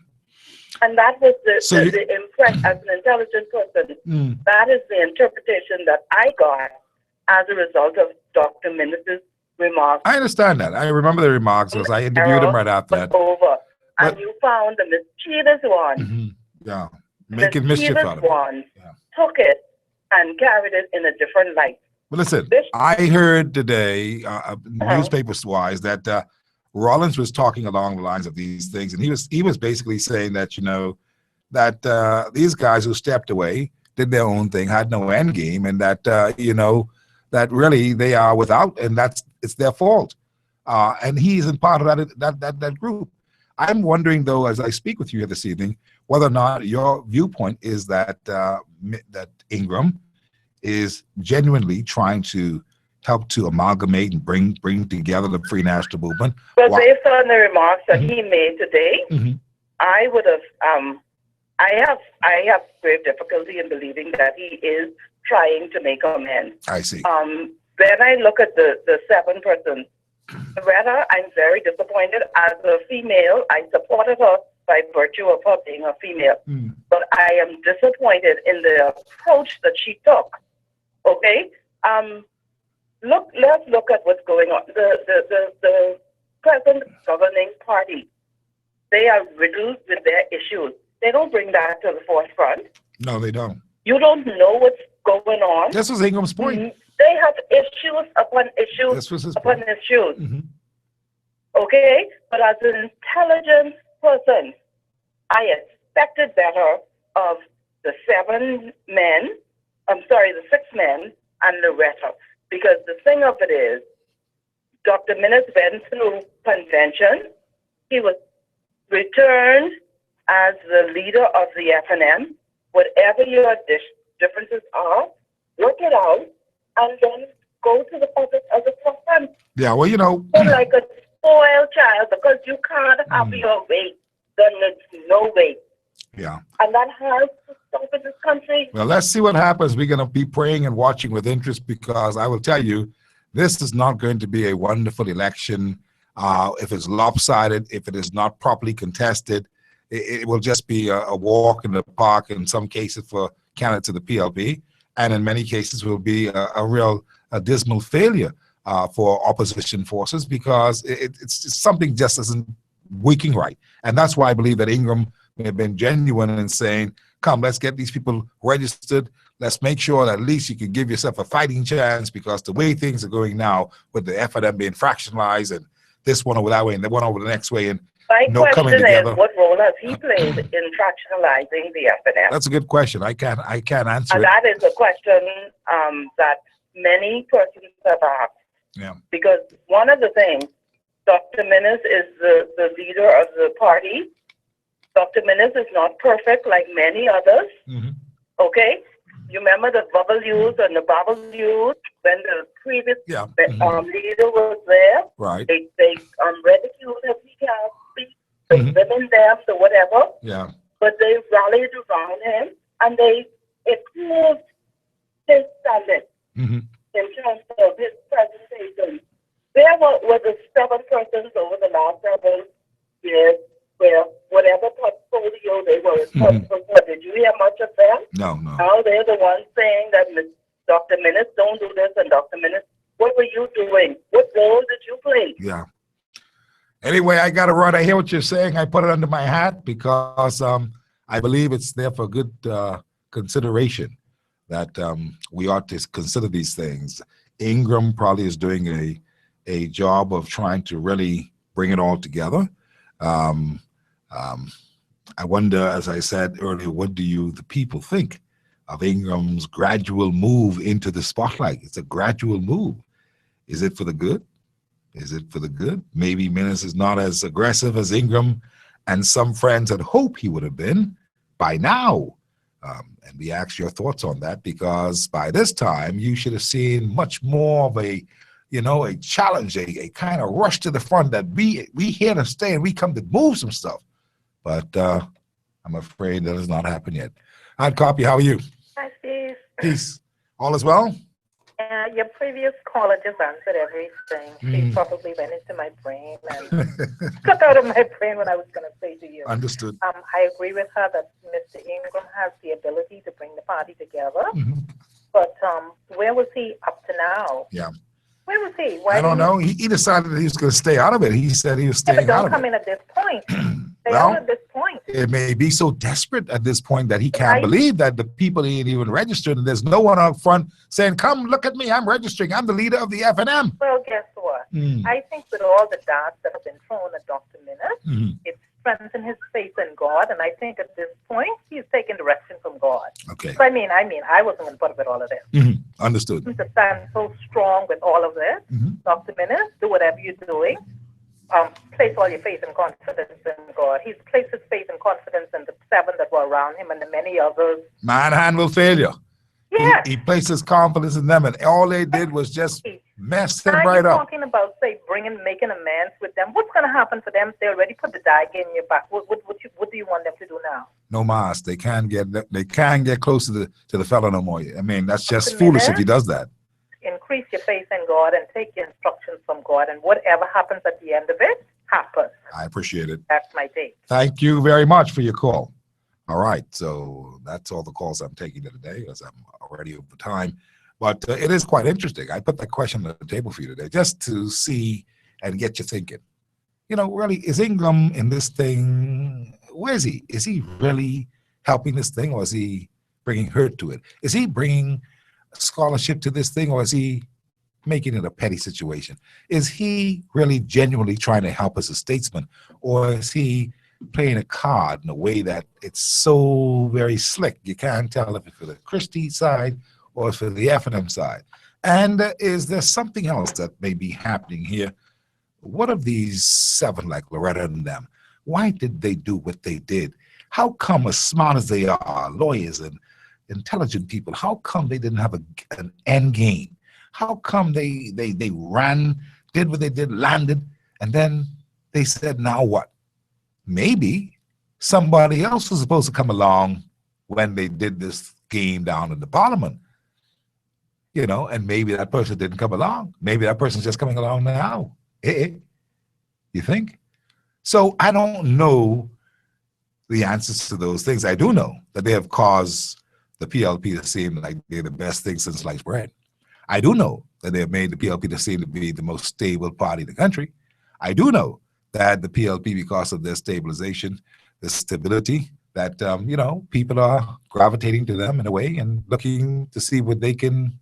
And that was So the impression as an intelligent person. That is the interpretation that I got as a result of Dr. Minnis's remarks. I understand that. I remember the remarks because I interviewed him right after that. Over. And you found the mischievous one. Yeah. Making mischief out of it. One took it and carried it in a different light. But listen, I heard today, newspapers-wise, that Rollins was talking along the lines of these things, and he was basically saying that, you know, that these guys who stepped away did their own thing, had no end game, and that you know, that really they are without, and it's their fault. And he isn't part of that group. I'm wondering, though, as I speak with you here this evening, whether or not your viewpoint is that that Ingram is genuinely trying to help to amalgamate and bring together the Free National Movement. Well, based on the remarks that he made today, I would have. I have great difficulty in believing that he is trying to make amends. I see. When I look at the 7 persons, Loretta, I'm very disappointed. As a female, I supported her by virtue of her being a female. But I am disappointed in the approach that she took. Okay? Let's look at what's going on. The present governing party, they are riddled with their issues. They don't bring that to the forefront. No, they don't. You don't know what's going on. This was Ingram's point. They have issues upon issues This was his upon issues. Okay? But as an intelligent person, I expected better of the 7 men, the 6 men and Loretta. Because the thing of it is, Dr. Minnis went through convention. He was returned as the leader of the FNM. Whatever your differences are, work it out, and then go to the public as a forefront. Yeah, well, you know. Like a spoiled child, because you can't have your way, then there's no way. Yeah. And that has to stop in this country. Well, let's see what happens. We're going to be praying and watching with interest, because I will tell you, this is not going to be a wonderful election. If it's lopsided, if it is not properly contested, it will just be a walk in the park in some cases for candidates of the PLP, and in many cases will be a dismal failure for opposition forces, because it's something just isn't working right. And that's why I believe that Ingram may have been genuine in saying, come, let's get these people registered. Let's make sure that at least you can give yourself a fighting chance, because the way things are going now, with the FNM being fractionalized and this one over that way and the one over the next way, and my no coming question together. is, what role has he played in fractionalizing the FNM? That's a good question. I can't answer And it. that is a question that many persons have asked. Yeah. Because one of the things, Dr. Minnis is the leader of the party. Dr. Minnis is not perfect like many others. Okay? You remember the bubble use and the bubble use when the previous leader was there? Right. They ridiculed him, he can't speak, the women there, so whatever. Yeah. But they rallied around him and they improved his standing in terms of his presentation. There were the 7 persons over the last several years where whatever portfolio they were responsible for, did you hear much of them? No. Now they're the ones saying that Dr. Minnis, don't do this, and Dr. Minnis, what were you doing? What role did you play? Yeah. Anyway, I got to run. I hear what you're saying. I put it under my hat because I believe it's there for good consideration that we ought to consider these things. Ingram probably is doing a job of trying to really bring it all together. I wonder, as I said earlier, what do the people think of Ingram's gradual move into the spotlight? It's a gradual move. Is it for the good? Is it for the good? Maybe Minnis is not as aggressive as Ingram and some friends had hoped he would have been by now. And we ask your thoughts on that, because by this time you should have seen much more of a challenge, a kind of rush to the front that we here to stay and we come to move some stuff. But I'm afraid that has not happened yet. Hard Copy, how are you? Hi, Steve. Peace. All is well? Your previous caller just answered everything. She probably went into my brain and got out of my brain what I was going to say to you. Understood. I agree with her that Mr. Ingram has the ability to bring the party together. But where was he up to now? Yeah. Where was he? I don't know. He decided that he was going to stay out of it. He said he was staying but out don't of come it. in at this point. Stay Well, out at this point. It may be so desperate at this point that he can't believe that the people ain't even registered, and there's no one up front saying, come, look at me, I'm registering. I'm the leader of the FNM. Well, guess what? I think with all the darts that have been thrown at Dr. Minnis, it's strengthen his faith in God, and I think at this point he's taking direction from God. Okay. So I mean, I wasn't going to put up with all of this. Understood. To stand so strong with all of this, Dr. Minnis, do whatever you're doing. Place all your faith and confidence in God. He's placed his faith and confidence in the 7 that were around him and the many others. Man will fail you. Yeah. He placed his confidence in them, and all they did was just mess him right up. Talking about, say, making amends with them. What's going to happen for them? They already put the dagger in your back. What do you want them to do now? No mas. They can't get close to the fellow no more. I mean, that's just foolish if he does that. Increase your faith in God and take your instructions from God, and whatever happens at the end of it, happens. I appreciate it. That's my take. Thank you very much for your call. All right, so that's all the calls I'm taking today, as I'm already over time. But it is quite interesting. I put that question on the table for you today just to see and get you thinking. You know, really, is Ingram in this thing? Where is he? Is he really helping this thing, or is he bringing hurt to it? Is he bringing scholarship to this thing, or is he making it a petty situation? Is he really genuinely trying to help as a statesman, or is he playing a card in a way that it's so very slick you can't tell if it's for the Christie side or for the F&M side? And is there something else that may be happening here? What of these 7, like Loretta and them, why did they do what they did? How come, as smart as they are, lawyers and intelligent people, how come they didn't have an end game? How come they ran, did what they did, landed, and then they said, now what? Maybe somebody else was supposed to come along when they did this game down in the parliament, you know, and maybe that person didn't come along. Maybe that person's just coming along now. You think? So I don't know the answers to those things. I do know that they have caused the PLP to seem like they're the best thing since sliced bread. I do know that they have made the PLP to seem to be the most stable party in the country. I do know that the PLP, because of their stabilization, the stability, that, you know, people are gravitating to them in a way and looking to see what they can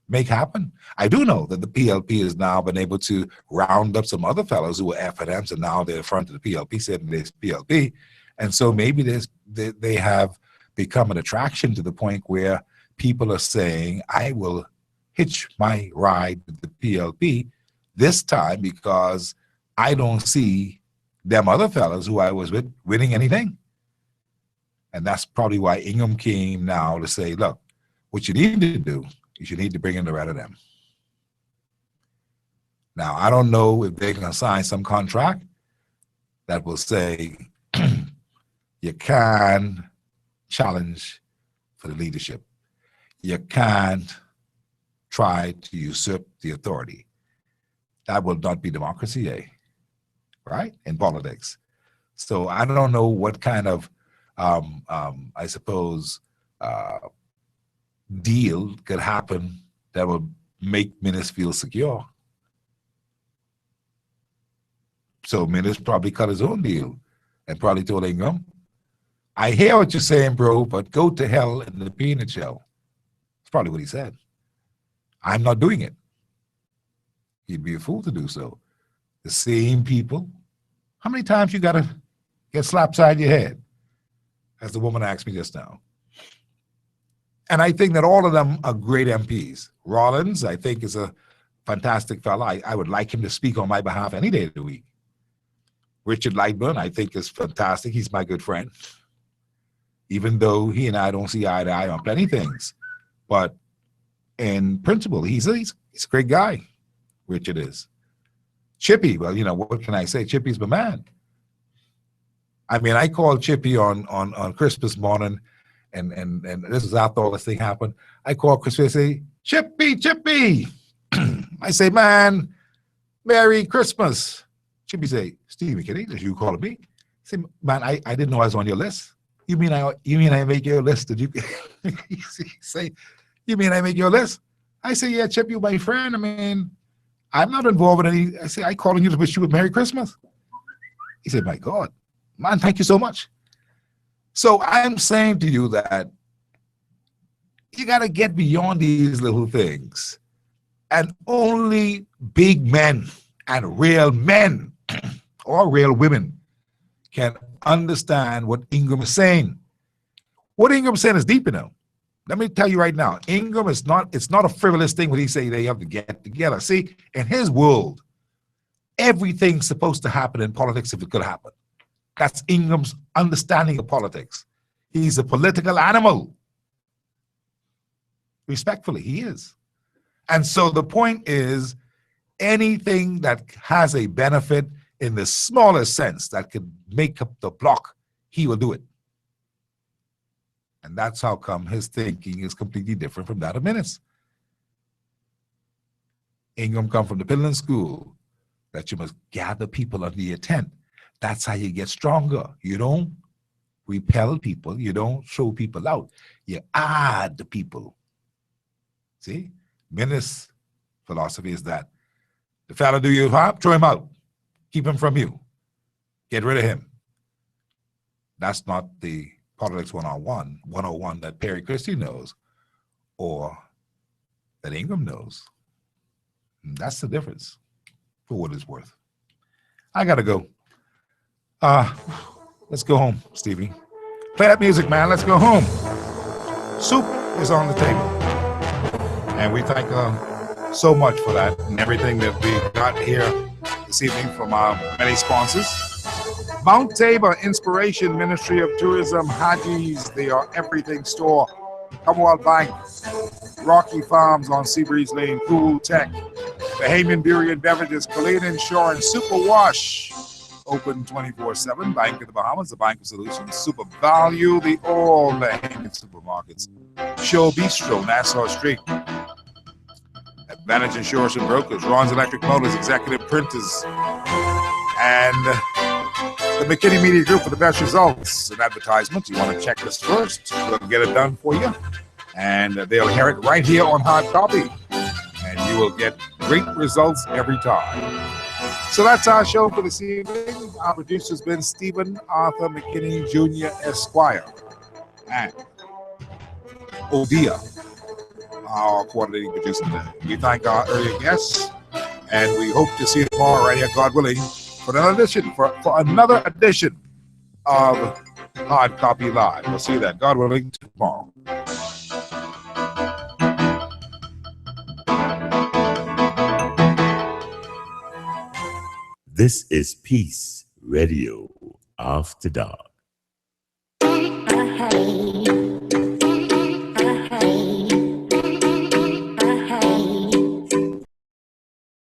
make happen. I do know that the PLP has now been able to round up some other fellows who were F&Ms, and now they're in front of the PLP, saying there's PLP. And so maybe they have become an attraction to the point where people are saying, I will hitch my ride with the PLP this time because I don't see them other fellas who I was with winning anything. And that's probably why Ingram came now to say, look, what you need to do is you need to bring in the red of them. Now, I don't know if they're going to sign some contract that will say you can challenge for the leadership. You can't try to usurp the authority. That will not be democracy, right? In politics. So I don't know what kind of, I suppose, deal could happen that will make Minnis feel secure. So Minnis probably cut his own deal and probably told Ingram, I hear what you're saying, bro, but go to hell in the peanut shell. That's probably what he said. I'm not doing it. He'd be a fool to do so. The same people. How many times you got to get slapped side your head? As the woman asked me just now. And I think that all of them are great MPs. Rollins, I think, is a fantastic fella. I would like him to speak on my behalf any day of the week. Richard Lightburn, I think, is fantastic. He's my good friend. Even though he and I don't see eye to eye on plenty of things. But in principle, he's a great guy. Richard is. Chippy, well, you know, what can I say? Chippy's my man. I mean, I called Chippy on Christmas morning, and this is after all this thing happened. I called Christmas and say, Chippy. I say, man, Merry Christmas. Chippy say, Steve McKinney, you calling me? I say, man, I didn't know I was on your list. You mean I make your list? Did you say, you mean I make your list? I say, yeah, Chip, you're my friend. I mean, I'm not involved in any. I say, I calling you to wish you a Merry Christmas. He said, my God, man, thank you so much. So I'm saying to you that you got to get beyond these little things. And only big men and real men or real women can understand what Ingram is saying. What Ingram is saying is deep enough. Let me tell you right now, Ingram is not, it's not a frivolous thing when he say they have to get together. See, in his world, everything's supposed to happen in politics if it could happen. That's Ingram's understanding of politics. He's a political animal. Respectfully, he is. And so the point is, anything that has a benefit in the smallest sense that could make up the block, he will do it. And that's how come his thinking is completely different from that of Minnis. Ingram come from the Penland School, that you must gather people under your tent. That's how you get stronger. You don't repel people. You don't throw people out. You add the people. See? Minnis' philosophy is that the fella do you harm, throw him out. Keep him from you. Get rid of him. That's not the Politics 101 that Perry Christie knows, or that Ingram knows. And that's the difference, for what it's worth. I gotta go. Let's go home, Stevie. Play that music, man. Let's go home. Soup is on the table. And we thank so much for that and everything that we got here this evening from our many sponsors. Mount Tabor Inspiration Ministry of Tourism, Hajis, they are everything store, Commonwealth Bank, Rocky Farms on Seabreeze Lane, Cool Tech, Bahamian Brewery and Beverages, Kalina Insurance, Super Wash, open 24/7, Bank of the Bahamas, the Bank of Solutions, Super Value, the all Bahamian supermarkets, Show Bistro, Nassau Street, Advantage Insurance and Brokers, Ron's Electric Motors, Executive Printers, and the McKinney Media Group for the best results in advertisements. You want to check this first, we'll get it done for you. And they'll hear it right here on Hard Copy. And you will get great results every time. So that's our show for this evening. Our producer's been Stephen Arthur McKinney Jr. Esquire. And Odia, our coordinating producer today. We thank our earlier guests. And we hope to see you tomorrow right here, God willing, for another edition of Hard Copy Live. We'll see you then, God willing, tomorrow. This is Peace Radio After Dark.